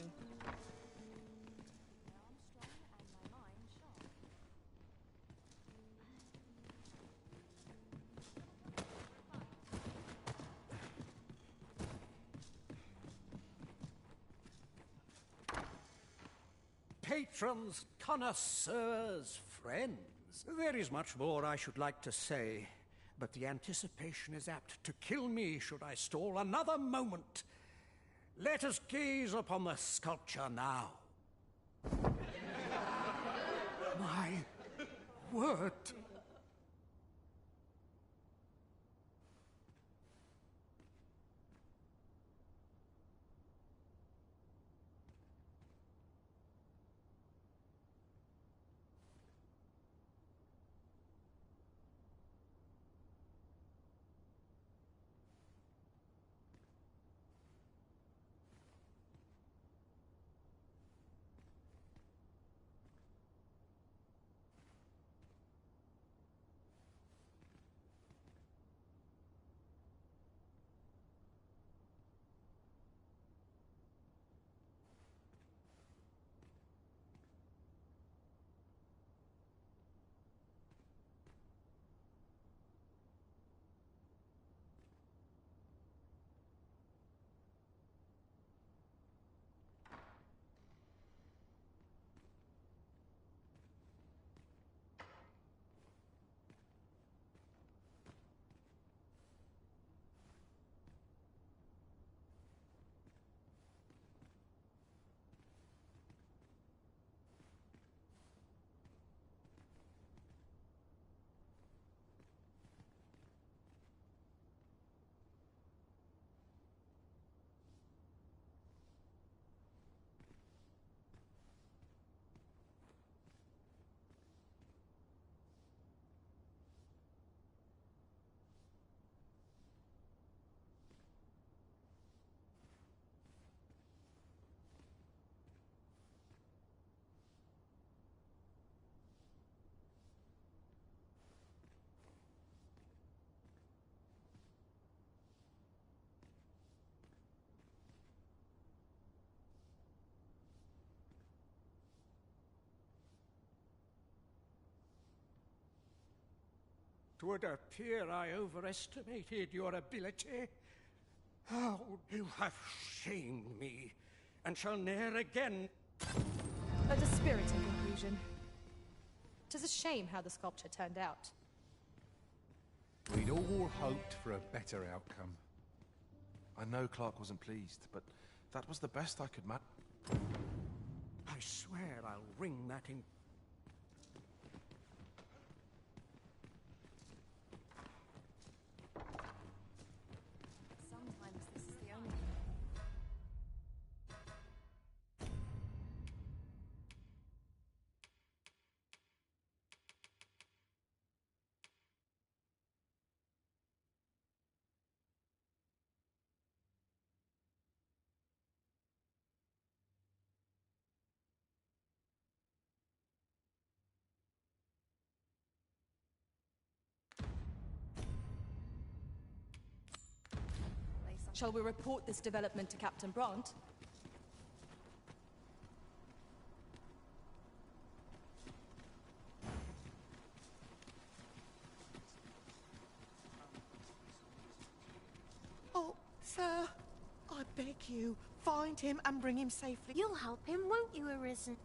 patrons, connoisseurs, friends. There is much more I should like to say, but the anticipation is apt to kill me should I stall another moment. Let us gaze upon the sculpture now. My word! It would appear I overestimated your ability. Oh, you have shamed me, and shall ne'er again. A dispiriting conclusion. 'Tis a shame how the sculpture turned out. We'd all hoped for a better outcome. I know Clark wasn't pleased, but that was the best I could I swear I'll wring that in... Sometimes this is the only... Shall we report this development to Captain Brant? Oh, sir, I beg you, find him and bring him safely. You'll help him, won't you, Arisen?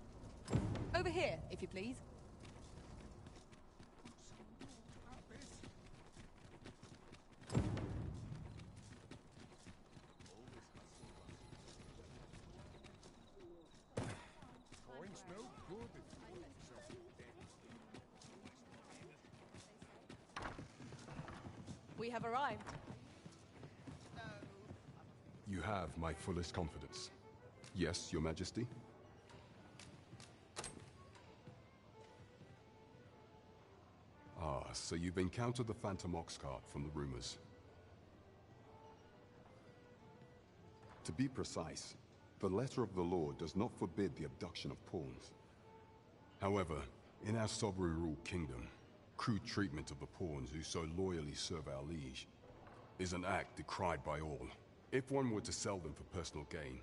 Over here, if you please. We have arrived. You have my fullest confidence. Yes, Your Majesty? Ah, so you've encountered the Phantom Oxcart from the rumors. To be precise, the letter of the law does not forbid the abduction of pawns. However, in our sovereign-ruled kingdom, crude treatment of the pawns who so loyally serve our liege is an act decried by all. If one were to sell them for personal gain,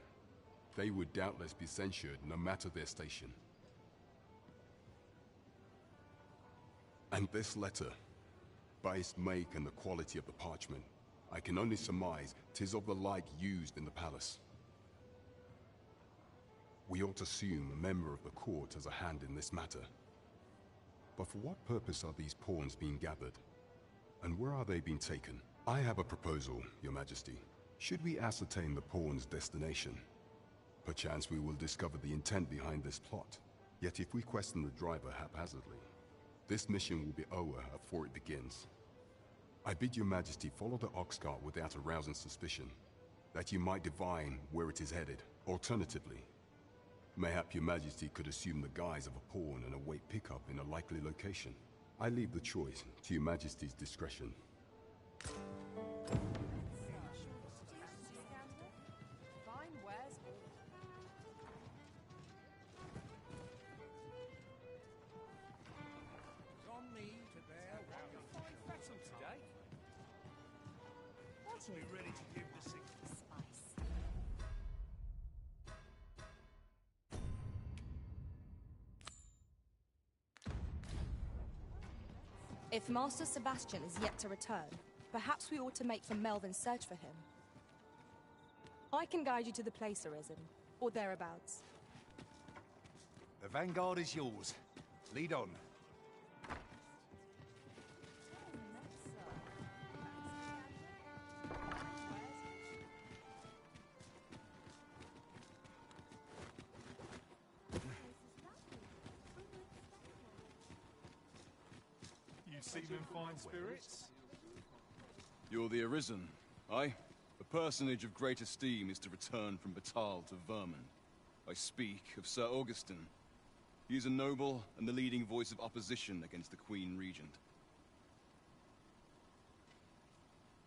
they would doubtless be censured no matter their station. And this letter, by its make and the quality of the parchment, I can only surmise 'tis of the like used in the palace. we ought to assume a member of the court has a hand in this matter. But for what purpose are these pawns being gathered? And where are they being taken? I have a proposal, Your Majesty. Should we ascertain the pawn's destination, perchance we will discover the intent behind this plot. Yet if we question the driver haphazardly, this mission will be over before it begins. I bid Your Majesty follow the ox cart without arousing suspicion, that you might divine where it is headed. Alternatively, mayhap Your Majesty could assume the guise of a pawn and await pickup in a likely location. I leave the choice to Your Majesty's discretion. Be ready to give the signal. If Master Sebastian is yet to return, perhaps we ought to make for Melvin's search for him. I can guide you to the place, Arisen, or thereabouts. The vanguard is yours. Lead on. You seem in fine spirits. You're the Arisen, aye? A personage of great esteem is to return from Batal to Vermund. I speak of Sir Augustin. He is a noble and the leading voice of opposition against the Queen Regent.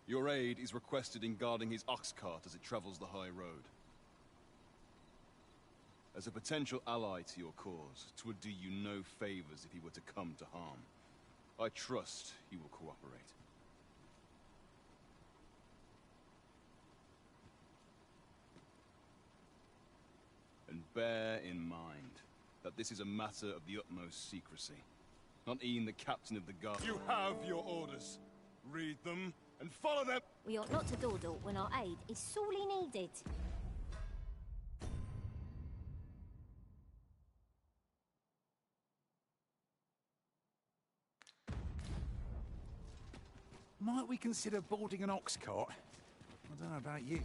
Your aid is requested in guarding his ox cart as it travels the high road. As a potential ally to your cause, 'twould do you no favors if he were to come to harm. I trust he will cooperate. And bear in mind that this is a matter of the utmost secrecy. Not even the captain of the guard. You have your orders. Read them and follow them. We ought not to dawdle when our aid is sorely needed. Might we consider boarding an ox cart? I don't know about you.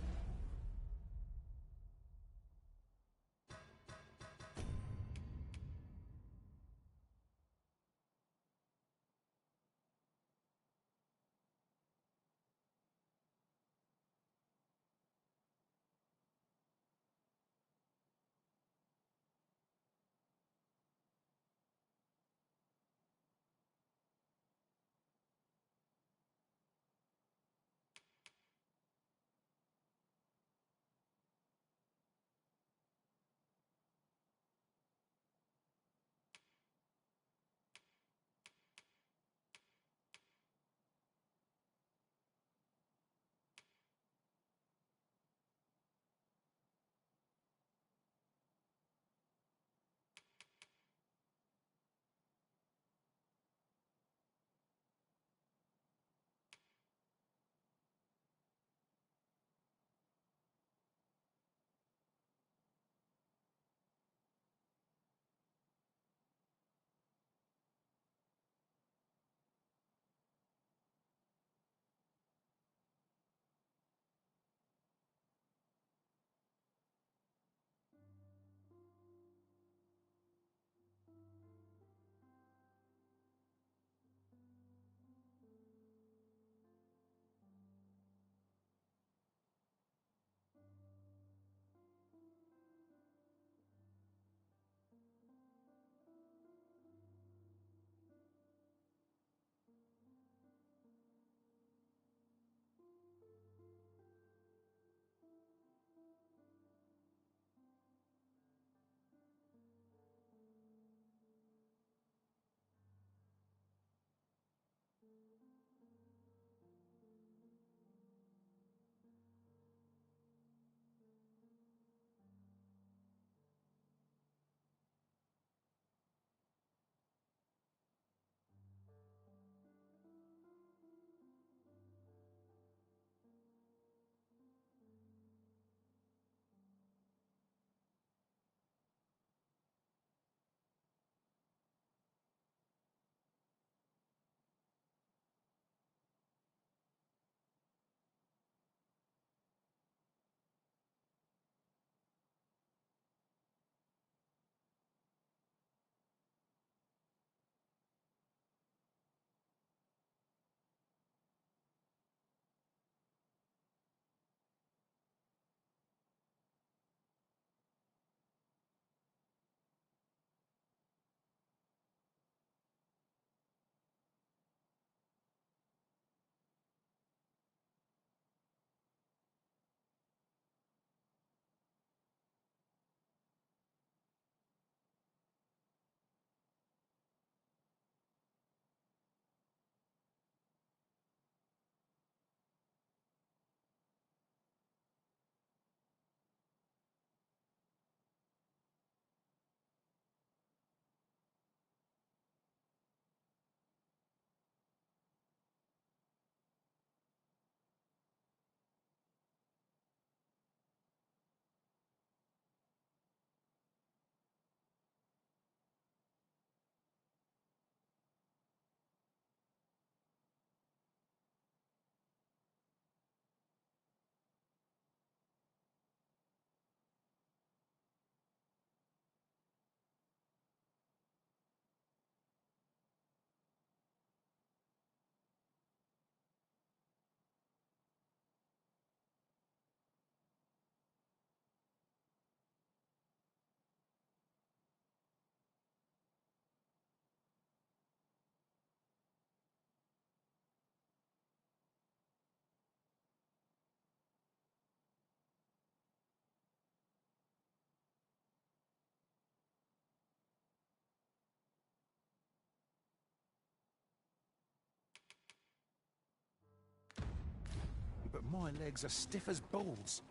my legs are stiff as balls.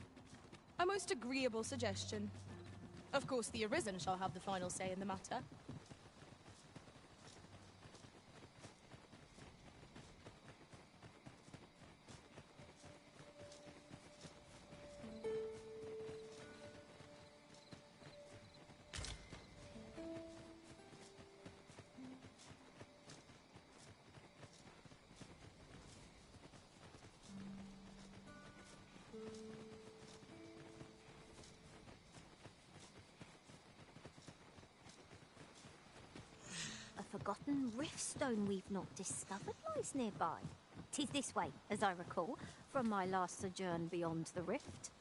A most agreeable suggestion. Of course, the Arisen shall have the final say in the matter. A forgotten riftstone we've not discovered lies nearby. 'Tis this way, as I recall, from my last sojourn beyond the rift.